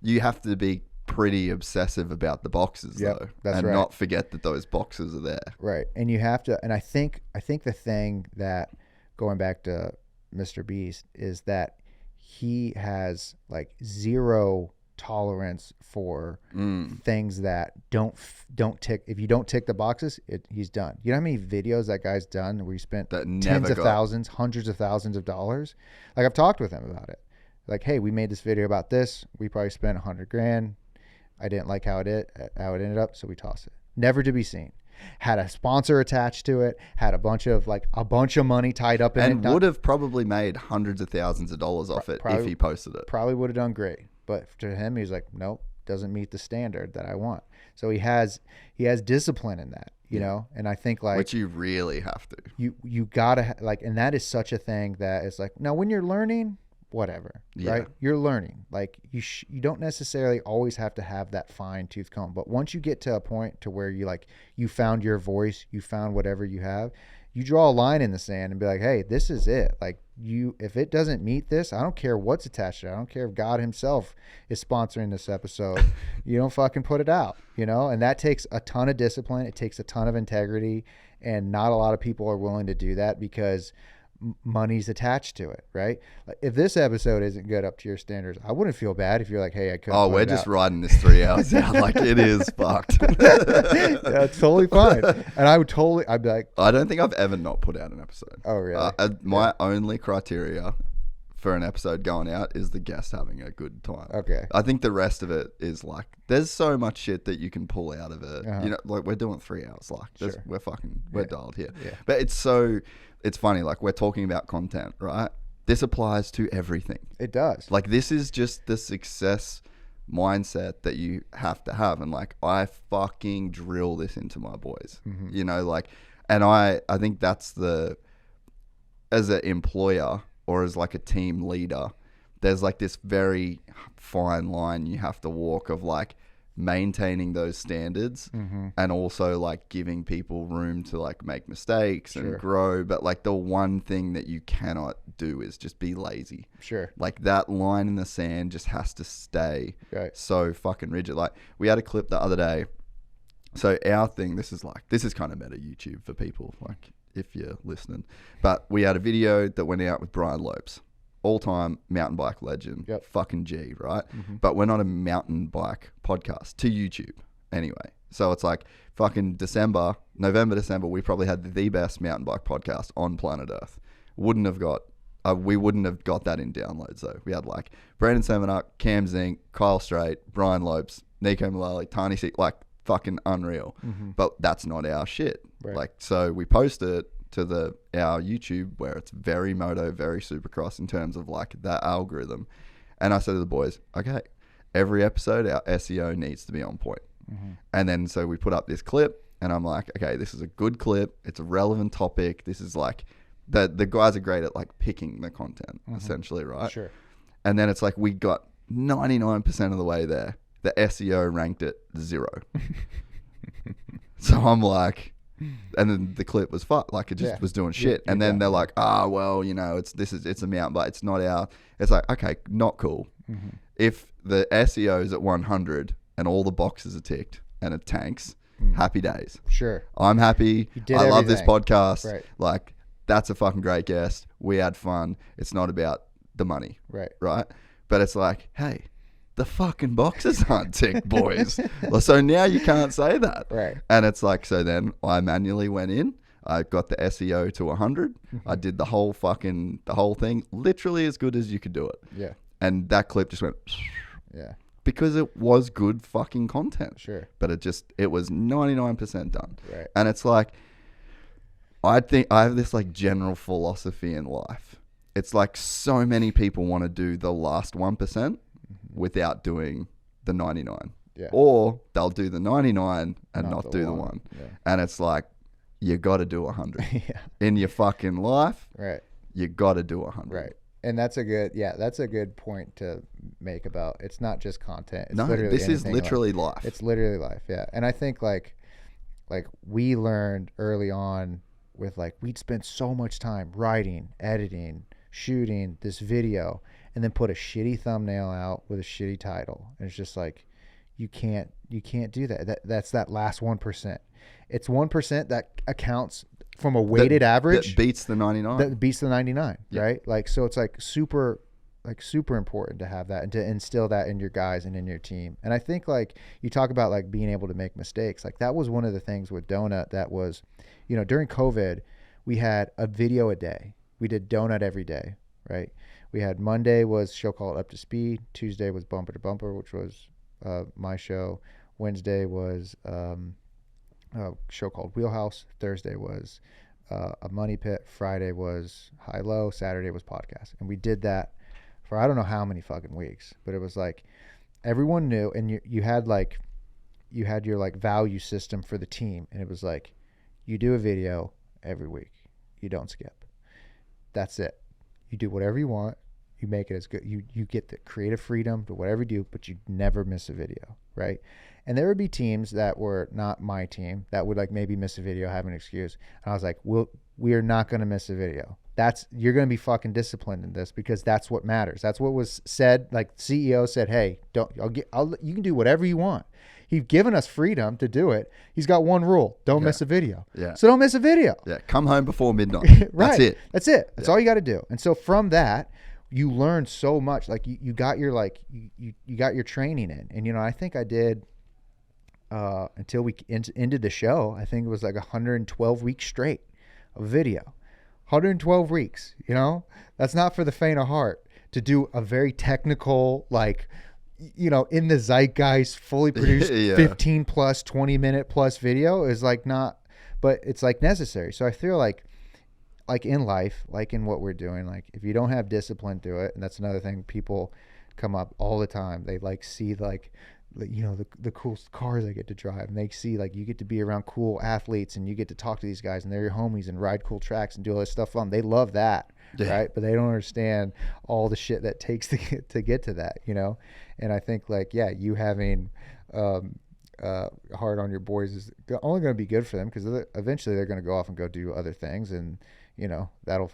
you have to be pretty obsessive about the boxes though, that's and right. not forget that those boxes are there. Right. And you have to, and I think the thing that, going back to Mr. Beast, is that he has like zero tolerance for things that don't tick. If you don't tick the boxes, he's done. You know how many videos that guy's done where he spent tens of thousands, hundreds of thousands of dollars? Like, I've talked with him about it. Like, hey, we made this video about this. We probably spent $100,000. I didn't like how it ended up, so we tossed it. Never to be seen. Had a sponsor attached to it. Had a bunch of money tied up in it. And would have probably made hundreds of thousands of dollars off it if he posted it. Probably would have done great. But to him, he's like, nope, doesn't meet the standard that I want. So he has discipline in that. you know? And I think like, which you really have to. You gotta like, and that is such a thing that is like, now when you're learning, whatever, right? You're learning. Like you don't necessarily always have to have that fine tooth comb, but once you get to a point to where you found your voice, you found whatever you have, you draw a line in the sand and be like, hey, this is it. Like if it doesn't meet this, I don't care what's attached to it. I don't care if God himself is sponsoring this episode. You don't fucking put it out, you know? And that takes a ton of discipline. It takes a ton of integrity, and not a lot of people are willing to do that because money's attached to it, right? Like if this episode isn't good up to your standards, I wouldn't feel bad if you're like, hey, I couldn't. Oh, we're just riding this 3 hours out. Like it is fucked. That's totally fine. And I'd be like, I don't think I've ever not put out an episode. Oh, really? My only criteria for an episode going out is the guest having a good time. Okay. I think the rest of it is like, there's so much shit that you can pull out of it. You know, like we're doing 3 hours. Like we're dialed here. Yeah. But it's funny, like we're talking about content, right? This applies to everything. It does. Like this is just the success mindset that you have to have. And like, I fucking drill this into my boys, you know, like, and I think that's as an employer or as like a team leader, there's like this very fine line you have to walk of like maintaining those standards and also like giving people room to like make mistakes and grow. But like the one thing that you cannot do is just be lazy. Sure. Like that line in the sand just has to stay so fucking rigid. Like we had a clip the other day. So our thing, this is kind of meta YouTube for people, like if you're listening, but we had a video that went out with Brian Lopes, all-time mountain bike legend, fucking G, right? But we're not a mountain bike podcast to YouTube anyway. So it's like fucking November, December, we probably had the best mountain bike podcast on planet Earth. We wouldn't have got that in downloads though. We had like Brandon Semenuk, Cam Zink, Kyle Strait, Brian Lopes, Nico Mullally, Tiny C, like fucking unreal. But that's not our shit. Right. Like, so we post it to our YouTube where it's very moto, very supercross in terms of like that algorithm. And I said to the boys, okay, every episode our SEO needs to be on point. And then so we put up this clip and I'm like, okay, this is a good clip. It's a relevant topic. This is like the guys are great at like picking the content essentially, right? Sure. And then it's like we got 99% of the way there. The SEO ranked it 0. So I'm like, and then the clip was like it just was doing shit. And then they're like, well, you know, it's a mountain bike. It's not our. It's like, okay, not cool. If the SEO is at 100 and all the boxes are ticked and it tanks, happy days. Sure. I'm happy. I love this podcast. Right. Like that's a fucking great guest. We had fun. It's not about the money. Right. Right. But it's like, hey, the fucking boxes aren't ticked, boys. So now you can't say that. Right. And it's like, so then I manually went in. I got the SEO to 100. I did the whole thing, literally as good as you could do it. Yeah. And that clip just went, yeah. Because it was good fucking content. Sure. But it was 99% done. Right. And it's like, I think I have this like general philosophy in life. It's like so many people want to do the last 1%. Without doing the 99. Yeah. Or they'll do the 99 and not do the 1. Yeah. And it's like, you got to do 100. In your fucking life, right? You got to do 100. Right. And that's a good point to make about, it's not just content. It's this is literally life. It's literally life. Yeah. And I think like we learned early on with like, we'd spend so much time writing, editing, shooting this video, and then put a shitty thumbnail out with a shitty title. And it's just like, you can't do that. That's that last 1%. It's 1% that accounts from a weighted average. That beats the 99. That beats the 99, right? Like, so it's like super important to have that and to instill that in your guys and in your team. And I think like you talk about like being able to make mistakes. Like that was one of the things with Donut that was, you know, during COVID, we had a video a day. We did Donut every day, right? We had Monday was show called Up to Speed. Tuesday was Bumper to Bumper, which was my show. Wednesday was a show called Wheelhouse. Thursday was a Money Pit. Friday was High Low. Saturday was podcast. And we did that for I don't know how many fucking weeks. But it was like everyone knew, and you had your like value system for the team. And it was like, You do a video every week. You don't skip. That's it. You do whatever you want. You make it as good. You get the creative freedom to whatever you do, but you never miss a video, right? And there would be teams that were not my team that would like maybe miss a video, have an excuse. And I was like, we are not going to miss a video. You're going to be fucking disciplined in this because that's what matters. That's what was said. Like CEO said, hey, you can do whatever you want. He's given us freedom to do it. He's got one rule. Don't miss a video. Yeah. So don't miss a video. Yeah. Come home before midnight. Right. That's it. That's all you got to do. And so from that, you learn so much. Like you got your you got your training in. And I think I did until we ended the show. I think it was like 112 weeks straight of video. 112 weeks. That's not for the faint of heart to do a very technical in the zeitgeist, fully produced 15 plus 20 minute plus video is like not, but it's like necessary. So I feel like in life, like in what we're doing, like if you don't have discipline to it, and that's another thing people come up all the time. They see the cool cars I get to drive, and they see you get to be around cool athletes and you get to talk to these guys and they're your homies and ride cool tracks and do all this stuff fun. They love that. Yeah. Right. But they don't understand all the shit that takes to get to that, And I think you having hard on your boys is only going to be good for them because eventually they're going to go off and go do other things. And, that'll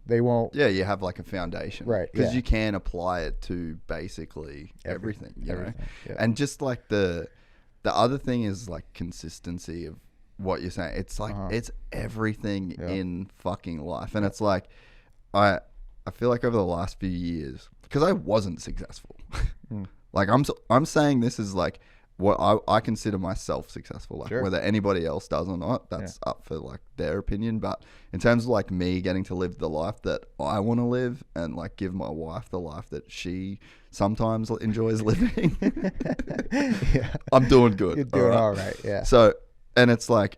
they won't. Yeah. You have like a foundation. Right. Because you can apply it to basically everything, Yeah. And just like the other thing is like consistency of what you're saying. It's like, it's everything in fucking life. And it's like, I feel like over the last few years, because I wasn't successful, like I'm saying this is like what I consider myself successful, like whether anybody else does or not, that's up for like their opinion. But in terms of like me getting to live the life that I want to live and like give my wife the life that she sometimes enjoys living, I'm doing good. You're doing all right. Yeah. So, and it's like,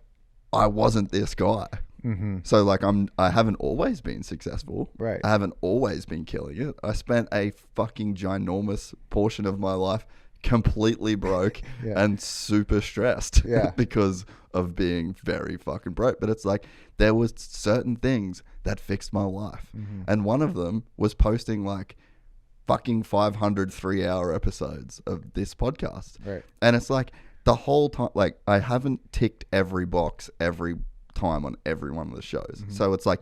I wasn't this guy. Mm-hmm. So like I haven't always been successful. Right. I haven't always been killing it. I spent a fucking ginormous portion of my life completely broke and super stressed because of being very fucking broke. But it's like there was certain things that fixed my life. Mm-hmm. And one of them was posting like fucking 500 3-hour episodes of this podcast. Right. And it's like the whole time, like I haven't ticked every box every time on every one of the shows. Mm-hmm. So it's like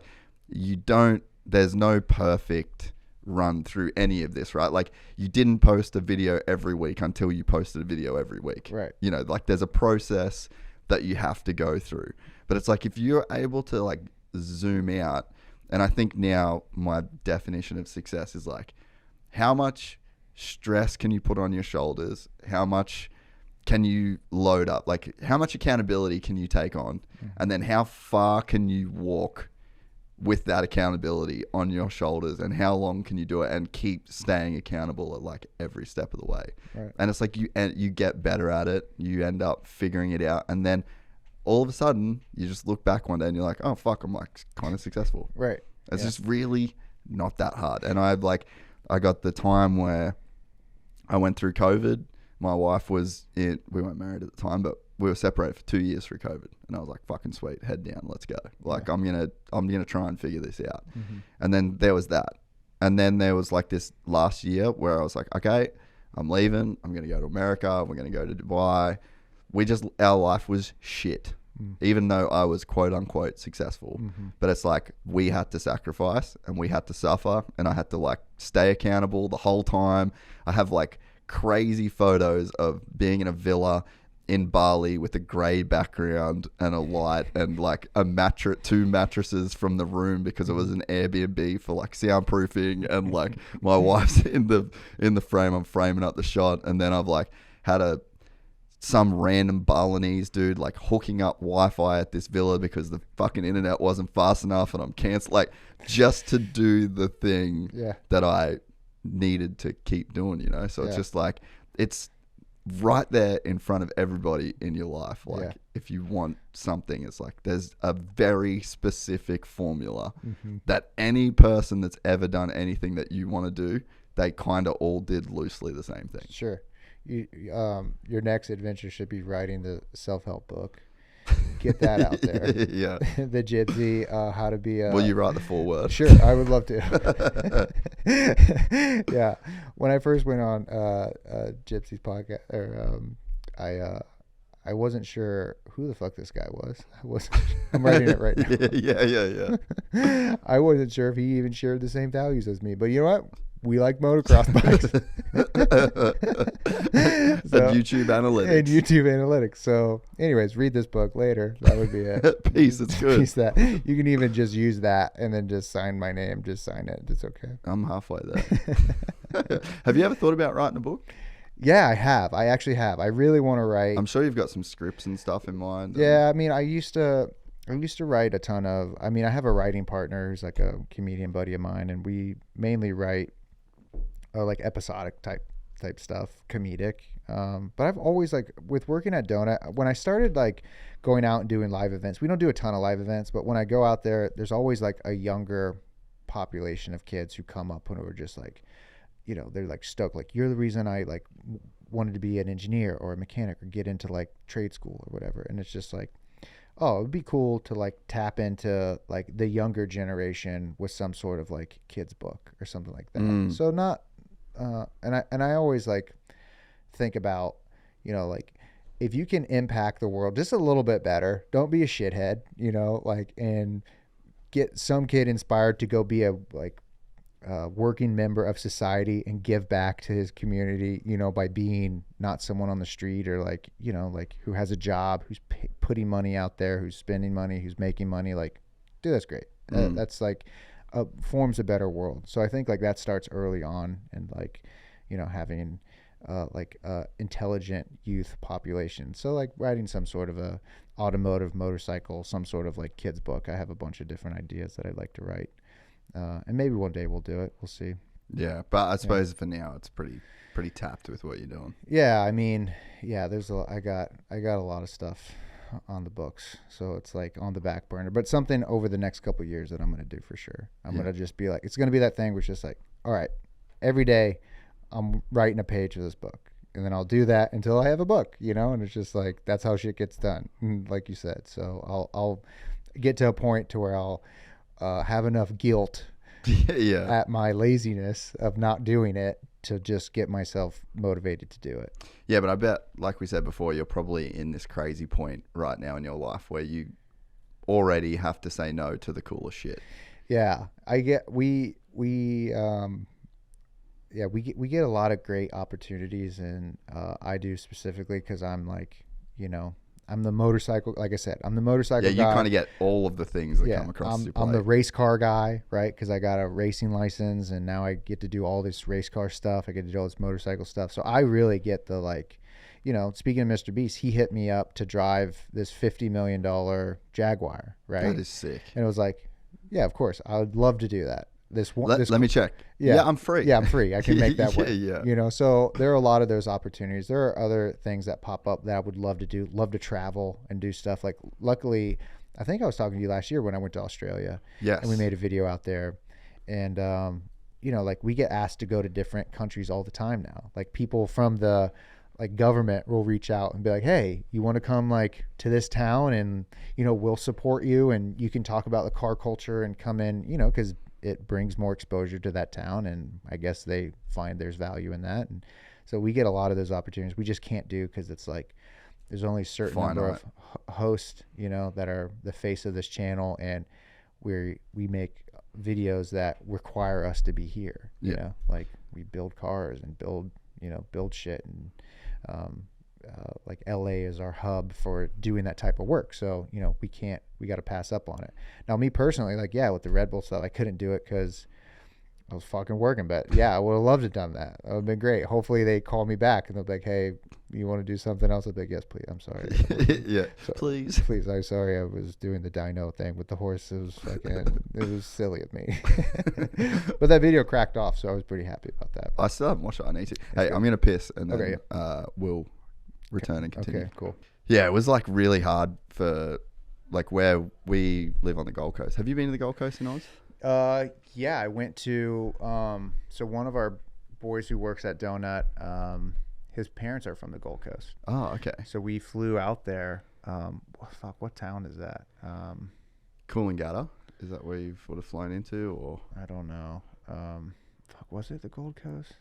there's no perfect run through any of this, right? Like you didn't post a video every week until you posted a video every week. Right. Like there's a process that you have to go through. But it's like if you're able to like zoom out, and I think now my definition of success is like how much stress can you put on your shoulders? How much can you load up? Like how much accountability can you take on? Mm-hmm. And then how far can you walk with that accountability on your shoulders, and how long can you do it and keep staying accountable at like every step of the way? Right. And it's like you get better at it. You end up figuring it out. And then all of a sudden you just look back one day and you're like, oh fuck, I'm like kind of successful. Right. It's just really not that hard. And I got the time where I went through COVID. My wife we weren't married at the time, but we were separated for 2 years through COVID, and I was like, fucking sweet, head down, let's go. Like I'm gonna try and figure this out. Mm-hmm. And then there was that. And then there was like this last year where I was like, okay, I'm leaving, I'm gonna go to America, we're gonna go to Dubai. Our life was shit. Even though I was quote unquote successful. Mm-hmm. But it's like we had to sacrifice and we had to suffer, and I had to like stay accountable the whole time. I have like crazy photos of being in a villa in Bali with a grey background and a light and like two mattresses from the room because it was an Airbnb for like soundproofing, and like my wife's in the frame. I'm framing up the shot, and then I've like had some random Balinese dude like hooking up Wi-Fi at this villa because the fucking internet wasn't fast enough, and I'm canceled like just to do the thing that I needed to keep doing, so it's just like it's right there in front of everybody in your life. Like if you want something, it's like there's a very specific formula that any person that's ever done anything that you want to do, they kind of all did loosely the same thing. Sure. Your next adventure should be writing the self-help book. get that out there. Yeah. The Gypsy, how to be a... Will you write the foreword? Sure, I would love to. Yeah. When I first went on Gypsy's podcast, or I wasn't sure who the fuck this guy was. I'm writing it right now. Yeah. I wasn't sure if he even shared the same values as me. But you know what? We like motocross bikes. And YouTube analytics. So, anyways, read this book later. That would be it. Peace. It's good. Peace that. You can even just use that and then just sign my name. Just sign it. It's okay. I'm halfway there. Have you ever thought about writing a book? Yeah, I have. I actually have. I really want to write. I'm sure you've got some scripts and stuff in mind. Yeah, I mean, I used to write a ton of. I mean, I have a writing partner who's like a comedian buddy of mine, and we mainly write like episodic type stuff, comedic. But I've always, like, with working at Donut, when I started like going out and doing live events, we don't do a ton of live events, but when I go out there, there's always like a younger population of kids who come up and who are just like, you know, they're like stoked. Like, you're the reason I like wanted to be an engineer or a mechanic or get into like trade school or whatever. And it's just like, oh, it'd be cool to like tap into like the younger generation with some sort of like kids book or something like that. So not, and I always like think about, you know, like if you can impact the world just a little bit better, don't be a shithead, you know, like, and get some kid inspired to go be a like working member of society and give back to his community, you know, by being not someone on the street or like, you know, like who has a job, who's putting money out there, who's spending money, who's making money. Like, dude, that's great. That's like forms a better world. So I think like that starts early on, and like, you know, having intelligent youth population. So like writing some sort of a automotive, motorcycle, some sort of like kids book. I have a bunch of different ideas that I'd like to write. And maybe one day we'll do it. We'll see. Yeah, but I suppose for now it's pretty tapped with what you're doing. Yeah, I mean, yeah, I got a lot of stuff on the books, so it's like on the back burner. But something over the next couple of years that I'm going to do for sure. I'm going to just be like, it's going to be that thing where it's just like, all right, every day I'm writing a page of this book, and then I'll do that until I have a book, you know. And it's just like, that's how shit gets done, like you said. So I'll get to a point to where I'll have enough guilt at my laziness of not doing it to just get myself motivated to do it. Yeah, but I bet, like we said before, you're probably in this crazy point right now in your life where you already have to say no to the coolest shit. Yeah, we get a lot of great opportunities, and I do specifically because I'm like, you know, I'm the motorcycle, like I said, I'm the motorcycle guy. Yeah, you kind of get all of the things that come across your plate. I'm the race car guy, right? Because I got a racing license, and now I get to do all this race car stuff. I get to do all this motorcycle stuff. So I really get the, like, you know, speaking of Mr. Beast, he hit me up to drive this $50 million Jaguar, right? That is sick. And it was like, yeah, of course, I would love to do that. Let me check. Yeah, I'm free. Yeah, I'm free. I can make that work. Yeah. You know, so there are a lot of those opportunities. There are other things that pop up that I would love to do. Love to travel and do stuff. Like, luckily, I think I was talking to you last year when I went to Australia. Yes. And we made a video out there. And, you know, like, we get asked to go to different countries all the time now. Like, people from the like government will reach out and be like, hey, you want to come like to this town, and, you know, we'll support you, and you can talk about the car culture and come in, you know, because it brings more exposure to that town, and I guess they find there's value in that. And so we get a lot of those opportunities. We just can't do, because it's like there's only a certain number of hosts, you know, that are the face of this channel, and we make videos that require us to be here. You know, like we build cars and build shit, and like LA is our hub for doing that type of work. So, you know, we got to pass up on it. Now, me personally, like, yeah, with the Red Bull stuff, I couldn't do it because I was fucking working, but yeah, I would have loved to have done that. That would have been great. Hopefully they call me back and they'll be like, hey, you want to do something else? I'll be like, yes, please. I'm sorry. Yeah, so, please. Please. I'm sorry. I was doing the dyno thing with the horses. It was silly of me. But that video cracked off, so I was pretty happy about that. I still haven't watched it. I need to. Hey, I'm going to piss, and then we'll return and continue. Okay, cool. Yeah, it was like really hard for like where we live on the Gold Coast. Have you been to the Gold Coast in Oz? Yeah, I went to so one of our boys who works at Donut, his parents are from the Gold Coast. Oh, okay. So we flew out there Fuck, what town is that? Coolangatta, is that where you would have flown into, or I don't know. Fuck, was it the Gold Coast?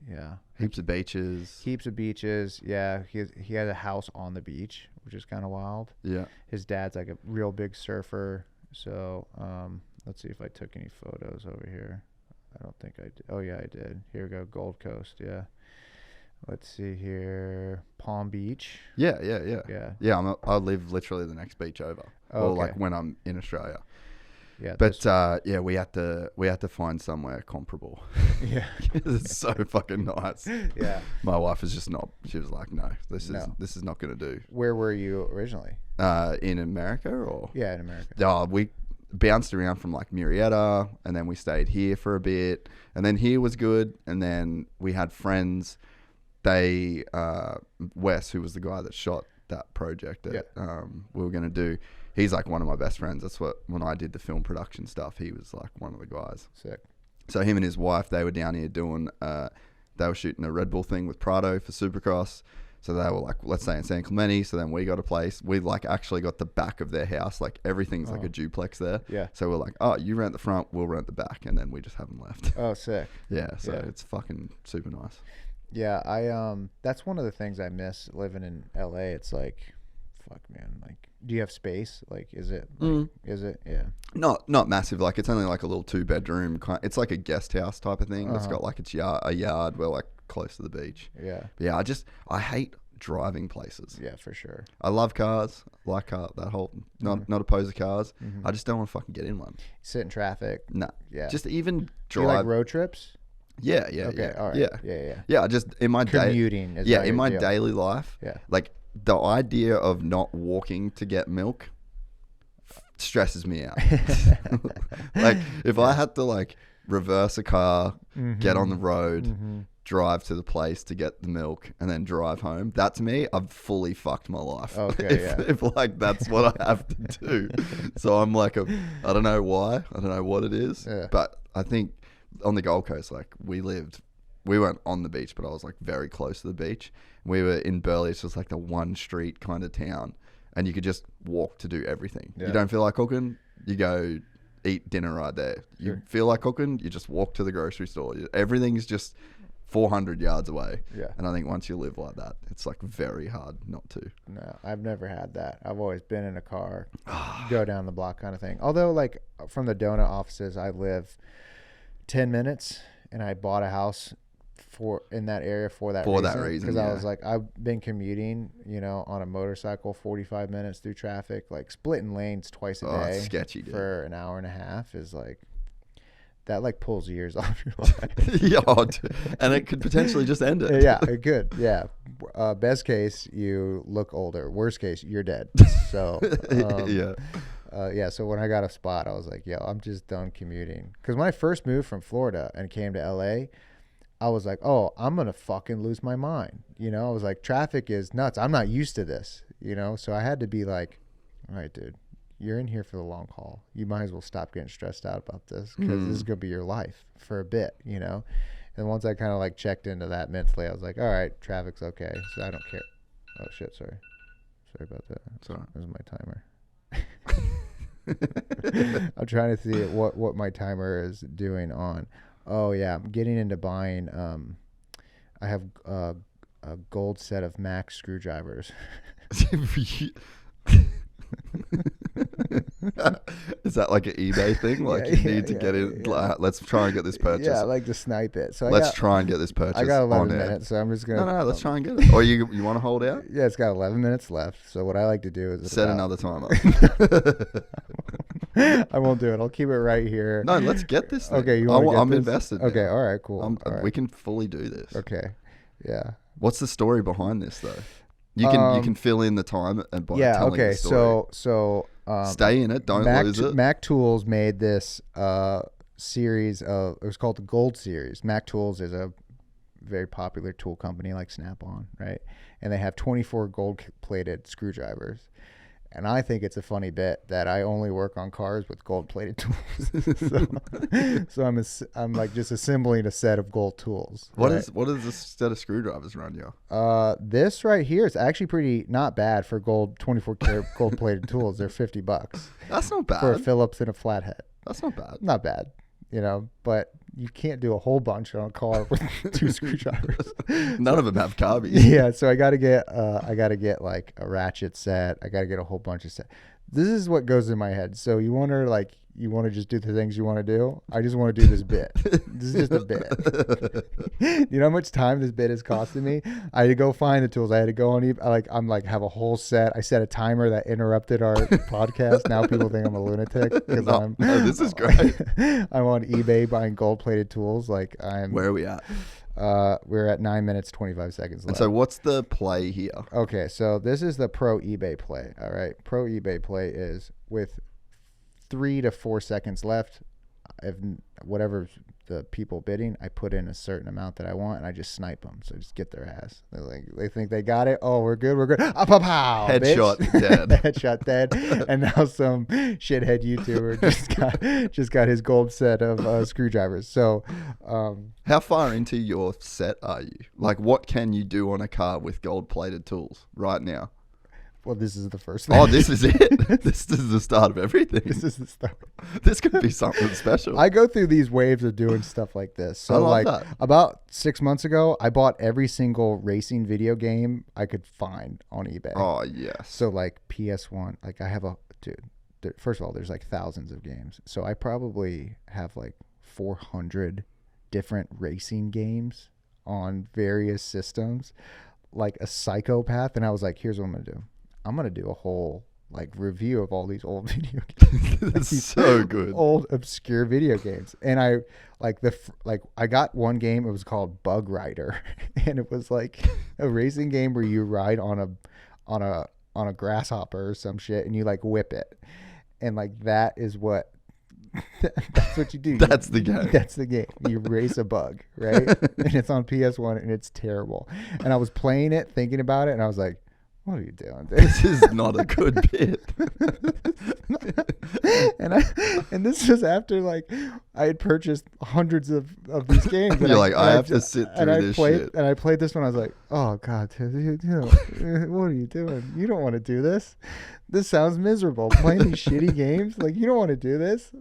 Yeah. heaps of beaches? Heaps of beaches. Yeah, he had a house on the beach, which is kind of wild. Yeah. His dad's like a real big surfer. So let's see if I took any photos over here. I don't think I did. Oh, yeah, I did. Here we go. Gold Coast. Yeah. Let's see here. Palm Beach. Yeah. Yeah. I live literally the next beach over, Oh, or okay. like when I'm in Australia. Yeah. But yeah, we had to find somewhere comparable. Yeah. It's so fucking nice. Yeah. My wife is just not. She was like, no, this No. is not going to do. Where were you originally? In America, or Yeah, in America. we bounced around from like Murrieta, and then we stayed here for a bit, and then here was good, and then we had friends. They Wes, who was the guy that shot that project that we were going to do, he's like one of my best friends. That's what, when I did the film production stuff, he was like one of the guys. Sick. So him and his wife, they were down here doing they were shooting a Red Bull thing with Prado for Supercross. So they were like, let's say in San Clemente. So then we got a place. We like actually got the back of their house. Like everything's like a duplex there. Yeah. So we're like, oh, you rent the front, we'll rent the back, and then we just haven't left. Oh, sick. Yeah. So Yeah. it's fucking super nice. Yeah, I that's one of the things I miss living in LA. It's like, fuck, man. Like, do you have space? Like, is it? Like, Is it? Yeah. Not massive. Like it's only like a little 2-bedroom. It's like a guest house type of thing. It's got like a yard. We're like close to the beach. Yeah. But yeah, I hate driving places. Yeah, for sure. I love cars. Like that whole not opposed to cars. I just don't want to fucking get in one. Sit in traffic. No. Yeah. Just even Do you drive. like road trips? Yeah. Okay. All right. Yeah. Yeah. I just in my Commuting is Yeah, not in your my deal. daily life. Yeah. Like the idea of not walking to get milk stresses me out. Like if I had to like reverse a car, get on the road, drive to the place to get the milk, and then drive home, that to me, I've fully fucked my life. Okay, if like that's what I have to do. So I'm like I don't know why, I don't know what it is, but I think on the Gold Coast, like we weren't on the beach, but I was like very close to the beach. We were in Burleigh. It's just like the one street kind of town, and you could just walk to do everything. Yeah. You don't feel like cooking, you go eat dinner right there. You feel like cooking, you just walk to the grocery store. Everything's just 400 yards away. Yeah. And I think once you live like that, it's like very hard not to. No, I've never had that. I've always been in a car, go down the block kind of thing. Although, like, from the donut offices, I live 10 minutes, and I bought a house in that area for that reason. Because I was like, I've been commuting, on a motorcycle 45 minutes through traffic, like splitting lanes twice a day. It's sketchy, dude. For an hour and a half is like, that like pulls years off your life. Yeah, and it could potentially just end it. Yeah, it could. Yeah. Best case, you look older. Worst case, you're dead. So, yeah. So when I got a spot, I was like, yo, I'm just done commuting. Because when I first moved from Florida and came to LA, I was like, oh, I'm going to fucking lose my mind. I was like, traffic is nuts. I'm not used to this, So I had to be like, all right, dude, you're in here for the long haul. You might as well stop getting stressed out about this, because this is going to be your life for a bit, And once I kind of like checked into that mentally, I was like, all right, traffic's okay. So I don't care. Oh, shit. Sorry about that. Sorry. This is my timer. I'm trying to see what my timer is doing on. Oh, yeah. I'm getting into buying. I have a gold set of Mac screwdrivers. Is that like an eBay thing? Like you need to get it. Yeah. Let's try and get this purchase. Yeah, I like to snipe it. So let's try and get this purchase. I got 11 on air. minutes, so I'm just gonna. No, let's try and get it. Or you want to hold out? Yeah, it's got 11 minutes left. So what I like to do is Set another timer. I won't do it. I'll keep it right here. No, let's get this thing. Okay, I'm invested. Now. Okay, all right, cool. All right. We can fully do this. Okay, yeah. What's the story behind this, though? You can fill in the time and by telling the story. So stay in it. Don't lose it. Mac Tools made this series of. It was called the Gold Series. Mac Tools is a very popular tool company like Snap-on, right? And they have 24 gold-plated screwdrivers. And I think it's a funny bit that I only work on cars with gold-plated tools. so I'm like just assembling a set of gold tools. What right? is this set of screwdrivers around you? This right here is actually pretty not bad for 24 karat gold-plated tools. They're $50 That's not bad. for a Phillips and a flathead. That's not bad. Not bad, but you can't do a whole bunch on a car with 2 screwdrivers. None of them have carbies. Yeah, so I gotta get like a ratchet set. I gotta get a whole bunch of set. This is what goes in my head. So you want to just do the things you want to do. I just want to do this bit. This is just a bit. You know how much time this bit is costing me? I had to go find the tools. I had to go on eBay. Have a whole set. I set a timer that interrupted our podcast. Now people think I'm a lunatic because No, this is great. I'm on eBay buying gold-plated tools. Where are we at? We're at 9 minutes 25 seconds left. And so what's the play here? Okay, so this is the pro eBay play. All right, pro eBay play is with 3 to 4 seconds left. If whatever the people bidding, I put in a certain amount that I want, and I just snipe them. So just get their ass. They think they got it. Oh, we're good. Pow, Headshot bitch. dead. Headshot dead. And now some shithead YouTuber just got his gold set of screwdrivers. So, how far into your set are you? Like, what can you do on a car with gold-plated tools right now? Well, this is the first thing. Oh, this is it. This is the start of everything. This is the start. This could be something special. I go through these waves of doing stuff like this. So, I love that. About 6 months ago, I bought every single racing video game I could find on eBay. Oh, yes. So, PS1, I have first of all, there's thousands of games. So, I probably have 400 different racing games on various systems, like a psychopath. And I was like, here's what I'm going to do. I'm going to do a whole review of all these old video games. That's so good. Old obscure video games. And I I got one game, it was called Bug Rider, and it was a racing game where you ride on a grasshopper or some shit, and you whip it. And that is what that's what you do. That's the game. That's the game. You race a bug, right? And it's on PS1, and it's terrible. And I was playing it, thinking about it, and I was like, what are you doing? This is not a good bit. and this was after I had purchased hundreds of these games. You're I have to sit through this shit. And I played this one. I was like, oh God, what are you doing? You don't want to do this. This sounds miserable. Playing these shitty games. You don't want to do this.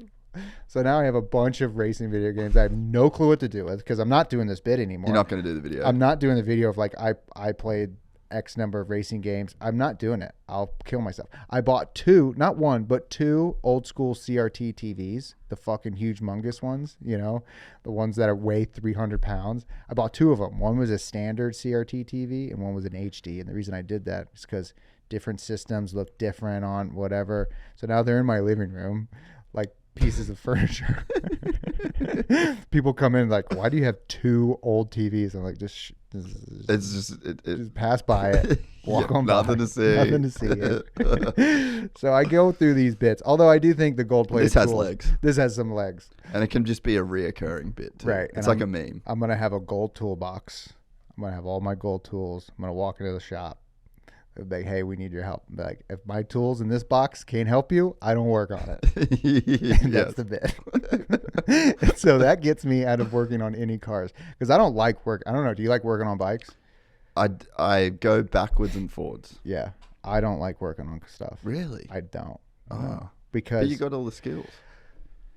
So now I have a bunch of racing video games I have no clue what to do with because I'm not doing this bit anymore. You're not going to do the video. I'm not doing the video of I played X number of racing games. I'm not doing it. I'll kill myself. I bought 2, not 1, but 2 old school CRT TVs, the fucking huge mungus ones, the ones that weigh 300 pounds. I bought 2 of them. One was a standard CRT TV and one was an HD. And the reason I did that is because different systems look different on whatever. So now they're in my living room, pieces of furniture. People come in why do you have 2 old TVs? I'm just pass by it, walk on by. Nothing to see. Nothing to see it. So I go through these bits. Although I do think the gold plated This has legs. This has some legs. And it can just be a reoccurring bit too. Right. It's like a meme. I'm gonna have a gold toolbox. I'm gonna have all my gold tools. I'm gonna walk into the shop. They're hey, we need your help. If my tools in this box can't help you, I don't work on it. That's the bit. So that gets me out of working on any cars because I don't like work. I don't know. Do you like working on bikes? I go backwards and forwards. Yeah, I don't like working on stuff. Really? I don't. Oh, because but you got all the skills.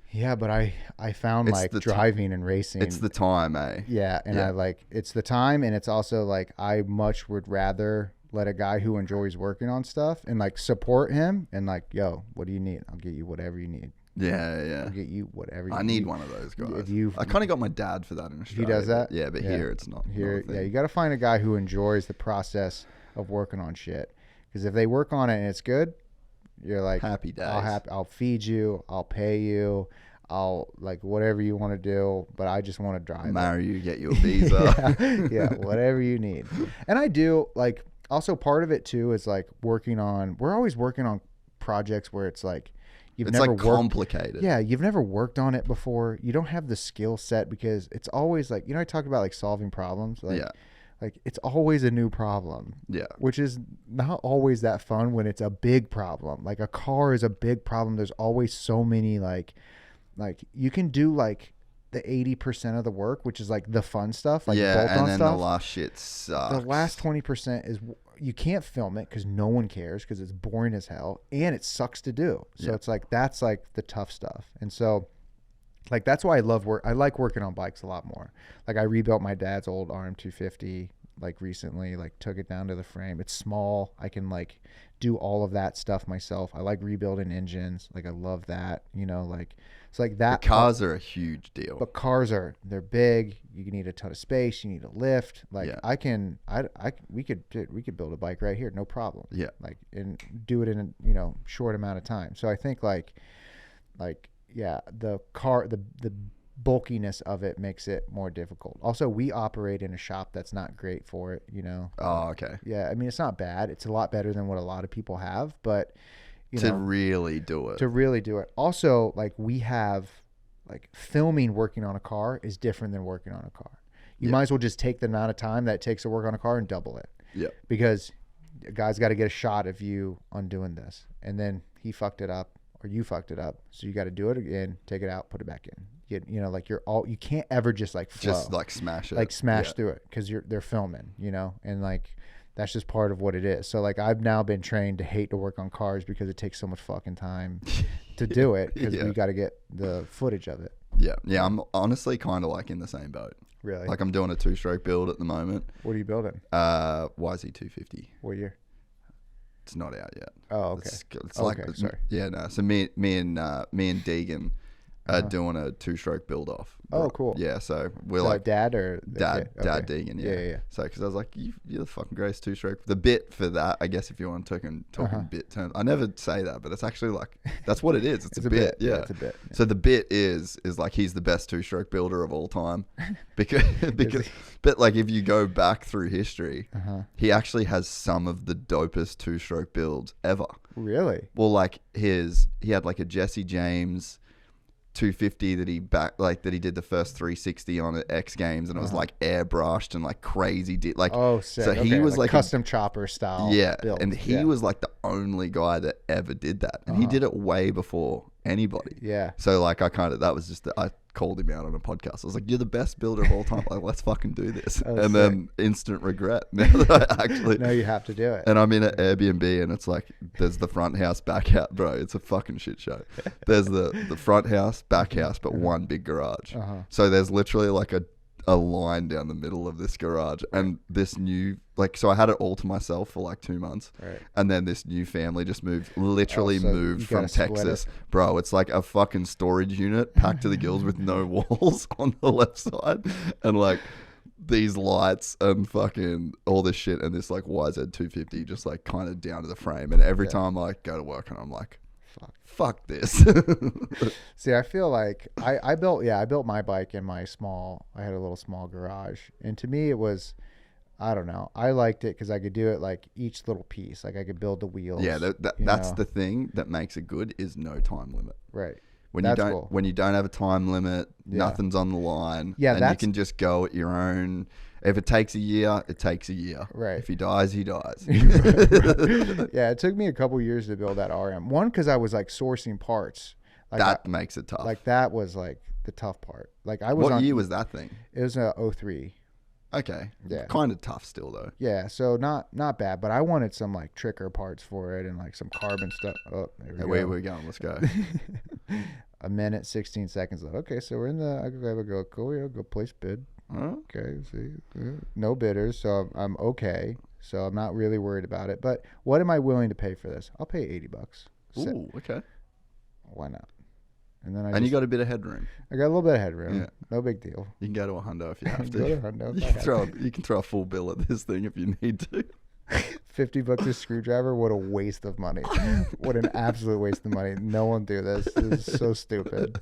Yeah, but I found driving and racing. It's the time, eh? Yeah, and I it's the time, and it's also I much would rather let a guy who enjoys working on stuff and support him and yo, what do you need? I'll get you whatever you need. Yeah. I'll get you whatever you need. I need one of those guys. I kind of got my dad for that in Australia. He does that? Yeah, but here it's not. Here, you got to find a guy who enjoys the process of working on shit. Because if they work on it and it's good, you're happy days. I'll feed you. I'll pay you. I'll whatever you want to do, but I just want to drive. Marry you, get you a visa. yeah, whatever you need. And I do also part of it too is we're always working on projects where it's you've never worked, complicated. Yeah, you've never worked on it before. You don't have the skill set because it's always I talk about solving problems. like it's always a new problem. Yeah. Which is not always that fun when it's a big problem. Like a car is a big problem. There's always so many like you can do like the 80% of the work, which is like the fun stuff, like bolt-on and then stuff. the last shit sucks. The last 20% is you can't film it because no one cares because it's boring as hell and it sucks to do. So it's like that's like the tough stuff. And so like that's why I like working on bikes a lot more. Like I rebuilt my dad's old RM250 like recently, like took it down to the frame. It's small. I can like do all of that stuff myself. I like rebuilding engines. Like I love that, you know, like it's like that. The cars are a huge deal. But they're big. You need a ton of space. You need a lift. Like we could build a bike right here, no problem. Yeah. Like and do it in a, you know, short amount of time. So I think like yeah, the bulkiness of it makes it more difficult. Also, we operate in a shop that's not great for it, you know. Oh, okay. Yeah, I mean it's not bad. It's a lot better than what a lot of people have, but to really do it. Also, like we have like filming working on a car is different than working on a car. You might as well just take the amount of time that it takes to work on a car and double it. Yeah. Because a guy's got to get a shot of you on doing this, and then he fucked it up or you fucked it up, so you got to do it again, take it out, put it back in. You know, like you can't ever just like flow. Just like smash it, like smash through it because they're filming, you know, and like that's just part of what it is. So like I've now been trained to hate to work on cars because it takes so much fucking time to do it because we got to get the footage of it. Yeah, I'm honestly kind of like in the same boat. Really? Like I'm doing a 2-stroke build at the moment. What are you building? YZ250. What year? It's not out yet. Oh, okay. It's like, okay, sorry. Yeah, no. So me and Deegan are doing a 2-stroke build off. Oh, cool. Yeah, so we're like dad or dad okay. Deegan. Yeah. So because I was like, you're the fucking greatest 2-stroke. The bit for that, I guess, if you want to talk bit terms, I never say that, but it's actually like that's what it is. It's a bit. Yeah, it's a bit. Yeah. So the bit is like he's the best 2-stroke builder of all time, because but like if you go back through history, he actually has some of the dopest 2-stroke builds ever. Really? Well, like he had like a Jesse James 250 that he did the first 360 on at X Games, and it was like airbrushed and like crazy like sick. So he was like custom chopper style build. And he was like the only guy that ever did that, and he did it way before anybody. So like that was just I called him out on a podcast. I was like, you're the best builder of all time, like let's fucking do this. And sick. Then instant regret now that I actually no, you have to do it. And I'm in an Airbnb, and it's like there's the front house, back house, bro, it's a fucking shit show. There's the front house, back house, but one big garage. So there's literally like a line down the middle of this garage, and this new so I had it all to myself for like 2 months, and then this new family just moved from Texas, bro. It's like a fucking storage unit packed to the gills with no walls on the left side, and like these lights and fucking all this shit, and this like YZ250 just like kind of down to the frame. And every time I like go to work and I'm like, fuck this. See, I feel like I built my bike in I had a little small garage, and to me it was, I don't know, I liked it because I could do it like each little piece, like I could build the wheels. Yeah, that's the thing that makes it good is no time limit. Right. When you don't have a time limit, nothing's on the line. Yeah, and you can just go at your own. If it takes a year, it takes a year. Right. If he dies, he dies. Yeah, it took me a couple years to build that RM. One, because I was like sourcing parts. Like that makes it tough. Like that was like the tough part. Like I was. What year was that thing? It was a 03. Okay. Yeah. Kind of tough still though. Yeah. So not bad, but I wanted some like tricker parts for it and like some carbon stuff. Oh, there we go. Where we going? Let's go. A minute, 16 seconds left. Okay, so we're in the. I go. Cool. Yeah, go place bid. Okay. See, no bidders, so I'm okay. So I'm not really worried about it. But what am I willing to pay for this? I'll pay $80. Ooh, okay. Why not? And then you got a bit of headroom. I got a little bit of headroom. Yeah. No big deal. You can go to a hundo if you have to. Go to a hundo. You can throw a full bill at this thing if you need to. $50 a screwdriver. What a waste of money. What an absolute waste of money. No one do this. This is so stupid.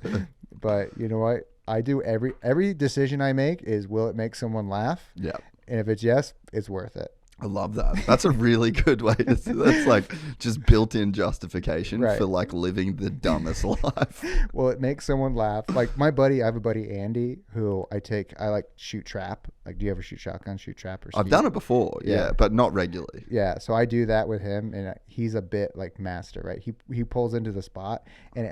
But you know what? I do every decision I make is, will it make someone laugh? Yeah. And if it's yes, it's worth it. I love that. That's a really good way to that's like just built-in justification Right. for like living the dumbest life. Well, it makes someone laugh. Like my buddy, I have a buddy, Andy, who I like shoot trap. Like, do you ever shoot shotgun, shoot trap, or I've skeet? done it before, Yeah. but not regularly. Yeah, so I do that with him, and he's a bit like master, right? He pulls into the spot, and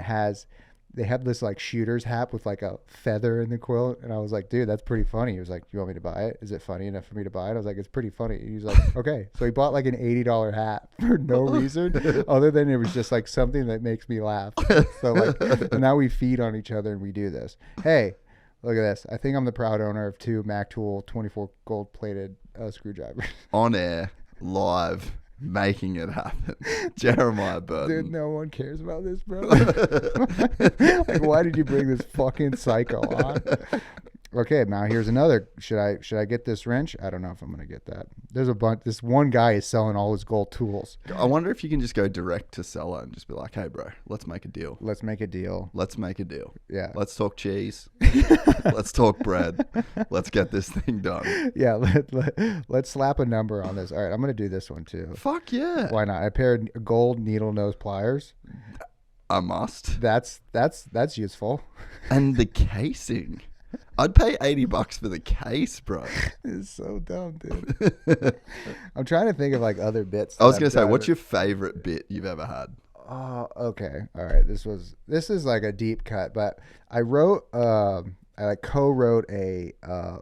they have this like shooter's hat with like a feather in the quilt, and I was like, dude, that's pretty funny. He was like, you want me to buy it? Is it funny enough for me to buy it? I was like, it's pretty funny. And he's like, okay. So he bought like an $80 hat for no reason other than it was just like something that makes me laugh. So like, and now we feed on each other and we do this. Hey, look at this. I think I'm the proud owner of 2 Mac Tool 24 gold-plated screwdrivers. On air, live, making it happen. Jeremiah Burton. Dude, no one cares about this, bro. Like, why did you bring this fucking psycho on? Okay, now here's another. Should I get this wrench? I don't know if I'm gonna get that. There's a bunch. This one guy is selling all his gold tools. I wonder if you can just go direct to seller and just be like, hey, bro, let's make a deal. Let's make a deal. Let's make a deal. Yeah. Let's talk cheese. Let's talk bread. Let's get this thing done. Yeah. Let's slap a number on this. All right, I'm gonna do this one too. Fuck yeah. Why not? I paired gold needle nose pliers. I must. That's useful. And the casing. I'd pay $80 for the case, bro. It's so dumb, dude. I'm trying to think of like other bits. I was going to say, what's your favorite bit you've ever had? Oh, okay. All right. This is like a deep cut, but I wrote, I like co-wrote a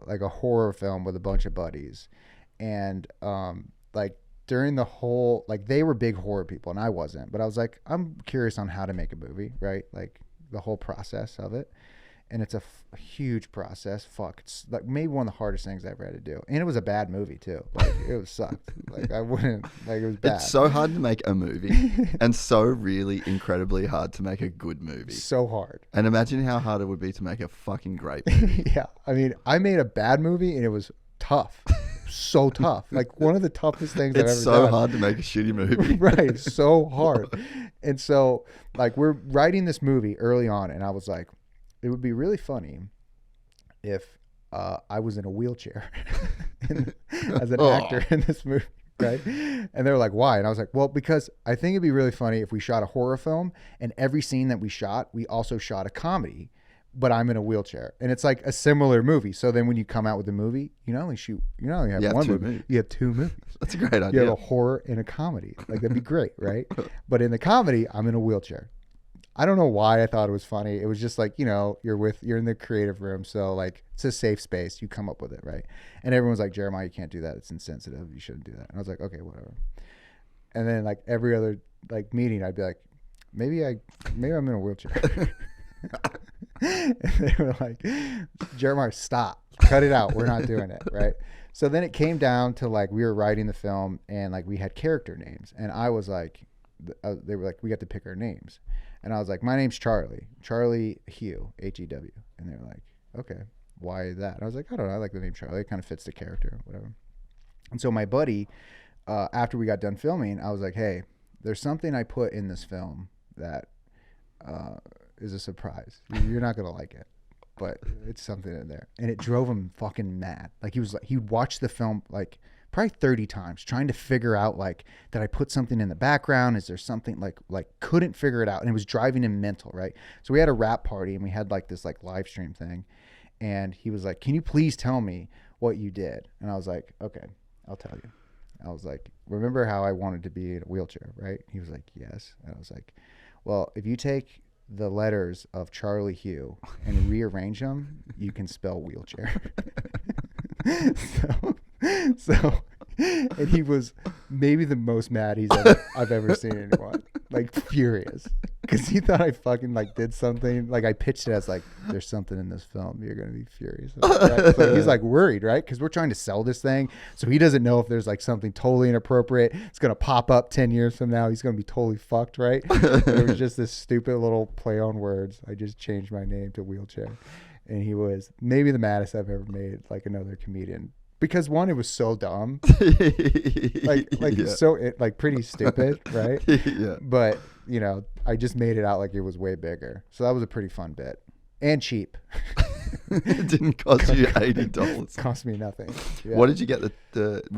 like a horror film with a bunch of buddies, and like during the whole, like they were big horror people and I wasn't, but I was like, I'm curious on how to make a movie, right? Like the whole process of it. And it's a huge process. Fuck, it's like maybe one of the hardest things I ever had to do. And it was a bad movie too. Like it was sucked. Like I wouldn't. Like it was bad. It's so hard to make a movie, and so really incredibly hard to make a good movie. So hard. And imagine how hard it would be to make a fucking great movie. Yeah, I mean, I made a bad movie and it was tough. So tough. Like one of the toughest things I've ever done. It's so hard to make a shitty movie. Right, so hard. And so like we're writing this movie early on, and I was like, it would be really funny if I was in a wheelchair as an actor in this movie, right? And they were like, why? And I was like, well, because I think it'd be really funny if we shot a horror film, and every scene that we shot, we also shot a comedy, but I'm in a wheelchair. And it's like a similar movie. So then when you come out with a movie, you not only have one movie, you have 2 movies. That's a great idea. You have a horror and a comedy. Like that'd be great, right? But in the comedy, I'm in a wheelchair. I don't know why I thought it was funny. It was just like, you're in the creative room. So like, it's a safe space. You come up with it. Right. And everyone's like, Jeremiah, you can't do that. It's insensitive. You shouldn't do that. And I was like, okay, whatever. And then like every other like meeting, I'd be like, maybe I'm in a wheelchair. And they were like, Jeremiah, stop, cut it out. We're not doing it. Right. So then it came down to like, we were writing the film and like we had character names, and I was like, they were like, we got to pick our names. And I was like, my name's Charlie Hugh, Hew. And they were like, okay, why that? And I was like, I don't know. I like the name Charlie. It kind of fits the character, whatever. And so my buddy, after we got done filming, I was like, hey, there's something I put in this film that is a surprise. You're not going to like it, but it's something in there. And it drove him fucking mad. Like he watched the film like probably 30 times trying to figure out like, did I put something in the background? Is there something like couldn't figure it out. And it was driving him mental. Right. So we had a rap party and we had like this like live stream thing. And he was like, can you please tell me what you did? And I was like, okay, I'll tell you. I was like, remember how I wanted to be in a wheelchair, right? He was like, yes. And I was like, well, if you take the letters of Charlie Hugh and rearrange them, you can spell wheelchair. So, and he was maybe the most mad I've ever seen anyone. Like furious, because he thought I fucking like did something. Like I pitched it as like, there's something in this film. You're gonna be furious. Right? So he's like worried, right? Because we're trying to sell this thing, so he doesn't know if there's like something totally inappropriate. It's gonna pop up 10 years from now. He's gonna be totally fucked, right? It was just this stupid little play on words. I just changed my name to wheelchair, and he was maybe the maddest I've ever made like another comedian. Because one, it was so dumb, like pretty stupid, right? Yeah. But I just made it out like it was way bigger. So that was a pretty fun bit and cheap. It didn't cost you $80. Cost me nothing. Yeah. What did you get? Was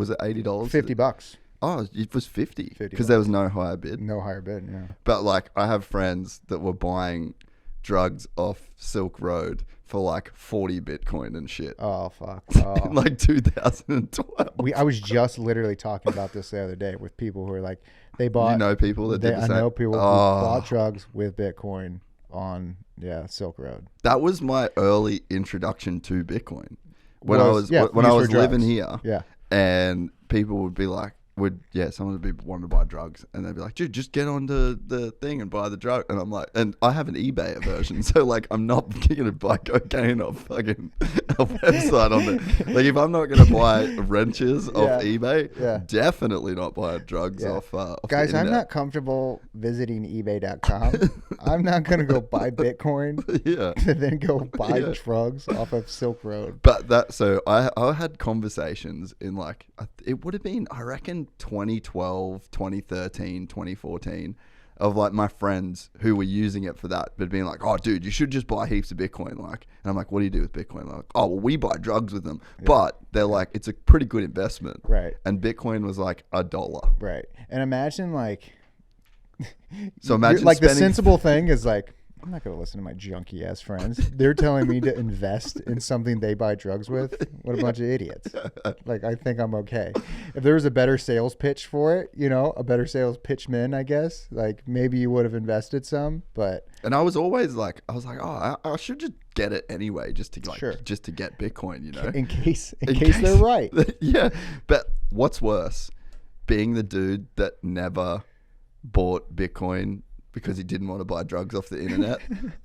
it $80? $50. Oh, it was 50 $50. because there was no higher bid. No higher bid. Yeah. But like, I have friends that were buying drugs off Silk Road for like 40 Bitcoin and shit. Oh fuck. In like 2012. I was just literally talking about this the other day with people who are like, they bought. You know people that did the I same? know people who Oh. bought drugs with Bitcoin on Silk Road. That was my early introduction to Bitcoin. When Was- I was used for living drugs. here, Yeah. and people would be like, someone would be wanting to buy drugs, and they'd be like, dude, just get onto the thing and buy the drug. And I'm like, and I have an eBay version, so like, I'm not gonna buy cocaine off fucking a website on it. Like, if I'm not gonna buy wrenches off eBay, definitely not buy drugs off. Off Guys, the I'm internet. not comfortable visiting eBay.com. I'm not gonna go buy Bitcoin Yeah. to then go buy drugs off of Silk Road. But so I had conversations in like, it would have been, I reckon, 2012, 2013, 2014 of like my friends who were using it for that, but being like, oh dude, you should just buy heaps of Bitcoin. Like, and I'm like, what do you do with Bitcoin? They're like, oh, well, we buy drugs with them, but they're like, it's a pretty good investment. Right. And Bitcoin was like $1. Right. And imagine like, So imagine like the spending sensible thing is like, I'm not going to listen to my junky ass friends. They're telling me to invest in something they buy drugs with. What a bunch of idiots. Like, I think I'm okay. If there was a better sales pitch for it, a better sales pitchman, I guess, like maybe you would have invested some, but. And I was always like, oh, I should just get it anyway, just to like, just to get Bitcoin, In case they're right. Yeah. But what's worse, being the dude that never bought Bitcoin because he didn't want to buy drugs off the internet,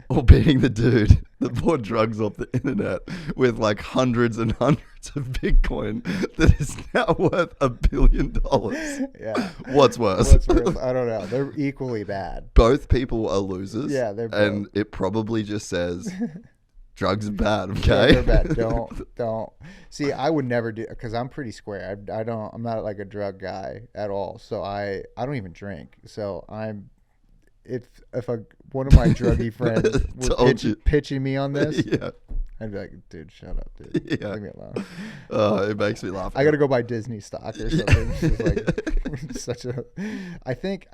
or being the dude that bought drugs off the internet with like hundreds and hundreds of Bitcoin that is now worth $1 billion. Yeah. What's worse? I don't know. They're equally bad. Both people are losers. Yeah, they're both. And it probably just says drugs are bad, Yeah, okay? they're bad. Don't. See, I would never do, because I'm pretty square. I'm not like a drug guy at all. So I don't even drink. So if one of my druggy friends were pitching me on this, I'd be like, dude, shut up, dude. Yeah. Leave me alone. Oh, it makes me laugh. I got to go buy Disney stock or something. It's like I think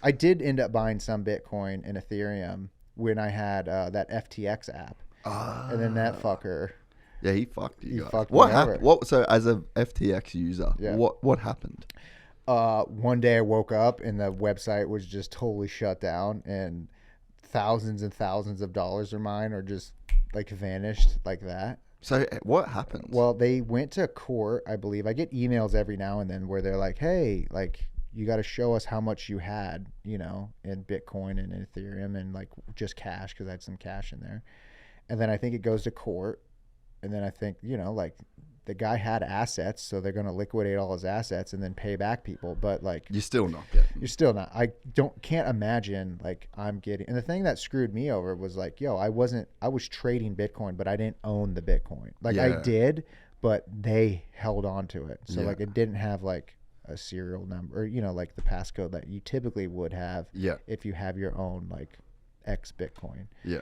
I did end up buying some Bitcoin and Ethereum when I had that FTX app. And then that fucker. Yeah, he fucked you guys. Fucked What me happened? over. So as a FTX user, what happened? One day I woke up and the website was just totally shut down, and thousands and thousands of dollars of mine are just like vanished like that. So what happened? Well, they went to court, I believe. I get emails every now and then where they're like, hey, like, you got to show us how much you had, in Bitcoin and Ethereum and like just cash, because I had some cash in there. And then I think it goes to court. And then I think, like, the guy had assets, so they're going to liquidate all his assets and then pay back people. But like, you're still not getting. You're still not. Can't imagine like I'm getting. And the thing that screwed me over was like, I was trading Bitcoin, but I didn't own the Bitcoin. Like I did, but they held on to it. So like it didn't have like a serial number, or, like the passcode that you typically would have if you have your own like X Bitcoin. Yeah.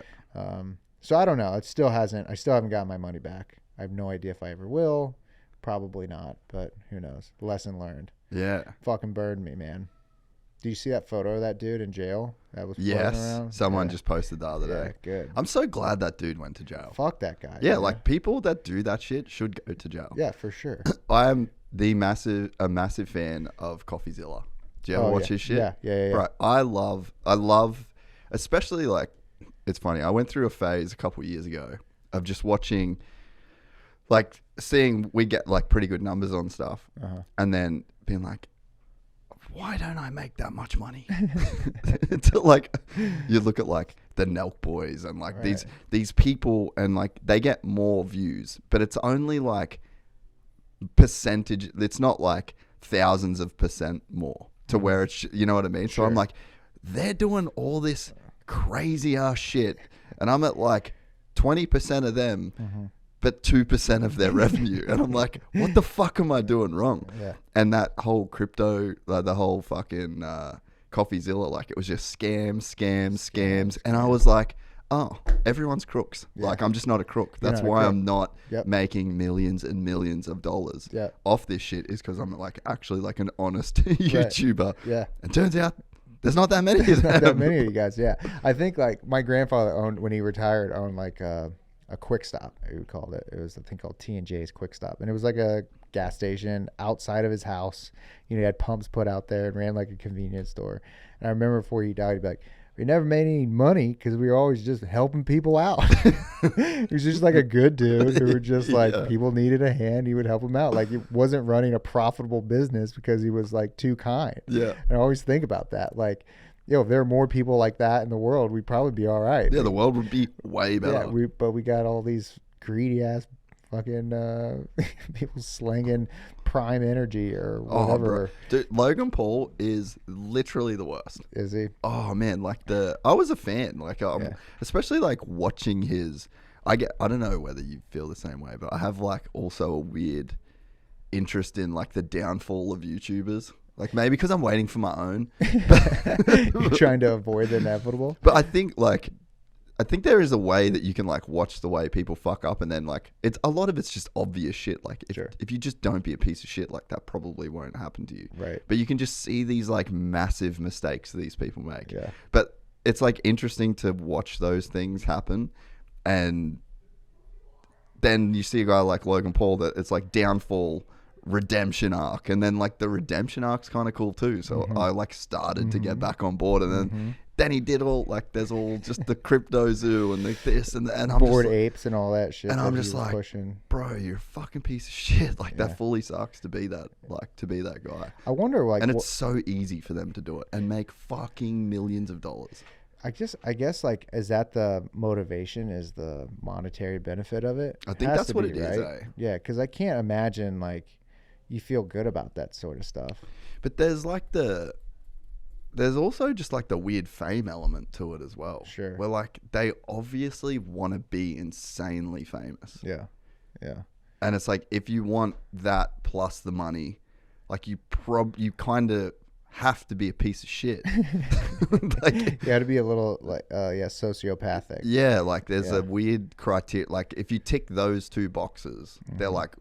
So I don't know. I still haven't gotten my money back. I have no idea if I ever will. Probably not, but who knows? Lesson learned. Yeah. Fucking burned me, man. Do you see that photo of that dude in jail that was floating around? Someone just posted the other day. Good. I'm so glad that dude went to jail. Fuck that guy. Yeah, like people that do that shit should go to jail. Yeah, for sure. I am a massive fan of CoffeeZilla. Do you ever watch his shit? Yeah. Right. I love, especially like, it's funny. I went through a phase a couple of years ago of just watching, like seeing we get like pretty good numbers on stuff, and then being like, why don't I make that much money? Until like you look at like the Nelk Boys and like these people, and like they get more views, but it's only like percentage. It's not like thousands of percent more to where it's, you know what I mean? Sure. So I'm like, they're doing all this crazy ass shit, and I'm at like 20% of them, but 2% of their revenue, and I'm like, what the fuck am I doing wrong? Yeah. And that whole crypto, the whole fucking CoffeeZilla, like it was just scams, and I was like, oh, everyone's crooks. Yeah. Like, I'm just not a crook. You're That's not a why crook. I'm not Yep. making millions and millions of dollars Yep. off this shit, is because I'm like actually like an honest YouTuber. Yeah. And turns out there's not that many of There's them. not that many of you guys. Yeah. I think like my grandfather owned, when he retired, owned like a Quick Stop, we called it. It was a thing called T&J's Quick Stop. And it was like a gas station outside of his house. You know, he had pumps put out there and ran like a convenience store. And I remember before he died, he'd be like, we never made any money because we were always just helping people out. He was just like a good dude who were just like, people needed a hand, he would help them out. Like, he wasn't running a profitable business because he was like too kind. Yeah. And I always think about that. Like, if there are more people like that in the world, we'd probably be all right. Yeah, the world would be way better. Yeah, but we got all these greedy ass fucking people slinging prime energy or whatever. Bro. Dude, Logan Paul is literally the worst. Is he? Oh man, like I was a fan, like especially like watching his. I don't know whether you feel the same way, but I have like also a weird interest in like the downfall of YouTubers. Like maybe because I'm waiting for my own. You're trying to avoid the inevitable. But I think there is a way that you can like watch the way people fuck up, and then like it's a lot of it's just obvious shit. Like if you just don't be a piece of shit, like that probably won't happen to you. Right. But you can just see these like massive mistakes these people make. Yeah. But it's like interesting to watch those things happen, and then you see a guy like Logan Paul that it's like downfall, redemption arc, and then like the redemption arc's kind of cool too. So I like started to get back on board, and then he did all like there's all just the crypto zoo and the this and I'm Bored just like, apes and all that shit. and that I'm he just was like, pushing. bro, you're a fucking piece of shit. Like that fully sucks to be that guy. I wonder, like, and it's so easy for them to do it and make fucking millions of dollars. I guess like, is that the motivation? Is the monetary benefit of it? I think Has that's to what be, it is, right? eh? Yeah, because I can't imagine like you feel good about that sort of stuff. But there's also just like the weird fame element to it as well. Sure. Where like they obviously want to be insanely famous. Yeah. Yeah. And it's like, if you want that plus the money, like you kind of have to be a piece of shit. Like, You got to be a little like sociopathic. yeah, like there's a weird criteria. Like if you tick those two boxes, they're like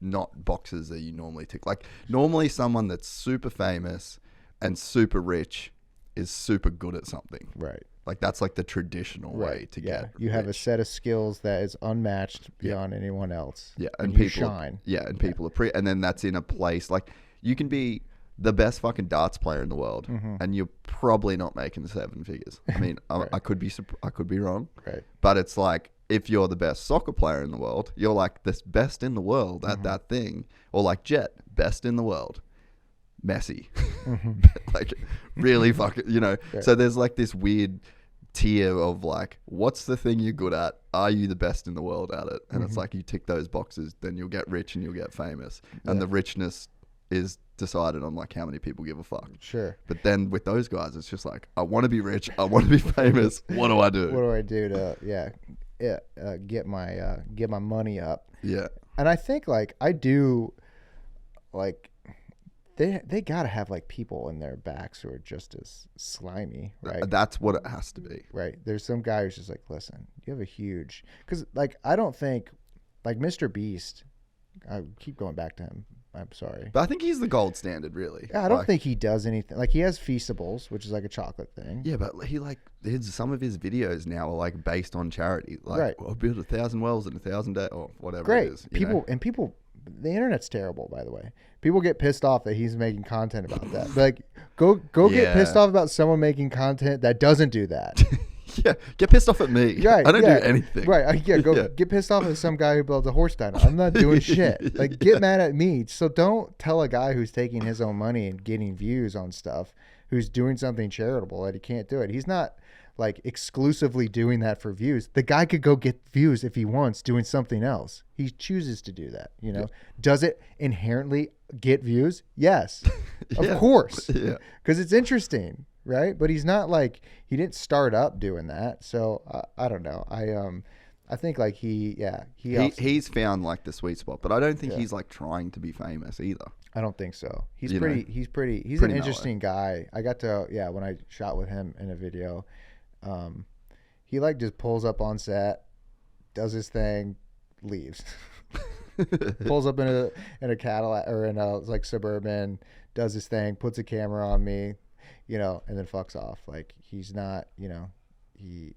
not boxes that you normally tick. Like normally someone that's super famous and super rich is super good at something. Right. Like that's like the traditional way to get You have a rich. set of skills that is unmatched beyond anyone else. Yeah, and and you people shine. Yeah, and people and then that's in a place like you can be the best fucking darts player in the world, and you're probably not making 7 figures. I mean, I could be wrong, Right. but it's like if you're the best soccer player in the world, you're like the best in the world at that thing, or like Jet, best in the world. Messi, like really fucking, you know. Yeah. So there's like this weird tier of like, what's the thing you're good at? Are you the best in the world at it? And it's like you tick those boxes, then you'll get rich and you'll get famous, and the richness is decided on like how many people give a fuck. Sure. But then with those guys, it's just like, I want to be rich, I want to be famous. What do I do? What do I do to get my money up? Yeah. And I think like I do, like they gotta have like people in their backs who are just as slimy, right? That's what it has to be. Right. There's some guy who's just like, listen, you have a huge, because like I don't think like Mr. Beast. I keep going back to him. I'm sorry. But I think he's the gold standard, really. Yeah, I don't think he does anything. Like he has Feastables, which is like a chocolate thing. Yeah, but he like some of his videos now are like based on charity. Like, Right. I'll build 1,000 wells in 1,000 days, or whatever Great. it is. you know? The internet's terrible, by the way. People get pissed off that he's making content about that. Like, go get pissed off about someone making content that doesn't do that. Yeah, get pissed off at me. Right, I don't yeah. do anything. Right. Get pissed off at some guy who builds a horse dino. I'm not doing shit. Like, get mad at me. So don't tell a guy who's taking his own money and getting views on stuff, who's doing something charitable, that he can't do it. He's not like exclusively doing that for views. The guy could go get views if he wants doing something else. He chooses to do that, you know. Yeah. Does it inherently get views? Yes. Of course. Yeah. Because it's interesting. Right, but he's not like, he didn't start up doing that, so I don't know. I think like he's found like the sweet spot, but I don't think he's like trying to be famous either. I don't think so. He's He's an interesting guy. I got to when I shot with him in a video, he like just pulls up on set, does his thing, leaves. Pulls up in a Cadillac or in a like Suburban, does his thing, puts a camera on me, you know, and then fucks off. Like he's not, you know, he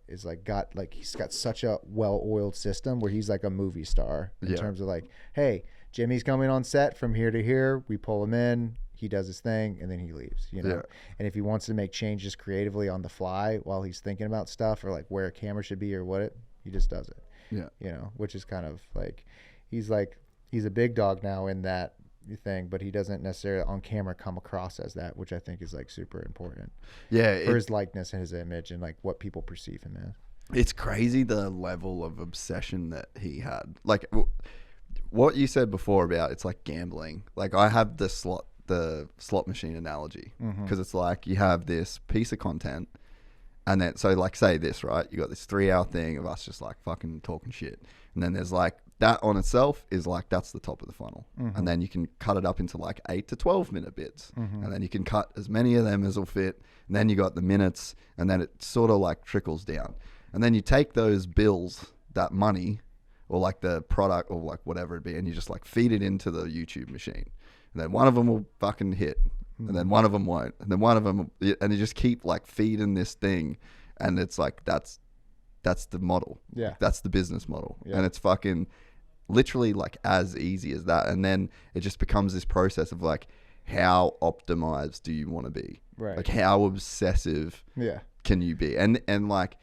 is like he's got such a well-oiled system where he's like a movie star in terms of like, hey, Jimmy's coming on set from here to here, we pull him in, he does his thing, and then he leaves, you know. And if he wants to make changes creatively on the fly while he's thinking about stuff or like where a camera should be or he just does it. Yeah, you know, which is kind of like he's a big dog now in that thing, but he doesn't necessarily on camera come across as that, which I think is like super important. Yeah, for his likeness and his image and like what people perceive him as. It's crazy the level of obsession that he had. Like what you said before about it's like gambling. Like I have the slot machine analogy because it's like you have this piece of content. And then, so like say this, right? You got this 3-hour thing of us just like fucking talking shit. And then there's like that on itself is like, that's the top of the funnel. And then you can cut it up into like 8 to 12 minute bits. And then you can cut as many of them as will fit. And then you got the minutes and then it sort of like trickles down. And then you take those bills, that money or like the product or like whatever it be, and you just like feed it into the YouTube machine. And then one of them will fucking hit. And then one of them won't, and then one of them, and you just keep like feeding this thing, and it's like that's the model, that's the business model, and it's fucking literally like as easy as that, and then it just becomes this process of like how optimized do you want to be, right? Like how obsessive, can you be, and like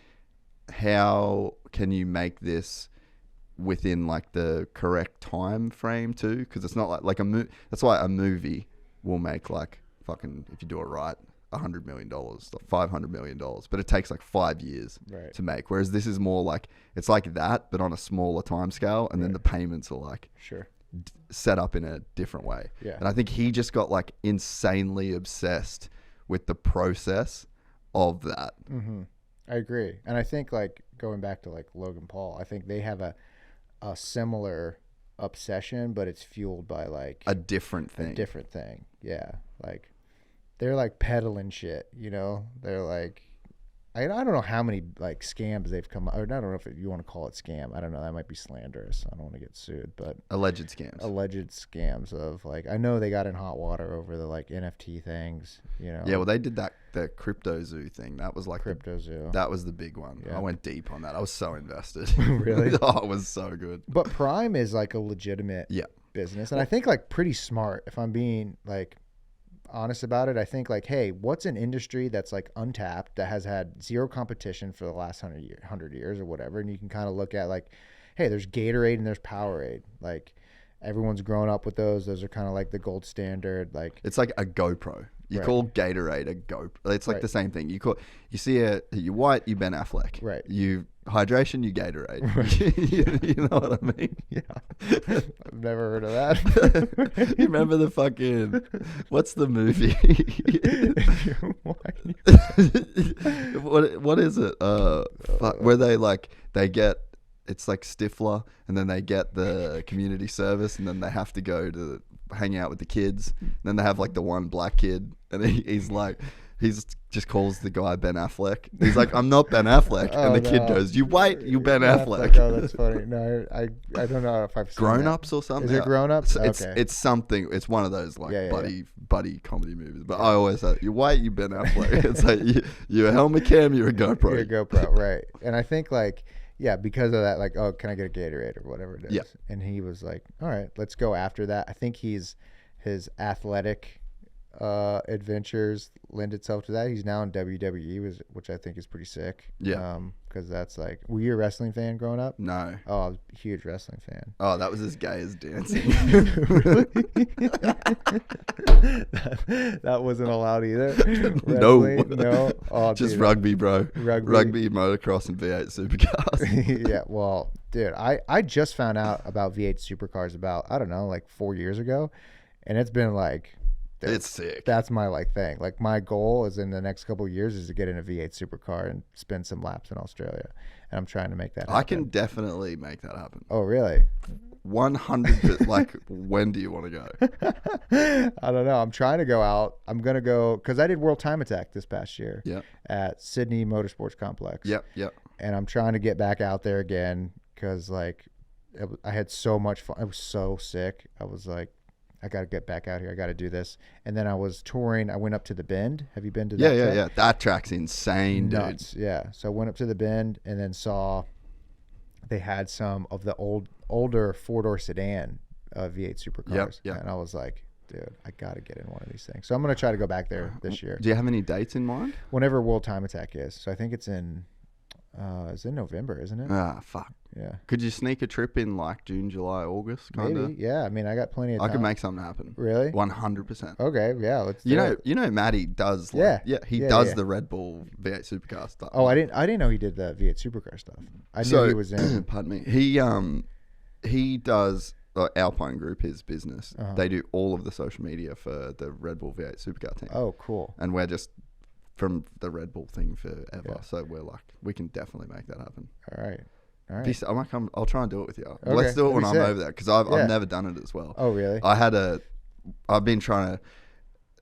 how can you make this within like the correct time frame too? Because it's not like that's why a movie will make like fucking, if you do it right, $100 million, $500 million, but it takes like 5 years to make. Whereas this is more like, it's like that, but on a smaller time scale. And then the payments are like set up in a different way. And I think he just got like insanely obsessed with the process of that. I agree. And I think like going back to like Logan Paul, I think they have a similar obsession, but it's fueled by like a different thing. Yeah. Like they're like peddling shit, you know? They're like, I don't know how many like scams they've come, or I don't know if you want to call it scam. I don't know. That might be slanderous. I don't want to get sued, but alleged scams of like, I know they got in hot water over the like NFT things, you know? Yeah. Well, they did the crypto zoo thing. That was like crypto zoo. That was the big one. I went deep on that. I was so invested. Really? Oh, it was so good. But Prime is like a legitimate business. And I think like pretty smart, if I'm being like honest about it. I think like, hey, what's an industry that's like untapped, that has had zero competition for the last 100 years or whatever, and you can kind of look at like, hey, there's Gatorade and there's Powerade. Like everyone's grown up with those. Those are kind of like the gold standard. Like it's like a GoPro. You call Gatorade a GoPro. It's like the same thing. You you white, you Ben Affleck. Right. You hydration, you Gatorade. Right. you know what I mean? Yeah. I've never heard of that. You remember the fucking, what's the movie? what is it? Where they get, it's like Stifler, and then they get the community service, and then they have to go to hang out with the kids. And then they have like the one black kid, and he's just calls the guy Ben Affleck. He's like, I'm not Ben Affleck. And the kid goes, you wait, you Ben Affleck. Oh, that's funny. No, I don't know if I've seen Grown Ups or something. Is it Grown Ups? It's something. It's one of those like buddy comedy movies. But I always say, you white, you Ben Affleck. It's like you're a helmet cam, you're a GoPro. You're a GoPro, right? And I think like, yeah, because of that, like, oh, can I get a Gatorade or whatever it is? Yeah. And he was like, all right, let's go after that. I think his athletic adventures lend itself to that. He's now in WWE, which I think is pretty sick. Yeah. Because that's like, were you a wrestling fan growing up? No. Oh, I was a huge wrestling fan. Oh, that was as gay as dancing. that wasn't allowed either. No. Oh, just dude. Rugby, bro. Rugby, motocross, and V8 supercars. Yeah, well, dude, I just found out about V8 supercars about, I don't know, like 4 years ago. And it's been like, it's sick. That's my like thing. Like my goal is in the next couple of years is to get in a V8 supercar and spin some laps in Australia. And I'm trying to make that happen. I can definitely make that happen. Oh, really? 100%. Like, when do you want to go? I don't know. I'm trying to go out. I'm going to go, because I did World Time Attack this past year. Yep. At Sydney Motorsports Complex. Yep. and I'm trying to get back out there again because like I had so much fun. I was so sick. I was like, I got to get back out here. I got to do this. And then I was touring. I went up to the Bend. Have you been to that track? Yeah. That track's insane, Nuts. dude. Yeah. So I went up to the Bend and then saw they had some of the older 4-door sedan V8 supercars. Yep. And I was like, dude, I got to get in one of these things. So I'm going to try to go back there this year. Do you have any dates in mind? Whenever World Time Attack is. So I think it's in November, isn't it? Ah, fuck. Yeah. Could you sneak a trip in like June, July, August, kind of? Maybe. Yeah. I mean, I got plenty of time. I could make something happen. Really? 100%. Okay. Yeah. Let's do it. You know, Matty does. Like, he does the Red Bull V8 supercar stuff. Oh, I didn't know he did the V8 supercar stuff. I knew he was in. Pardon me. He does. Alpine Group, his business. They do all of the social media for the Red Bull V8 supercar team. Oh, cool. And we're just from the Red Bull thing forever. Yeah. So we're like, we can definitely make that happen. All right. I might come. I'll try and do it with you. Okay. Let's do it when I'm over there because I've never done it as well. Oh, really? I've been trying to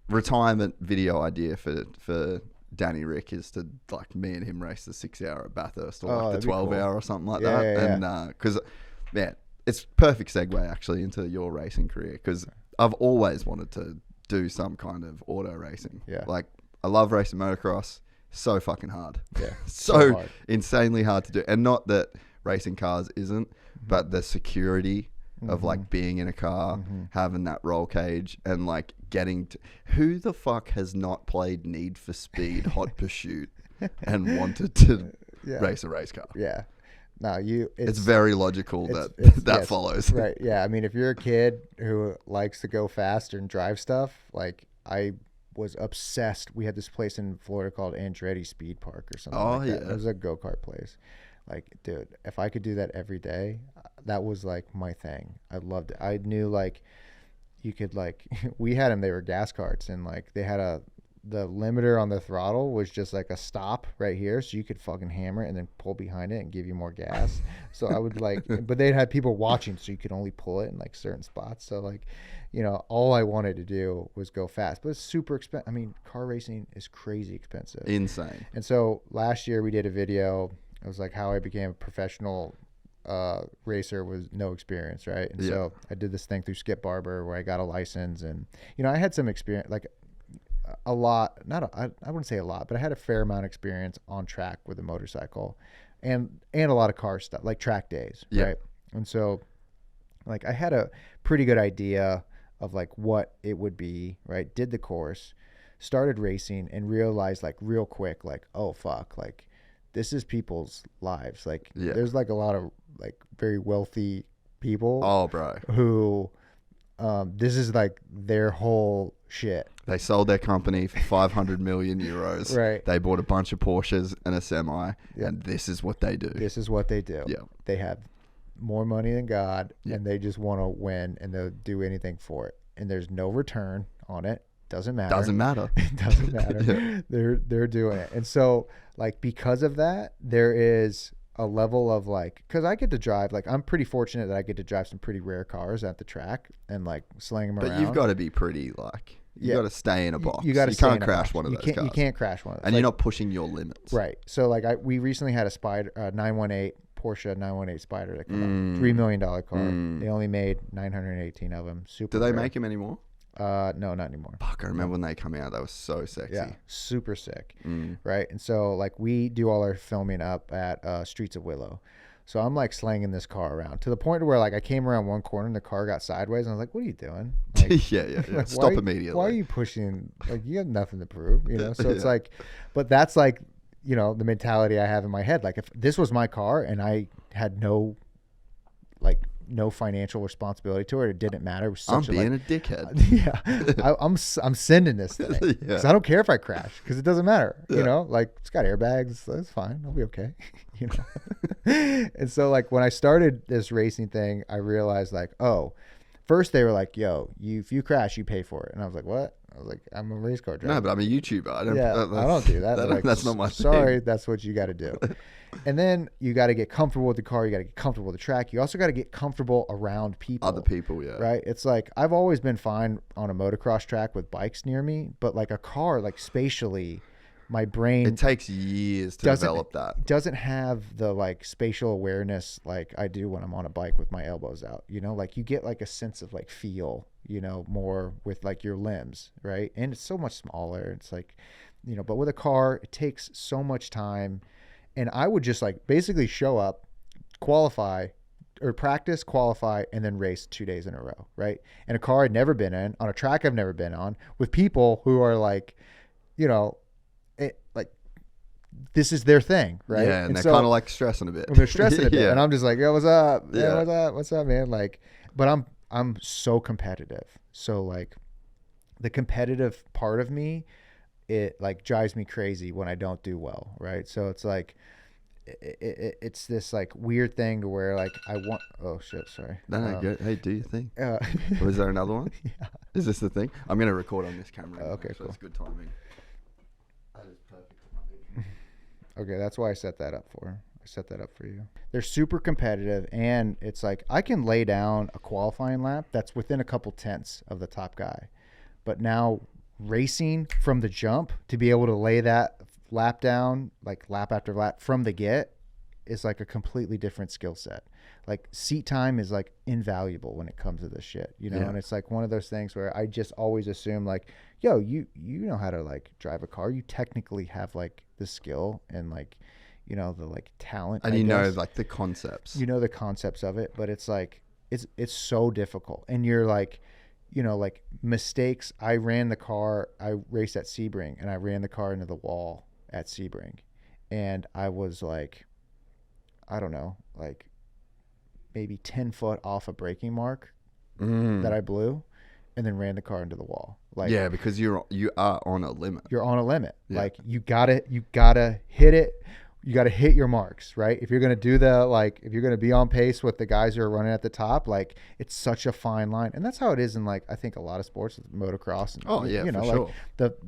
retirement video idea for Danny Rick is to like me and him race the 6-hour at Bathurst or like the 12-hour or something like that. And because it's perfect segue actually into your racing career because I've always wanted to do some kind of auto racing. Yeah. Like I love racing motocross. So fucking hard. Yeah. so hard. Insanely hard to do. And not that racing cars isn't, but the security of like being in a car, having that roll cage and like getting to, who the fuck has not played Need for Speed Hot Pursuit and wanted to race a race car? Yeah. No, it's very logical that follows. Right. Yeah. I mean, if you're a kid who likes to go fast and drive stuff, like I was obsessed. We had this place in Florida called Andretti Speed Park or something like that. It was a go-kart place. Like, dude, if I could do that every day, that was like my thing. I loved it. I knew like you could like, we had them, they were gas carts and like they had the limiter on the throttle was just like a stop right here. So you could fucking hammer it and then pull behind it and give you more gas. So I would like, but they'd have people watching so you could only pull it in like certain spots. So like, you know, all I wanted to do was go fast, but it's super expensive. I mean, car racing is crazy expensive. Insane. And so last year we did a video. It was like how I became a professional racer with no experience, right? And so I did this thing through Skip Barber where I got a license and, you know, I had some experience, like a lot, I wouldn't say a lot, but I had a fair amount of experience on track with a motorcycle and a lot of car stuff, like track days, right? And so like I had a pretty good idea of like what it would be, right? Did the course, started racing and realized like real quick, like, oh fuck, like this is people's lives. Like there's like a lot of like very wealthy people who this is like their whole shit. They sold their company for 500 million euros. Right. They bought a bunch of Porsches and a semi, and this is what they do. This is what they do. Yeah. They have more money than God, and they just want to win, and they'll do anything for it. And there's no return on it. Doesn't matter. Doesn't matter. It doesn't matter. They're doing it. And so, like, because of that, there is a level of like, because I get to drive, like I'm pretty fortunate that I get to drive some pretty rare cars at the track and like sling them around. But you've got to be pretty like, you got to stay in a box. You can't crash one of those cars. You can't crash one of those. And you're not pushing your limits. Right. So like we recently had a Spider 918 Porsche 918 Spider that came out, $3 million car. They only made 918 of them. Super. Do they rare. make them anymore? No, not anymore. Fuck, I remember when they come out. They were so sexy. Yeah, super sick. Right. And so like we do all our filming up at Streets of Willow. So I'm like slanging this car around to the point where like I came around one corner and the car got sideways and I was like, what are you doing? Like, yeah. Like, Stop immediately. Why are you pushing? Like you have nothing to prove, you know? So it's like, but that's like, you know, the mentality I have in my head. Like if this was my car and I had no financial responsibility to it didn't matter. It was such I'm being a dickhead. Yeah. I'm sending this thing because I don't care if I crash because it doesn't matter. You know, like it's got airbags. It's fine. I'll be okay. You know? And so like when I started this racing thing, I realized like, oh, first they were like, yo, if you crash, you pay for it. And I was like, what? I was like, I'm a race car driver. No, but I'm a YouTuber. I don't do that. Like, that's not my sorry, thing. that's what you got to do. And then you got to get comfortable with the car. You got to get comfortable with the track. You also got to get comfortable around people. Other people, yeah. Right? It's like, I've always been fine on a motocross track with bikes near me, but like a car, like spatially, my brain It takes years to develop that. Doesn't have the like spatial awareness like I do when I'm on a bike with my elbows out, you know, like you get like a sense of like feel, you know, more with like your limbs, right? And it's so much smaller. It's like, you know, but with a car, it takes so much time. And I would just like basically show up, qualify, or practice, qualify, and then race 2 days in a row, right? In a car I'd never been in, on a track I've never been on, with people who are like, you know, like this is their thing, right? Yeah, and they're kind of like stressing a bit. They're stressing a bit, Yeah. and I'm just like, yo, what's up? Yeah. Yeah, what's up, man? Like, but I'm so competitive, so like the competitive part of me, it like drives me crazy when I don't do well, right? So it's like it's this like weird thing to where like I want. Oh shit, sorry. No, good. Hey, do your thing. Uh, Was there another one? yeah. Is this the thing? I'm gonna record on this camera. Okay, so cool. it's good timing. That is perfect for my Okay, that's why I set that up for. I set that up for you. They're super competitive, and it's like I can lay down a qualifying lap that's within a couple tenths of the top guy, but now racing from the jump to be able to lay that lap down, like lap after lap from the get, is like a completely different skill set. Like seat time is like invaluable when it comes to this shit, you know? Yeah. And it's like one of those things where I just always assume like, yo, you know how to like drive a car. You technically have like the skill and like, you know, the like talent. And I you know, guess. like the concepts. You know the concepts of it, but it's like it's so difficult. And you're like, you know, like mistakes. I raced at Sebring, and I ran the car into the wall at Sebring, and I was like, I don't know, like maybe 10 foot off a braking mark that I blew, and then ran the car into the wall. Like, yeah, because you are on a limit. you're on a limit. Yeah. Like you gotta hit it. You gotta hit your marks, right? If you're gonna do if you're gonna be on pace with the guys who are running at the top, like it's such a fine line, and that's how it is in like I think a lot of sports, motocross. And, you know, for like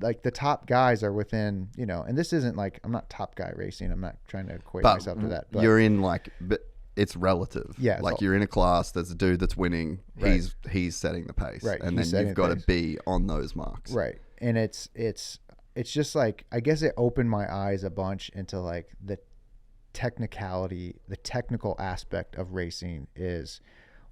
sure. the top guys are within, you know, and this isn't like I'm not top guy racing. I'm not trying to equate But myself to that. But you're in like, but it's relative. Yeah, it's like all- you're in a class. There's a dude that's winning. Right. He's setting the pace. Right, And he's then setting you've the got to pace. be on those marks. right, and it's just like I guess it opened my eyes a bunch into like the technical aspect of racing is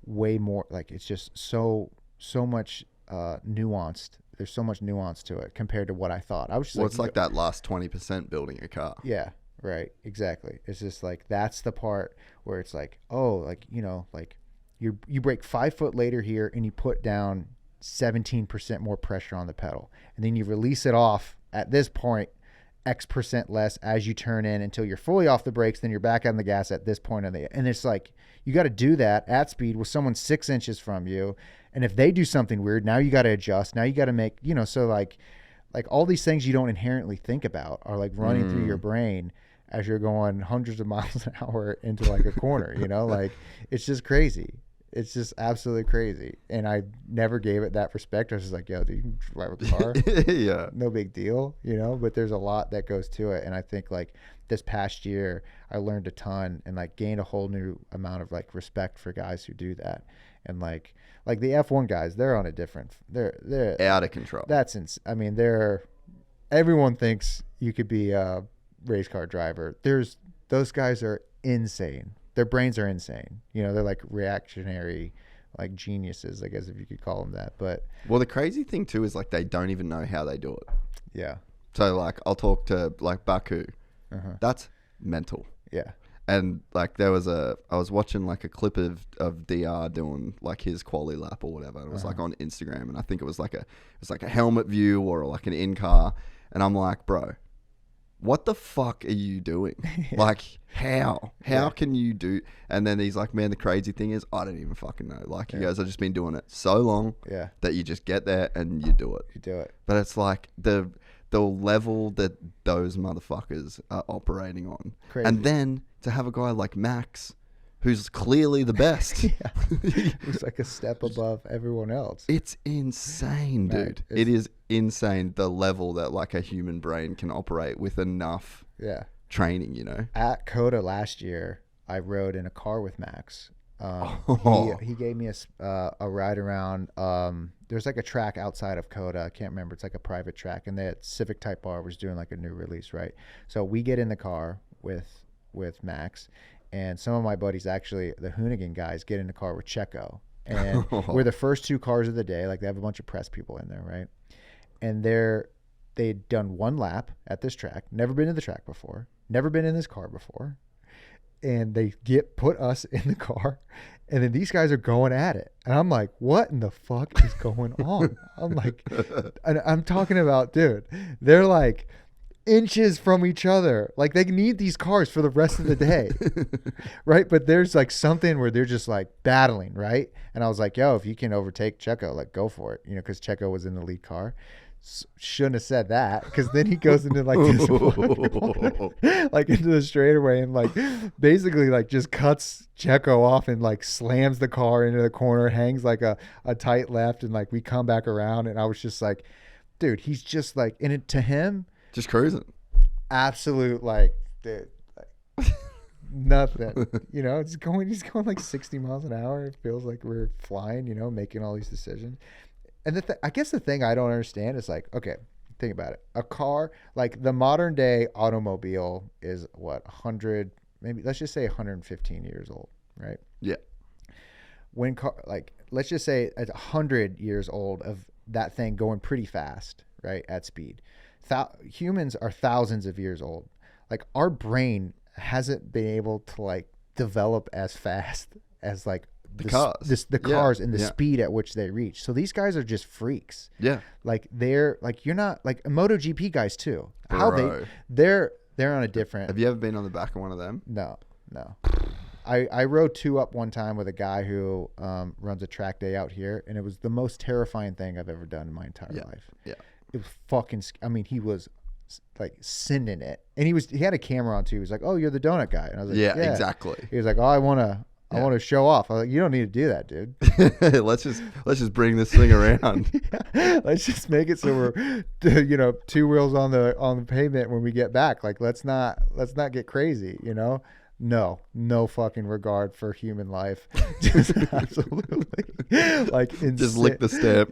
way more like it's just so much nuanced. There's so much nuance to it compared to what I thought. I was just Well, it's like that last 20% building a car. yeah, right, exactly. It's just like that's the part where it's like, oh, like, you know, like you brake 5 foot later here and you put down 17% more pressure on the pedal, and then you release it off at this point X% less as you turn in until you're fully off the brakes, then you're back on the gas at this point and it's like you got to do that at speed with someone 6 inches from you, and if they do something weird, now you got to adjust, now you got to make, you know, so like all these things you don't inherently think about are like running through your brain as you're going hundreds of miles an hour into like a corner, you know, like it's just crazy. It's just absolutely crazy. And I never gave it that respect. I was just like, yo, dude, you can drive a car. Yeah. No big deal, you know, but there's a lot that goes to it. And I think like this past year I learned a ton and like gained a whole new amount of like respect for guys who do that. And like the F1 guys, they're on a different, they're Out of control. I mean, everyone thinks you could be a race car driver. Those guys are insane. Their brains are insane. You know, they're like reactionary, like geniuses, I guess, if you could call them that. But Well, the crazy thing too is like they don't even know how they do it. yeah, So like I'll talk to like Baku. That's mental. yeah, And like I was watching like a clip of DR doing like his quali lap or whatever. It was like on Instagram, and I think it was like a helmet view or like an in car. And I'm like, bro, what the fuck are you doing? Like how can you do? And then he's like, man, the crazy thing is I don't even fucking know. Like you guys have just been doing it so long yeah. that you just get there and you do it. You do it. But it's like the level that those motherfuckers are operating on. Crazy. And then to have a guy like Max, who's clearly the best. Yeah. It's like a step above everyone else. It's insane, Right. dude. It is insane the level that like a human brain can operate with enough Yeah. training, you know? At Coda last year, I rode in a car with Max, He gave me a ride around. There's like a track outside of Coda. I can't remember. It's like a private track, and that Civic Type R was doing like a new release, right? So we get in the car with Max, and some of my buddies, actually the Hoonigan guys, get in the car with Checo, and we're the first 2 cars of the day. Like, they have a bunch of press people in there, right? And they'd done 1 lap at this track, never been to the track before, never been in this car before. And they put us in the car, and then these guys are going at it. And I'm like, what in the fuck is going on? I'm like, and I'm talking about, dude, they're like inches from each other. Like, they need these cars for the rest of the day. Right? But there's like something where they're just like battling, right? And I was like, yo, if you can overtake Checo, like, go for it. You know, because Checo was in the lead car. Shouldn't have said that, because then he goes into like this like into the straightaway and like basically like just cuts Checo off and like slams the car into the corner, hangs like a tight left, and like we come back around, and I was just like, dude, he's just like, in it to him, just cruising, absolute, like, dude, like, nothing, you know. He's going like 60 miles an hour. It feels like we're flying, you know, making all these decisions. And I guess the thing I don't understand is, like, okay, think about it. A car, like the modern day automobile, is what, 100, maybe let's just say 115 years old, right? Yeah. Like, let's just say it's 100 years old of that thing going pretty fast, right, at speed. Humans are thousands of years old. Like, our brain hasn't been able to like develop as fast as like the cars and the speed at which they reach. So these guys are just freaks. Yeah. Like, they're like, you're not like MotoGP guys too. How they're on a different. Have you ever been on the back of one of them? No. I rode 2 up one time with a guy who runs a track day out here, and it was the most terrifying thing I've ever done in my entire life. Yeah. It was fucking, I mean, he was like sending it, and he had a camera on too. He was like, "Oh, you're the donut guy," and I was like, "Yeah, exactly." He was like, "Oh, I want to show off." I was like, "You don't need to do that, dude. let's just bring this thing around. Let's just make it so we're, you know, 2 wheels on the pavement when we get back. Like, let's not get crazy, you know." No fucking regard for human life. Just absolutely like just lick the stamp.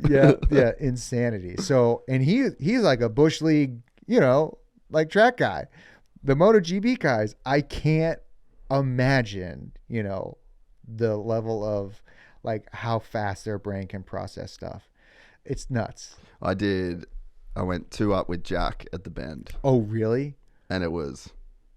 yeah, insanity. So, and he's like a Bush League, you know, like track guy. The MotoGP guys, I can't imagine, you know, the level of like how fast their brain can process stuff. It's nuts. I went 2 up with Jack at the Bend. Oh, really? And it was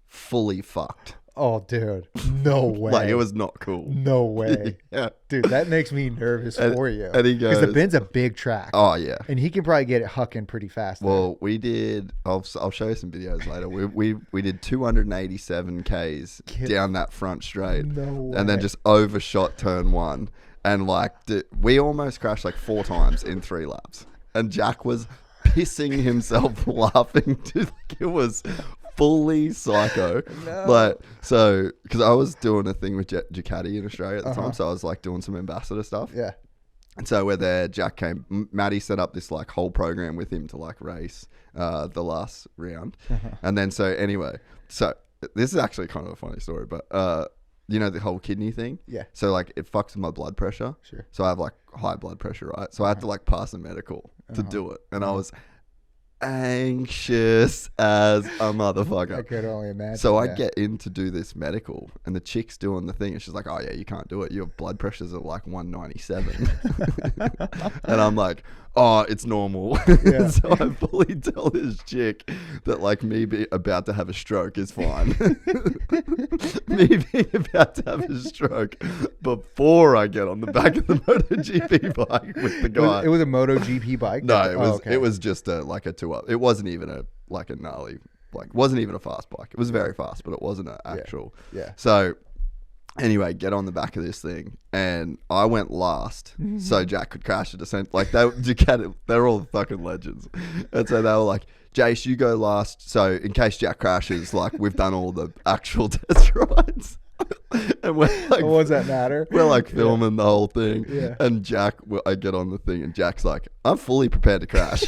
fully fucked. Oh, dude, no way. Like, it was not cool. No way. Yeah. Dude, that makes me nervous for you. And he goes, because the Bend's a big track. Oh, yeah. And he can probably get it hucking pretty fast. Well, we did, I'll show you some videos later. We did 287 Ks down that front straight. No way. And then just overshot turn 1. And like, we almost crashed like 4 times in 3 laps. And Jack was pissing himself laughing. Dude, like, it was fully psycho. No. Like, so, because I was doing a thing with Ducati in Australia at the time, so I was like doing some ambassador stuff. Yeah. And so we're there, Jack came, Matty set up this like whole program with him to like race the last round. And then so anyway, so this is actually kind of a funny story, but you know the whole kidney thing? Yeah. So like it fucks with my blood pressure. Sure. So I have like high blood pressure, right? So I had to like pass a medical to do it. And I was anxious as a motherfucker. I could only imagine. So I get in to do this medical, and the chick's doing the thing, and she's like, "Oh yeah, you can't do it. Your blood pressure's at like 197." And I'm like, "Oh, it's normal." Yeah. So I fully tell this chick that like me being about to have a stroke is fine. Me being about to have a stroke before I get on the back of the MotoGP bike with the guy. It was a MotoGP bike? No, it was just like a 2 up. It wasn't even a gnarly, like, wasn't even a fast bike. It was very fast, but it wasn't an actual. Yeah. So anyway, get on the back of this thing, and I went last, so Jack could crash it. Like, they're all fucking legends, and so they were like, "Jace, you go last, so in case Jack crashes, like, we've done all the actual test rides." And we're like, what does that matter? We're like filming the whole thing, and Jack, I get on the thing, and Jack's like, "I'm fully prepared to crash."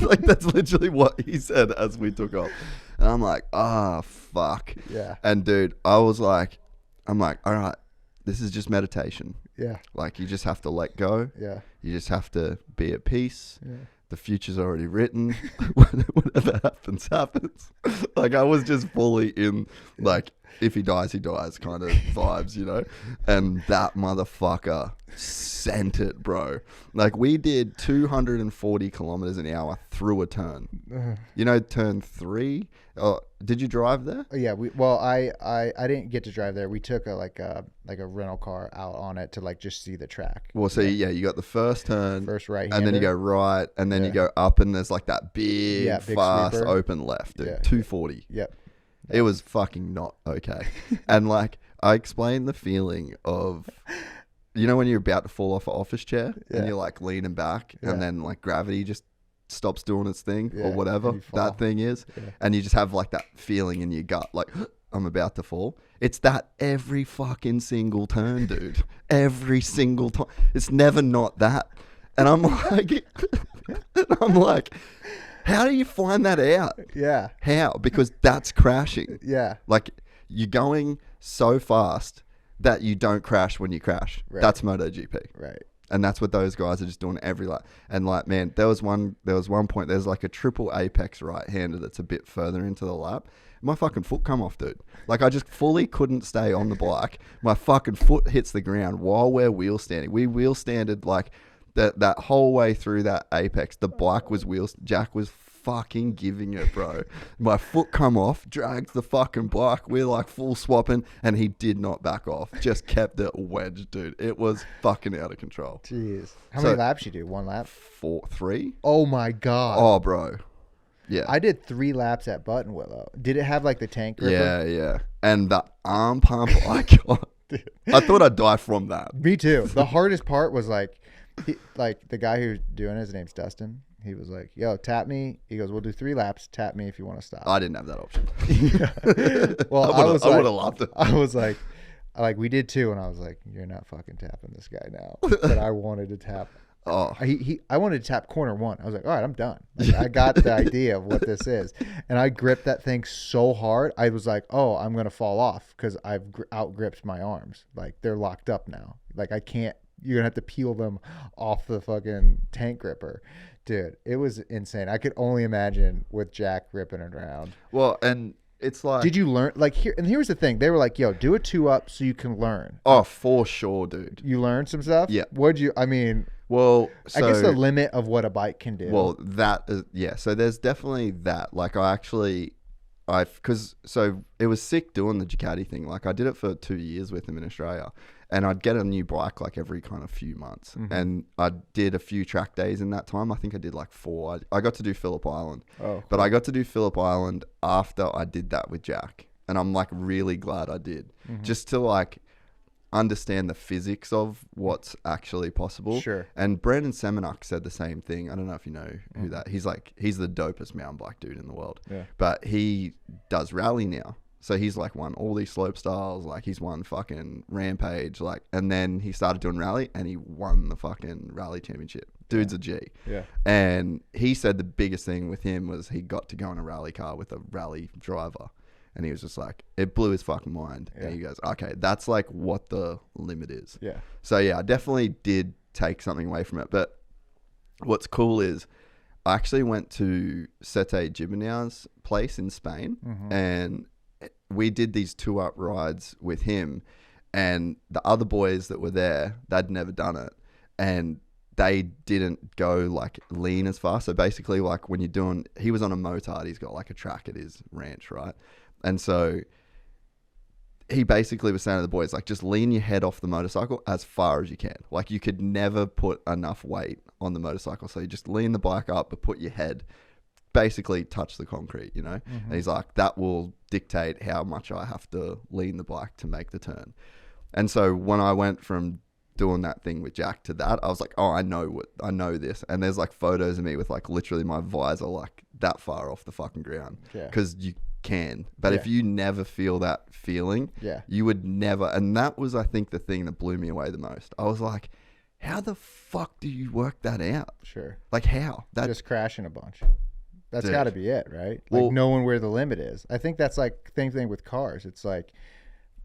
Like, that's literally what he said as we took off, and I'm like, "Ah, fuck." Yeah. And dude, I'm like, all right, this is just meditation. Yeah. Like, you just have to let go. Yeah. You just have to be at peace. Yeah. The future's already written. Whatever happens, happens. Like, I was just fully in, like, if he dies kind of vibes, you know? And that motherfucker sent it, bro. Like, we did 240 kilometers an hour through a turn. You know, turn 3? Oh, did you drive there? Yeah, I didn't get to drive there. We took a rental car out on it to like just see the track. Well, so yeah, you got the first turn, first right, and then you go right, and then you go up, and there's like that big fast sweeper. Open left, dude. 240. Yep. It was fucking not okay. And like, I explained the feeling of, you know, when you're about to fall off an office chair and you're like leaning back, and then like gravity just stops doing its thing or whatever that thing is, and you just have like that feeling in your gut, like, I'm about to fall. It's that every fucking single turn, dude. Every single time. It's never not that. And I'm like, how do you find that out? Yeah. How? Because that's crashing. Yeah. Like, you're going so fast that you don't crash when you crash. Right. That's MotoGP. Right. And that's what those guys are just doing every lap. And like, man, there was one point, there's like a triple apex right-hander that's a bit further into the lap. My fucking foot come off, dude. Like, I just fully couldn't stay on the bike. My fucking foot hits the ground while we're wheel standing. We wheel standed like that whole way through that apex. The bike was Jack was fucking giving it, bro. My foot come off, drags the fucking bike. We're like full swapping, and he did not back off. Just kept it wedged, dude. It was fucking out of control. Jeez. How many laps you do? 1 lap? 3. Oh my God. Oh, bro. Yeah. I did 3 laps at Buttonwillow. Did it have like the tank gripper? Yeah. And the arm pump I got. I thought I'd die from that. Me too. The hardest part was like the guy who's doing it, his name's Dustin. He was like, yo, tap me. He goes, we'll do 3 laps. Tap me if you want to stop. I didn't have that option. Well, I would have loved it. I was like, we did 2, and I was like, you're not fucking tapping this guy now. But I wanted to tap. Oh, I wanted to tap corner 1. I was like, all right, I'm done. Like, I got the idea of what this is. And I gripped that thing so hard. I was like, oh, I'm going to fall off because I've out-gripped my arms. Like, they're locked up now. Like, I can't. You're going to have to peel them off the fucking tank gripper. Dude, it was insane. I could only imagine with Jack ripping it around. Well, and it's like... Did you learn? Like, here's the thing. They were like, yo, do a 2-up so you can learn. Oh, for sure, dude. You learned some stuff? Yeah. Well, so, I guess the limit of what a bike can do. Well, that is, yeah. So there's definitely that. Like, so it was sick doing the Ducati thing. Like, I did it for 2 years with him in Australia, and I'd get a new bike like every kind of few months. Mm-hmm. And I did a few track days in that time. I think I did like 4. I got to do Phillip Island. Oh, but I got to do Phillip Island after I did that with Jack, and I'm like really glad I did, just to like understand the physics of what's actually possible. Sure. And Brandon Semenuk said the same thing. I don't know if you know who that. He's the dopest mountain bike dude in the world. Yeah. But he does rally now. So he's like won all these slope styles, like he's won fucking Rampage, like, and then he started doing rally and he won the fucking rally championship. Dude's a G. Yeah. And he said the biggest thing with him was he got to go in a rally car with a rally driver. And he was just like, it blew his fucking mind. Yeah. And he goes, okay, that's like what the limit is. Yeah. So yeah, I definitely did take something away from it. But what's cool is I actually went to Sete Gibernau's place in Spain, and we did these 2-up rides with him, and the other boys that were there, they'd never done it. And they didn't go like lean as fast. So basically, like when you're doing, he was on a motard, he's got like a track at his ranch, right? And so he basically was saying to the boys, like, just lean your head off the motorcycle as far as you can. Like, you could never put enough weight on the motorcycle. So you just lean the bike up, but put your head, basically touch the concrete, you know? And he's like, that will dictate how much I have to lean the bike to make the turn. And so when I went from doing that thing with Jack to that, I was like, oh, I know this. And there's like photos of me with like literally my visor like that far off the fucking ground. Yeah. Because you can. But if you never feel that feeling, you would never. And that was, I think, the thing that blew me away the most. I was like, how the fuck do you work that out? Sure. Like, how? Just crashing a bunch. That's got to be it, right? Like, knowing where the limit is. I think that's like same thing with cars. It's like,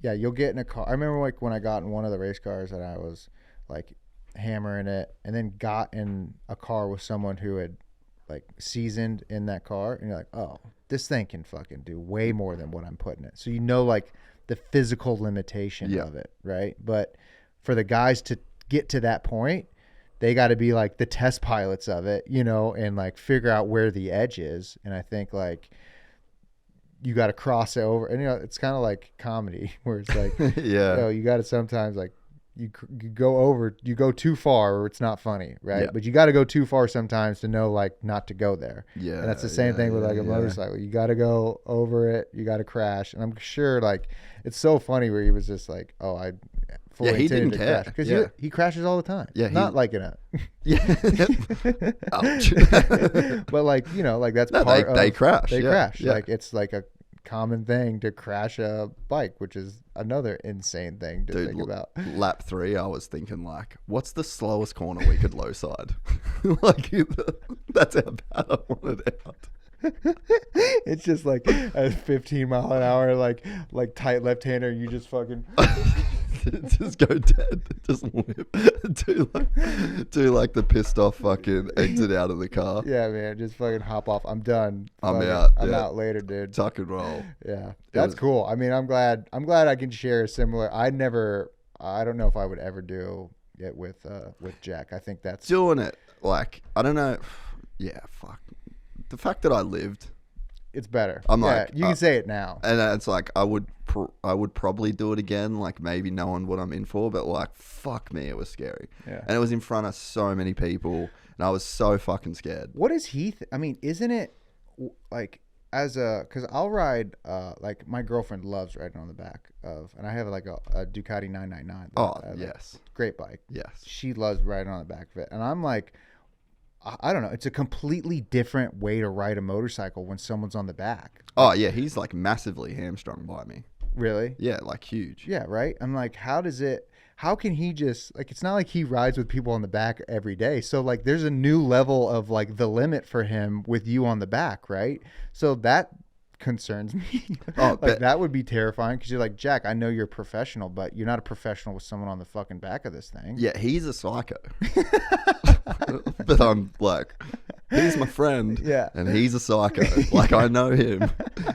yeah, you'll get in a car. I remember like when I got in one of the race cars and I was like hammering it, and then got in a car with someone who had like seasoned in that car, and you're like, oh, this thing can fucking do way more than what I'm putting it. So like the physical limitation of it, right? But for the guys to get to that point, they got to be like the test pilots of it, and like figure out where the edge is. And I think like you got to cross it over, and it's kind of like comedy where it's like, you got to sometimes like you go too far or it's not funny, right? But you got to go too far sometimes to know like not to go there. And that's the same thing with like a motorcycle. You got to go over it, you got to crash. And I'm sure like it's so funny where he was just like, oh, I fully he didn't intended to care crash, because he crashes all the time. Not like in a ouch. But like like that's part of they crash. They crash. Like it's like a common thing to crash a bike, which is another insane thing to think about. Lap 3, I was thinking like, what's the slowest corner we could low side? Like that's how bad I wanted it out. It's just like a 15 mile an hour like tight left hander. You just fucking just go dead. Just whip. Do like the pissed off fucking exit out of the car. Yeah, man. Just fucking hop off. I'm done. I'm out. I'm out later, dude. Tuck and roll. Yeah, that's cool. I mean, I'm glad I can share a similar. I don't know if I would ever do it with Jack. I think that's doing it. Like, I don't know. Yeah, fuck. The fact that I lived, it's better. I'm like, you can say it now. And it's like I would probably do it again, like maybe knowing what I'm in for, but like fuck me, it was scary. Yeah. And it was in front of so many people, and I was so fucking scared. What is he? I mean, isn't it like because I'll ride like my girlfriend loves riding on the back of, and I have like a Ducati 999. Oh yes, great bike. Yes, she loves riding on the back of it, and I'm like, I don't know. It's a completely different way to ride a motorcycle when someone's on the back. Oh yeah, he's like massively hamstrung by me. Really? Yeah, like huge. Yeah, right? I'm like, how can he just, like, it's not like he rides with people on the back every day. So like there's a new level of like the limit for him with you on the back, right? So that concerns me. That would be terrifying, because you're like, Jack, I know you're a professional, but you're not a professional with someone on the fucking back of this thing. Yeah, he's a psycho. But I'm like, he's my friend. Yeah. And he's a psycho. Like, I know him.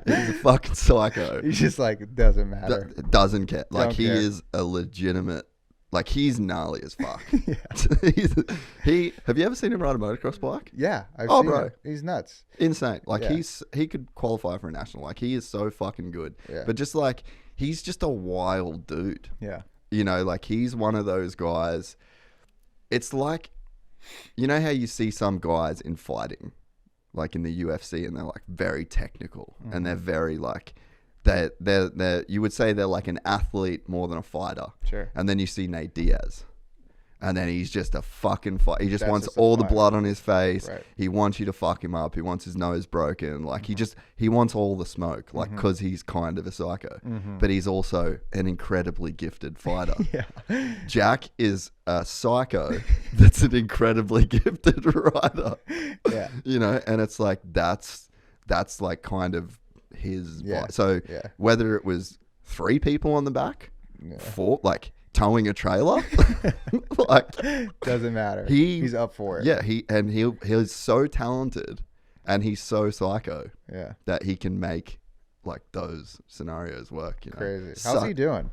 He's a fucking psycho. He's just like, it doesn't matter. Doesn't care. Like, Don't he care. is a legitimate, like, he's gnarly as fuck. Yeah. Have you ever seen him ride a motocross bike? Yeah. I've seen bro. it. He's nuts. Insane. Like, Yeah. he could qualify for a national. Like, he is so fucking good. Yeah. But just like, he's just a wild dude. Yeah. Like, he's one of those guys. It's like, you know how you see some guys in fighting, like in the UFC, and they're like very technical, and they're very like, they're you would say they're like an athlete more than a fighter. Sure. And then you see Nate Diaz, and then he's just a fucking fight. He just That's wants just a all the fighter. blood on his face. Right. He wants you to fuck him up. He wants his nose broken. Like he wants all the smoke. Like, because he's kind of a psycho, but he's also an incredibly gifted fighter. Yeah. Jack is a psycho that's an incredibly gifted rider. Yeah. And it's like that's like kind of his Yeah. vibe. So Yeah. whether it was 3 people on the back, 4, like towing a trailer, like Doesn't matter. He's up for it. Yeah, he's so talented, and he's so psycho Yeah. that he can make like those scenarios work. Crazy. How's he doing?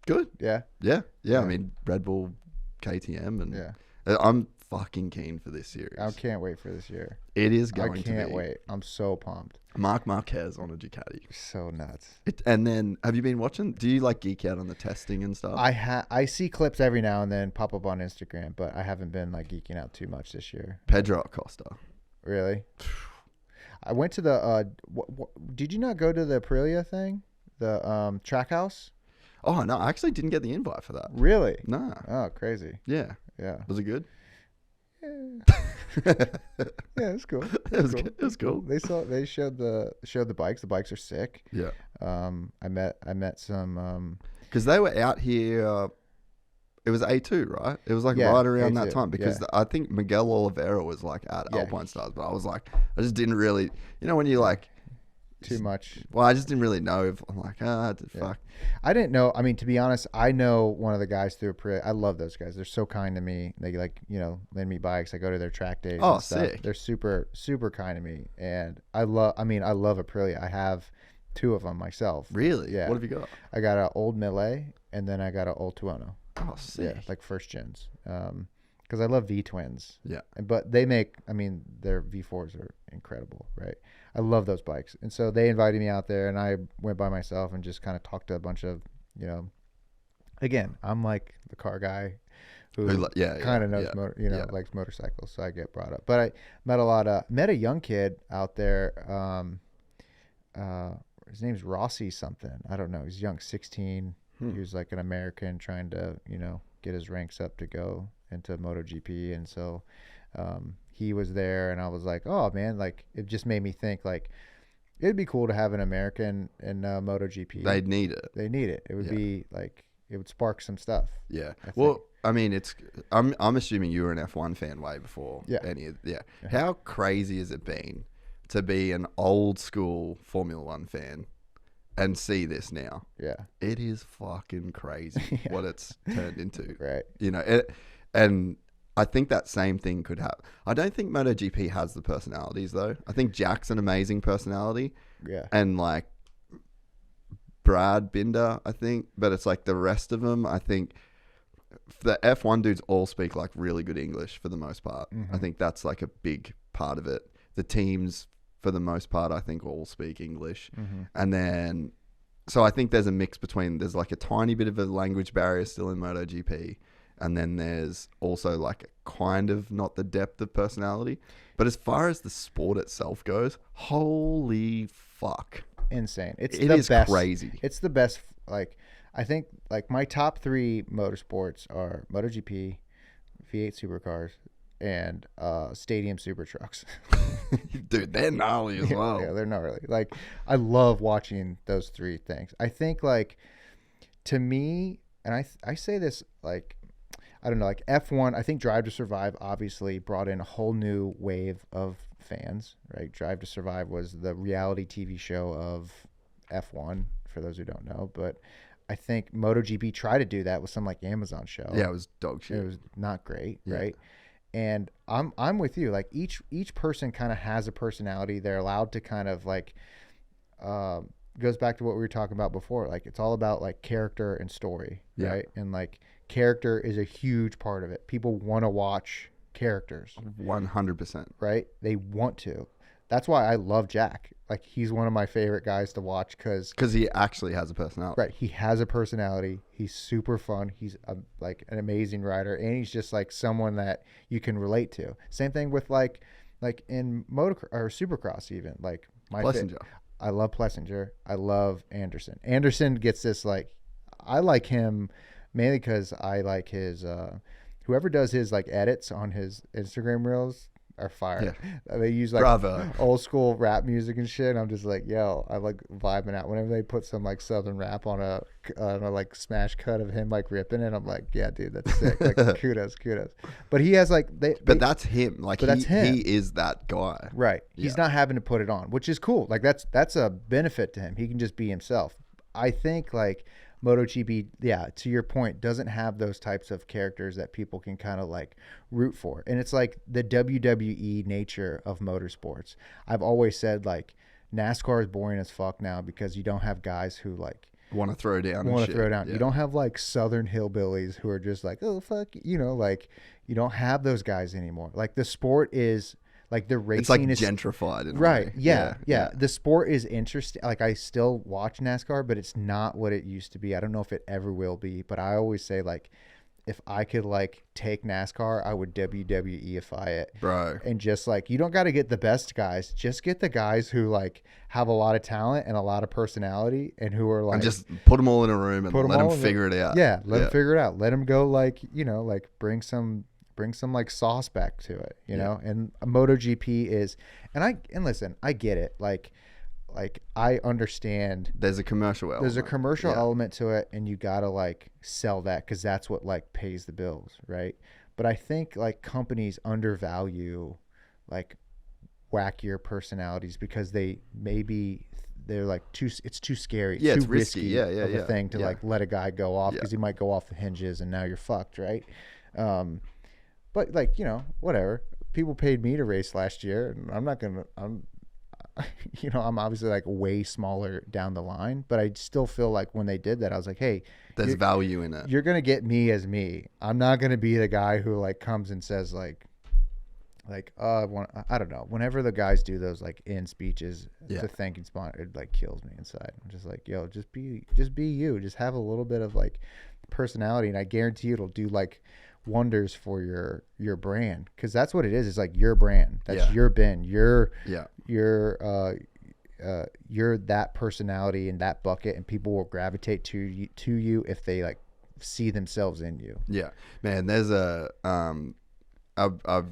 Good. Yeah. Yeah. I mean, Red Bull, KTM, and Yeah. I'm fucking keen for this series. I can't wait for this year. It is I going to be. can't wait. I'm so pumped. Marc Marquez on a Ducati. So nuts. And then, have you been watching? Do you like geek out on the testing and stuff? I see clips every now and then pop up on Instagram, but I haven't been like geeking out too much this year. Pedro Acosta. Really? I went to the did you not go to the Aprilia thing? The track house? Oh no, I actually didn't get the invite for that. Really? No. Oh, crazy. Yeah. Yeah. Was it good? Yeah, it's cool. It was cool. They showed the bikes. The bikes are sick. Yeah. I met some Because they were out here. It was A2, right? It was like Yeah, right around that A2, time, because yeah. I think Miguel Oliveira was like at Yeah. Alpine Stars, but I was like, I just didn't really, when you like too much. Well, I just didn't really know if I'm like, fuck. I didn't know. I mean, to be honest, I know one of the guys through Aprilia. I love those guys. They're so kind to me. They lend me bikes. I go to their track days. Oh, and stuff. sick. They're super, super kind to me. And I love Aprilia. I have 2 of them myself. Really? Yeah. What have you got? I got an old Millet and then I got an old Tuono. Oh, sick. Yeah, like first gens. Because I love V twins. Yeah. But their V4s are incredible, right? I love those bikes. And so they invited me out there and I went by myself and just kind of talked to a bunch of, again, I'm like the car guy who kind of knows, likes motorcycles. So I get brought up. But I met a young kid out there. His name's Rossi something. I don't know. He's young, 16. He was like an American trying to, get his ranks up to go into MotoGP. And so he was there and I was like, oh man, like it just made me think like it'd be cool to have an American in MotoGP. They'd need it. They need it. It would be like, it would spark some stuff. Yeah. Well, I mean, I'm assuming you were an F1 fan way before How crazy has it been to be an old school Formula One fan and see this now? Yeah. It is fucking crazy what it's turned into. Right. And I think that same thing could happen. I don't think MotoGP has the personalities though. I think Jack's an amazing personality. Yeah. And like Brad Binder, I think, but it's like the rest of them, I think the F1 dudes all speak like really good English for the most part. Mm-hmm. I think that's like a big part of it. The teams, for the most part, I think all speak English. Mm-hmm. And then, so I think there's a mix between, there's like a tiny bit of a language barrier still in MotoGP. And then there's also like a kind of not the depth of personality. But as far as the sport itself goes, holy fuck. Insane. It is best. Crazy. It's the best. Like, I think like my top 3 motorsports are MotoGP, V8 supercars, and stadium super trucks. Dude, they're gnarly as well. Yeah, they're gnarly. Like, I love watching those 3 things. I think like, to me, and I say this like, I don't know, like F1, I think Drive to Survive obviously brought in a whole new wave of fans, right? Drive to Survive was the reality TV show of F1, for those who don't know. But I think MotoGP tried to do that with some like Amazon show. Yeah, it was dog shit. It was not great, right? And I'm with you. Like each person kind of has a personality. They're allowed to kind of like goes back to what we were talking about before. Like it's all about like character and story, right? And like character is a huge part of it. People want to watch characters. 100%. Right? They want to. That's why I love Jack. Like he's one of my favorite guys to watch because he actually has a personality. Right. He has a personality. He's super fun. He's like an amazing rider, and he's just like someone that you can relate to. Same thing with like in Supercross even. Like Plessinger. I love Plessinger. I love Anderson. Anderson gets this like, I like him mainly because I like his whoever does his like edits on his Instagram reels are fire. Yeah. They use like Bravo. Old school rap music and shit. And I'm just like, yo, I like vibing out whenever they put some like southern rap on a like smash cut of him like ripping it. I'm like, yeah, dude, that's sick. Like kudos. But he has like but that's him. Like that's him. He is that guy. Right. He's not having to put it on, which is cool. Like that's a benefit to him. He can just be himself. I think like MotoGP, to your point, doesn't have those types of characters that people can kind of like root for. And it's like the WWE nature of motorsports. I've always said like NASCAR is boring as fuck now because you don't have guys who like want to throw down. Yeah. You don't have like Southern hillbillies who are just like, oh fuck, like you don't have those guys anymore. Like the sport is like the racing it's like gentrified in right. A way. Yeah. The sport is interesting. Like I still watch NASCAR, but it's not what it used to be. I don't know if it ever will be, but I always say like, if I could like take NASCAR, I would WWEify it, bro. And just like, you don't got to get the best guys, just get the guys who like have a lot of talent and a lot lot of personality and who are like, and just put them all in a room and let them figure it out. Yeah. Let them figure it out. Let them go like, like bring some like sauce back to it, you know? And MotoGP is, and listen, I get it. Like I understand. There's a commercial element. There's a commercial element to it, and you gotta like sell that because that's what like pays the bills, right? But I think like companies undervalue like wackier personalities because they maybe they're like it's too scary. Yeah, too it's risky. of a thing to like let a guy go off because he might go off the hinges and now you're fucked, right? But like, whatever. People paid me to race last year, and I'm obviously like way smaller down the line, but I still feel like when they did that, I was like, hey, there's value in it. You're going to get me as me. I'm not going to be the guy who like comes and says like, I don't know. Whenever the guys do those like in speeches, the thanking spot, it like kills me inside. I'm just like, yo, just be you. Just have a little bit of like personality, and I guarantee it'll do like wonders for your brand, because that's what it is. It's like your brand. That's your bin. You're that personality in that bucket, and people will gravitate to you if they like see themselves in you. Yeah, man. There's I've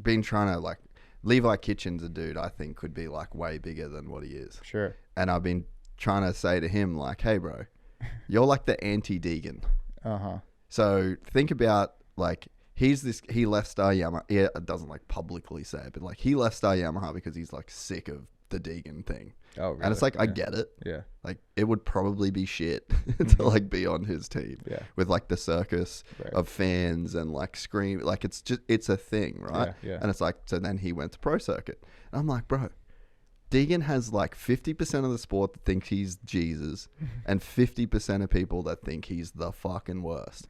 been trying to like Levi Kitchen's a dude I think could be like way bigger than what he is. Sure. And I've been trying to say to him like, hey bro, you're like the anti-Deegan. So think about like he left Star Yamaha. Yeah, it doesn't like publicly say it, but like he left Star Yamaha because he's like sick of the Deegan thing. Oh, really? And it's like, I get it. Yeah. Like it would probably be shit to like be on his team with like the circus of fans and like scream. Like it's a thing, right? Yeah. And it's like, so then he went to pro circuit. And I'm like, bro, Deegan has like 50% of the sport that thinks he's Jesus and 50% of people that think he's the fucking worst.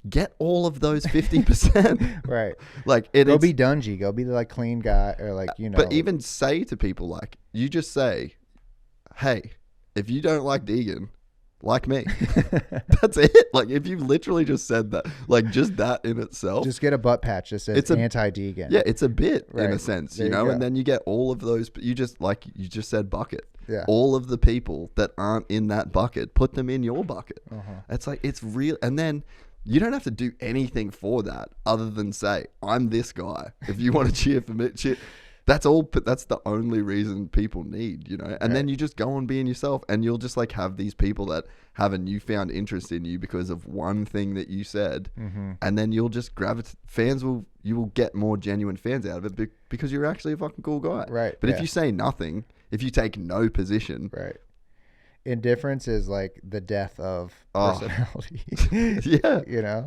Get all of those 50%. Right. Like go be Dungy. Go be the like clean guy, or like, But even say to people like, you just say, hey, if you don't like Deegan, like me. That's it. Like if you literally just said that, like just that in itself. Just get a butt patch that says anti-Deegan. Yeah, it's a bit in a sense, there you know, and then you get all of those. You just said bucket. Yeah. All of the people that aren't in that bucket, put them in your bucket. It's like, it's real. And then you don't have to do anything for that other than say, I'm this guy. If you want to cheer for me, cheer. That's all, but that's the only reason people need, and then you just go on being yourself, and you'll just like have these people that have a newfound interest in you because of one thing that you said, and then you'll just gravitate. You will get more genuine fans out of it because you're actually a fucking cool guy. Right. But if you say nothing, if you take no position. Right. Indifference is like the death of personality. Yeah.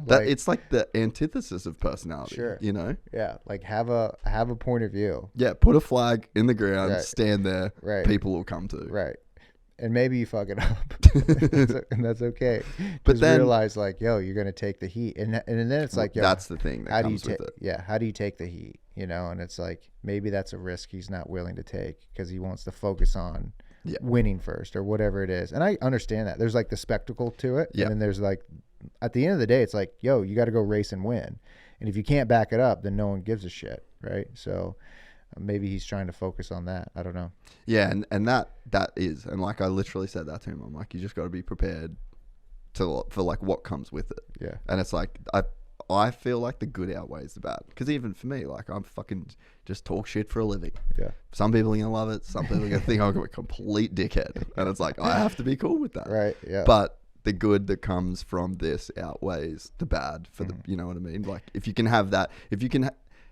It's like the antithesis of personality. Sure. Yeah. Like have a point of view. Yeah. Put a flag in the ground, stand there. Right. People will come to. Right. And maybe you fuck it up. and that's okay. But just then realize like, yo, you're going to take the heat. And then it's like, yo, that's the thing that comes with it. Yeah. How do you take the heat? And it's like, maybe that's a risk he's not willing to take because he wants to focus on winning first or whatever it is. And I understand that. There's like the spectacle to it. And then there's like, at the end of the day, it's like, yo, you got to go race and win. And if you can't back it up, then no one gives a shit. Right. So maybe he's trying to focus on that. I don't know. Yeah. And that is, and like I literally said that to him. I'm like, you just got to be prepared for like what comes with it. Yeah. And it's like, I feel like the good outweighs the bad. Because even for me, like I'm fucking just talk shit for a living. Yeah. Some people are going to love it. Some people are going to think I'm a complete dickhead. And it's like, I have to be cool with that. Right. Yeah. But the good that comes from this outweighs the bad for the, you know what I mean? Like if you can have that, if you can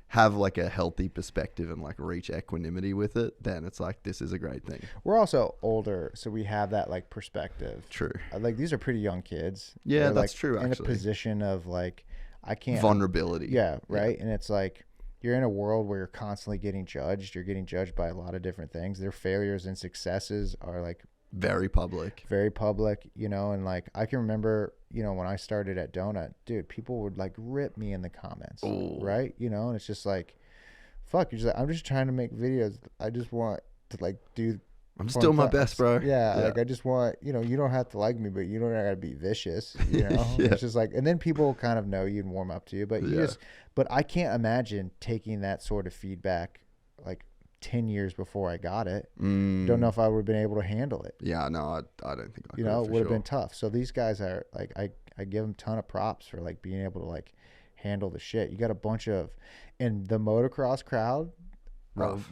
have like a healthy perspective and like reach equanimity with it, then it's like, this is a great thing. We're also older, so we have that like perspective. True. Like these are pretty young kids. Yeah, they're, that's like, true. In actually, a position of like, I can't. Vulnerability. Yeah. Right. And it's like, you're in a world where you're constantly getting judged. You're getting judged by a lot of different things. Their failures and successes are like very public, and like I can remember, when I started at Donut, dude, people would like rip me in the comments. Ooh. Right. And it's just like, fuck, you're just like, I'm just trying to make videos. I just want to like do. I'm still my best, bro. Yeah. Like I just want, you don't have to like me, but you don't gotta be vicious, Yeah. It's just like, and then people kind of know you and warm up to you, but but I can't imagine taking that sort of feedback like 10 years before I got it. Don't know if I would have been able to handle it. Yeah, no, I don't think I could. It would have been tough. So these guys are like, I give them a ton of props for like being able to like handle the shit. You got a bunch of, and the motocross crowd, rough,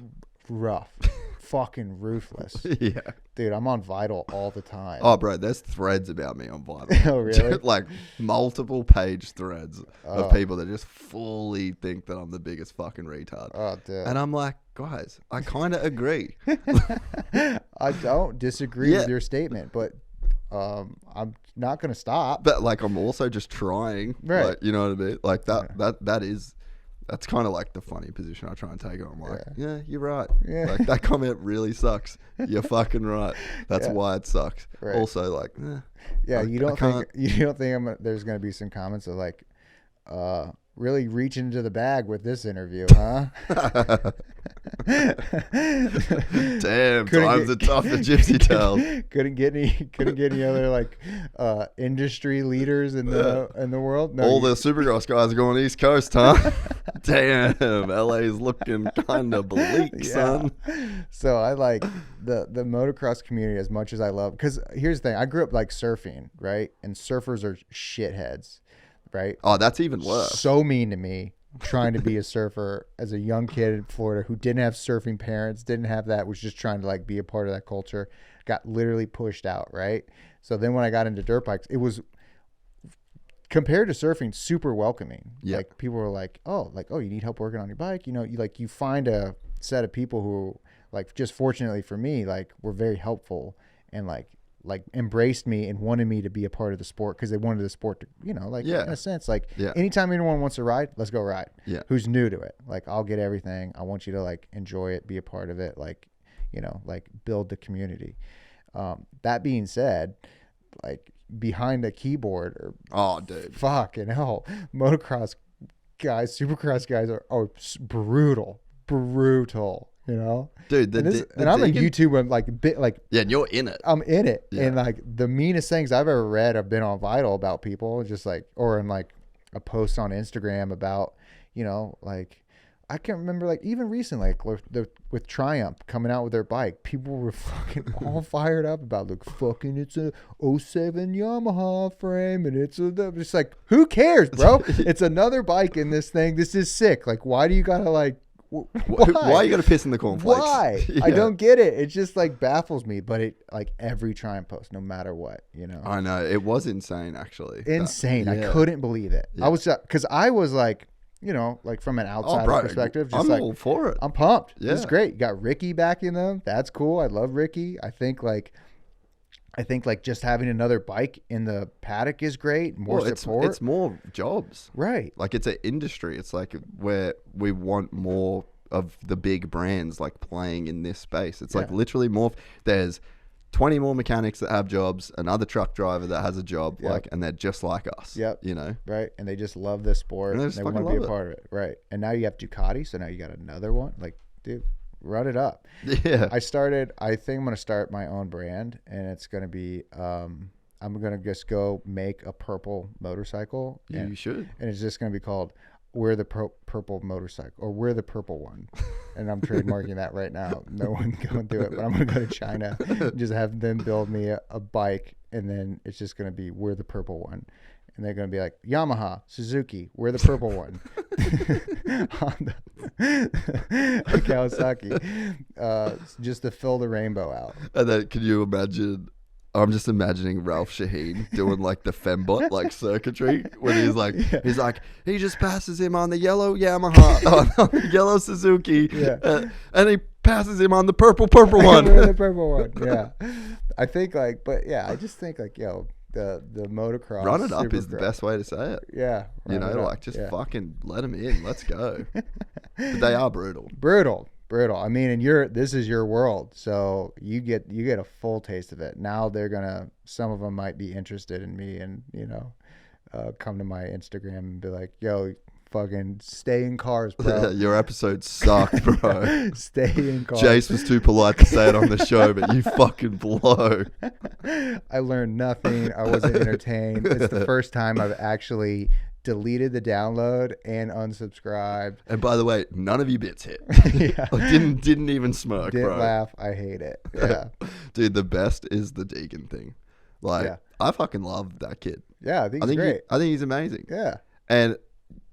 fucking ruthless. Yeah, dude, I'm on Vital all the time. Oh, bro, there's threads about me on Vital. Oh, really? Like multiple page threads of people that just fully think that I'm the biggest fucking retard. Oh, dude. And I'm like, guys, I kind of agree. I don't disagree Yeah. with your statement, but I'm not going to stop. But like, I'm also just trying. Right. Like, you know what I mean? Like that's kind of like the funny position I try and take. I'm like, yeah, you're right. Yeah. Like that comment really sucks. You're fucking right. That's why it sucks. Right. Also, like, You don't think there's going to be some comments of like, really reaching into the bag with this interview, huh? Damn, times are tough at Gypsy Tales. Couldn't get any other like industry leaders in the world. No, All the Supercross guys are going East Coast, huh? Damn, LA's looking kind of bleak, son. So I like the motocross community as much as I love, because here's the thing: I grew up like surfing, right? And surfers are shitheads, right? Oh, that's even worse. So mean to me, trying to be a surfer as a young kid in Florida who didn't have surfing parents, didn't have that, was just trying to like be a part of that culture, got literally pushed out, right? So then when I got into dirt bikes, it was, compared to surfing, super welcoming. Yeah. Like people were like, oh, you need help working on your bike? You know, you find a set of people who, like, just fortunately for me, like, were very helpful and like embraced me and wanted me to be a part of the sport, because they wanted the sport to, in a sense, like, anytime anyone wants to ride, let's go ride. Yeah. Who's new to it? Like, I'll get everything. I want you to like enjoy it, be a part of it, like, like build the community. That being said, like, behind a keyboard or fucking hell, motocross guys, supercross guys are brutal, dude. And I'm on YouTube. I'm like and you're in it. I'm in it, and like the meanest things I've ever read have been on Vital about people, just like, or in like a post on Instagram about, like, I can't remember, like, even recently, like with Triumph coming out with their bike, people were fucking all fired up about, look, fucking, it's a 07 Yamaha frame, and it's just like, who cares, bro? It's another bike in this thing. This is sick. Like, why do you gotta like? Why are you gonna piss in the cornflakes? Why? I don't get it. It just like baffles me. But it, like, every Triumph post, no matter what, I know, it was insane, actually. Insane. I couldn't believe it. I was, because I was like, like from an outsider perspective, just I'm like, all for it. I'm pumped. Yeah. This is great. You got Ricky backing them. That's cool. I love Ricky. I think just having another bike in the paddock is great. More support. It's more jobs. Right. Like, it's an industry. It's like where we want more of the big brands like playing in this space. It's like literally more. There's 20 more mechanics that have jobs, another truck driver that has a job, like, and they're just like us. Yep. Right. And they just love the sport. And they want to be a part of it. Right. And now you have Ducati, so now you got another one. Like, dude, run it up. Yeah. I think I'm going to start my own brand, and it's going to be, I'm going to just go make a purple motorcycle. You should. And it's just going to be called We're the Purple Motorcycle, or We're the Purple One. And I'm trademarking that right now. No one's going to do it, but I'm going to go to China and just have them build me a bike, and then it's just going to be We're the Purple One. And they're going to be like, Yamaha, Suzuki, we're the purple one. Honda, Kawasaki, just to fill the rainbow out. And then, can you imagine? I'm just imagining Ralph Shaheen doing like the Fembot like circuitry when he's like he just passes him on the yellow Yamaha, on the yellow Suzuki, and he passes him on the purple one. The purple one, yeah. I think like, but yeah, I just think like, the motocross. Run it up is the best way to say it. Yeah. Like, just fucking let them in. Let's go. But they are brutal. Brutal. I mean, and this is your world, so you get a full taste of it. Now some of them might be interested in me, and come to my Instagram and be like, yo, fucking stay in cars, bro. Your episode sucked, bro. Stay in cars. Jace was too polite to say it on the show, but you fucking blow. I learned nothing. I wasn't entertained. It's the first time I've actually deleted the download and unsubscribed. And by the way, none of your bits hit. Didn't even smirk, didn't bro. Laugh. I hate it. Yeah. Dude, the best is the Deegan thing. Like, I fucking love that kid. Yeah, I think he's great. I think he's amazing. Yeah. And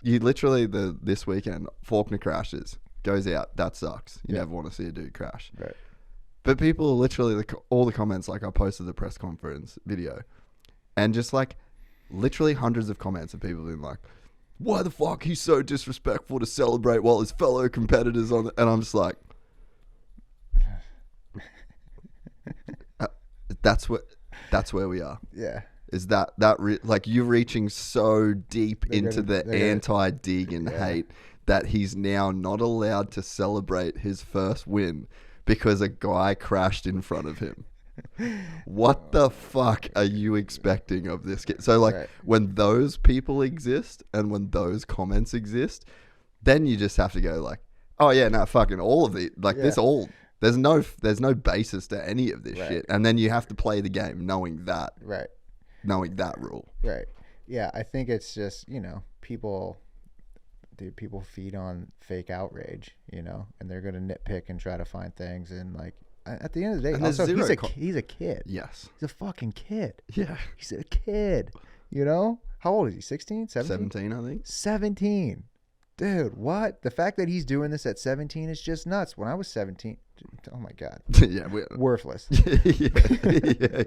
you literally, this weekend, Faulkner crashes, goes out. That sucks. You never want to see a dude crash. Right. But people literally, all the comments, like, I posted the press conference video, and just like, literally hundreds of comments of people being like, why the fuck he's so disrespectful to celebrate while his fellow competitors on it. And I'm just like, That's where we are. Yeah. Is that like you're reaching so deep into the anti-Deegan hate that he's now not allowed to celebrate his first win because a guy crashed in front of him. What the fuck are you expecting of this kid? So like when those people exist and when those comments exist, then you just have to go like, oh yeah, no, fucking all of it. Like this all, there's no basis to any of this shit. And then you have to play the game knowing that. Right. Knowing that rule. Right. Yeah, I think it's just, people feed on fake outrage, and they're going to nitpick and try to find things. And like, at the end of the day, and also, he's a kid. Yes. He's a fucking kid. Yeah. He's a kid, How old is he? 16? 17? 17, I think. 17. Dude, what? The fact that he's doing this at 17 is just nuts. When I was 17, oh my God. Yeah. Worthless. yeah.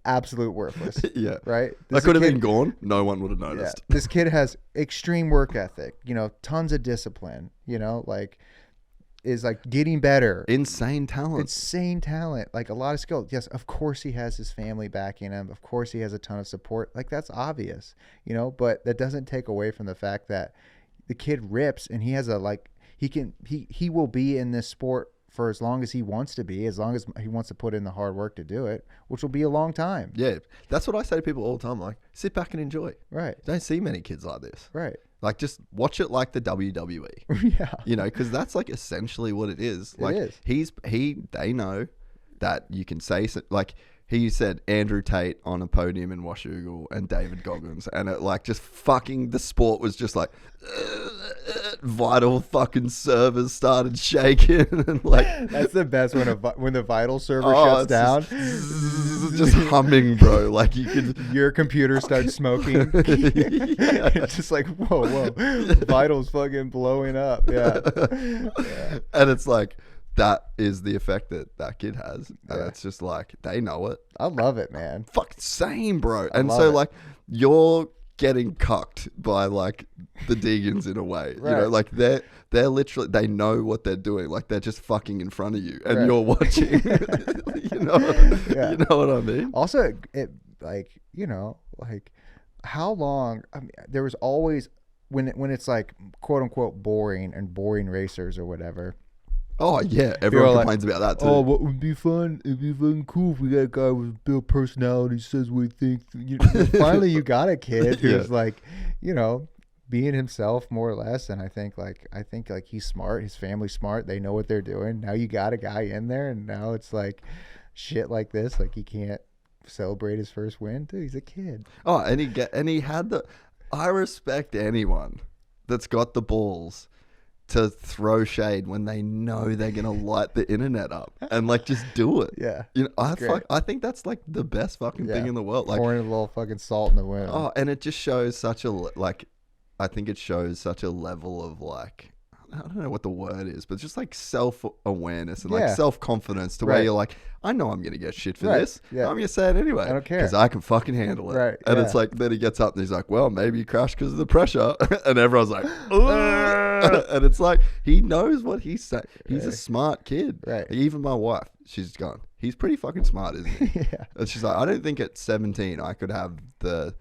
Absolute worthless. Yeah. Right? That could have been gone. No one would have noticed. Yeah. This kid has extreme work ethic, tons of discipline, is like getting better. Insane talent. Like a lot of skill. Yes, of course he has his family backing him. Of course he has a ton of support. Like that's obvious, but that doesn't take away from the fact that the kid rips and he has he will be in this sport for as long as he wants to be, as long as he wants to put in the hard work to do it, which will be a long time. Yeah. That's what I say to people all the time. Like, sit back and enjoy. Right. Don't see many kids like this. Right. Like, just watch it like the WWE. Yeah. Because that's like essentially what it is. Like, it is. They know that you can say, like, he said Andrew Tate on a podium in Washougal and David Goggins, and it like just fucking the sport was just like vital fucking servers started shaking and like that's the best when the vital server shuts down, just humming, bro. Like you could your computer starts smoking. It's just like whoa, vital's fucking blowing up. Yeah. And it's like. That is the effect that kid has. And it's just like, they know it. I love it, man. Fuck, same, bro. And so, like, you're getting cucked by, like, the Deegans in a way. Right. Like, they're literally, they know what they're doing. Like, they're just fucking in front of you. And you're watching. You know what I mean? Also, it like, like, how long, I mean, there was always, when it's, like, quote-unquote boring and boring racers or whatever, oh yeah, everyone complains about that too. Oh, what would be fun? It'd be fucking cool if we got a guy with built personality, says what he thinks. Finally, you got a kid who's like, being himself more or less. And I think he's smart. His family's smart. They know what they're doing. Now you got a guy in there, and now it's like shit like this. Like he can't celebrate his first win. Dude, he's a kid. Oh, and he had the. I respect anyone that's got the balls to throw shade when they know they're gonna light the internet up and like just do it. Yeah, I think that's like the best fucking thing in the world. Like pouring a little fucking salt in the wind. Oh, and it just shows such a I think it shows such a level of like, I don't know what the word is, but just like self-awareness and like self-confidence to where you're like, I know I'm going to get shit for this. Yeah. I'm going to say it anyway. I don't care. Because I can fucking handle it. Right. And it's like, then he gets up and he's like, well, maybe you crashed because of the pressure. And everyone's like, and it's like, he knows what he's saying. He's a smart kid. Right. Even my wife, she's gone, he's pretty fucking smart, isn't he? Yeah. And she's like, I don't think at 17 I could have the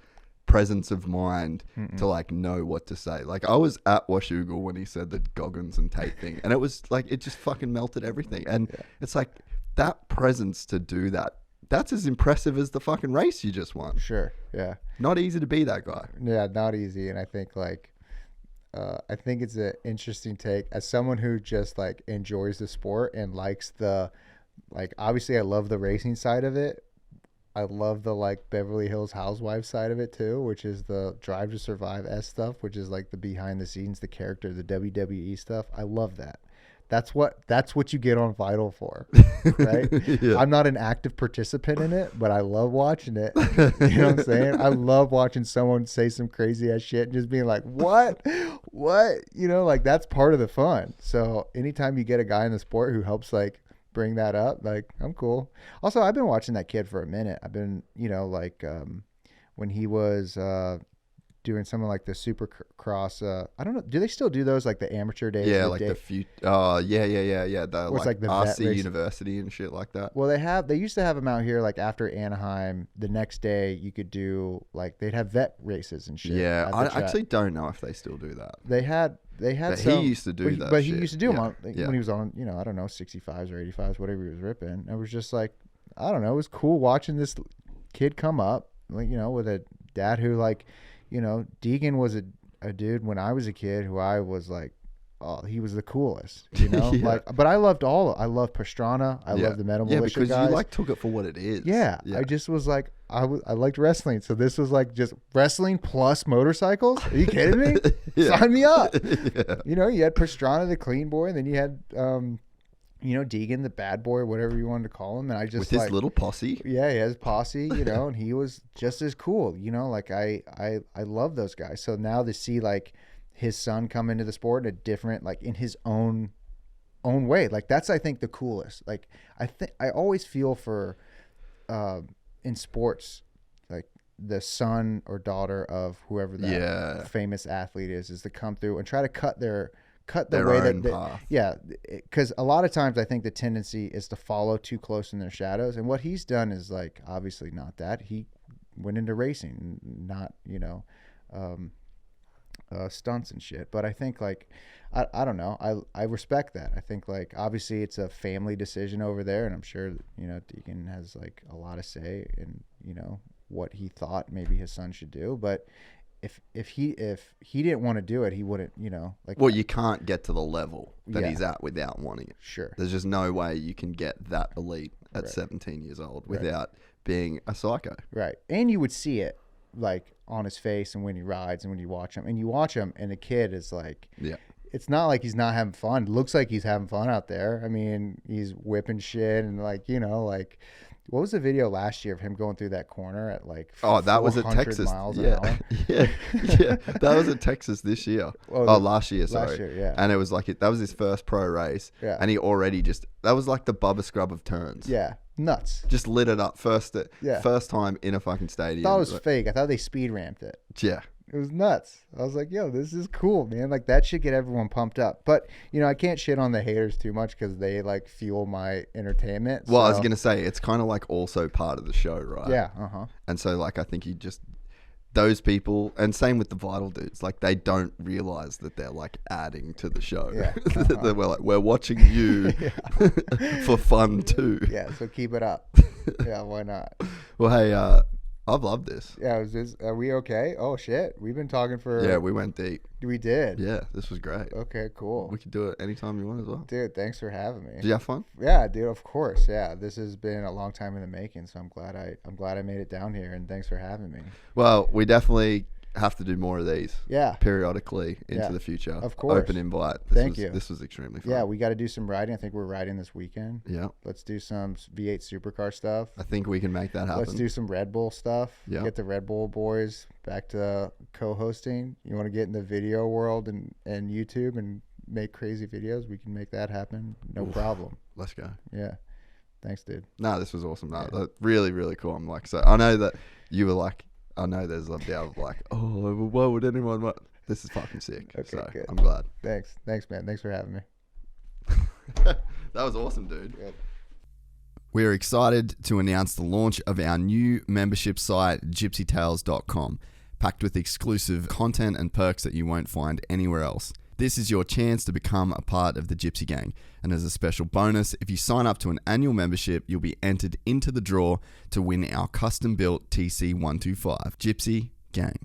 presence of mind to like know what to say. Like I was at Washougal when he said the Goggins and Tate thing, and it was like it just fucking melted everything. And it's like that presence to do that, that's as impressive as the fucking race you just won. Sure. Yeah. Not easy to be that guy. Yeah, not easy. And I think like I think it's an interesting take as someone who just like enjoys the sport and likes the like obviously I love the racing side of it. I love the like Beverly Hills Housewives side of it too, which is the Drive to Survive stuff, which is like the behind the scenes, the character, the WWE stuff. I love that. That's what you get on Vital for, right? Yeah. I'm not an active participant in it, but I love watching it. You know what I'm saying? I love watching someone say some crazy ass shit and just being like, what? Like that's part of the fun. So anytime you get a guy in the sport who helps like bring that up, like I'm cool. Also, I've been watching that kid for a minute. I've been, like when he was doing something like the Supercross. I don't know. Do they still do those, like the amateur days? Yeah, like the few. Oh, yeah. The What's like like the vet RC race? University and shit like that. Well, they used to have them out here, like after Anaheim. The next day, you could do like they'd have vet races and shit. Yeah, at the I track. actually don't know if they still do that. They had But some, he used to do that. but he shit. used to do them Yeah, on, when he was on, I don't know, 65s or 85s, whatever he was ripping. It was just like, I don't know, it was cool watching this kid come up, like, with a dad who, like, Deegan was a dude when I was a kid who I was like, oh, he was the coolest, Yeah. like, but I loved I love Pastrana. I love the Metal Militia because guys. you like took it for what it is. Yeah, I just was like, I liked wrestling, so this was like just wrestling plus motorcycles. Are you kidding me? Yeah. Sign me up. Yeah. You had Pastrana, the clean boy, and then you had, Deegan, the bad boy, whatever you wanted to call him, and I just With his little posse. yeah, he has posse, and he was just as cool, like I love those guys. So now to see like his son come into the sport in a different, like in his own way, like that's, I think, the coolest. Like I always feel for in sports, like the son or daughter of whoever that famous athlete is to come through and try to cut the Their way own that path. yeah, because a lot of times I think the tendency is to follow too close in their shadows, and what he's done is like obviously not that. He went into racing, not stunts and shit. But I think like I don't know. I respect that. I think like obviously it's a family decision over there, and I'm sure Deacon has like a lot of say in what he thought maybe his son should do. But if he didn't want to do it, he wouldn't. Like, Well, you can't get to the level that Yeah. he's at without wanting it. Sure. There's just no way you can get that elite at Right. 17 years old without being a psycho. Right. And you would see it like on his face and when he rides and when you watch him. And you watch him and the kid is like, Yeah. it's not like he's not having fun. It looks like he's having fun out there. I mean, he's whipping shit and like, like what was the video last year of him going through that corner at like Oh, that was at 400 Texas. miles an Yeah. hour? yeah. That was at Texas this year. Last year, sorry. Last year, yeah. And it was like, that was his first pro race. Yeah. And he already that was like the Bubba Scrub of turns. Yeah. Nuts. Just lit it up first time in a fucking I stadium. thought it was fake. I thought they speed ramped it. Yeah. It was nuts. I was like, yo, this is cool, man. Like that should get everyone pumped up. But, I can't shit on the haters too much because they like fuel my entertainment. Well, I was so- going to say, it's kind of like also part of the show, right? Yeah. Uh-huh. And so, like, I think those people, and same with the Vital dudes, like, they don't realize that they're, like, adding to the show. Yeah. We're like, we're watching you for fun, too. Yeah. So keep it up. Yeah. Why not? Well, hey, I've loved this. Yeah. Are we okay? Oh, shit. We've been talking for. Yeah, we went deep. We did. Yeah, this was great. Okay, cool. We could do it anytime you want as well. Dude, thanks for having me. Did you have fun? Yeah, dude, of course. Yeah. This has been a long time in the making, so I'm glad I made it down here, and thanks for having me. Well, we definitely have to do more of these. Yeah. Periodically into Yeah, the future. of course. Open invite. Thank you. This was extremely fun. Yeah, we got to do some riding. I think we're riding this weekend. Yeah. Let's do some V8 supercar stuff. I think we can make that happen. Let's do some Red Bull stuff. Yeah. Get the Red Bull boys back to co-hosting. You want to get in the video world and YouTube and make crazy videos? We can make that happen. No problem. Let's go. Yeah. Thanks, dude. No, this was awesome. No, Yeah. really, really cool. I'm like, so I know that you were like, I know there's a doubt of like, oh, why would anyone want? This is fucking sick. Okay, so good. I'm glad. Thanks, man. Thanks for having me. That was awesome, dude. Good. We're excited to announce the launch of our new membership site, gypsytales.com, packed with exclusive content and perks that you won't find anywhere else. This is your chance to become a part of the Gypsy Gang. And as a special bonus, if you sign up to an annual membership, you'll be entered into the draw to win our custom-built TC125. Gypsy Gang.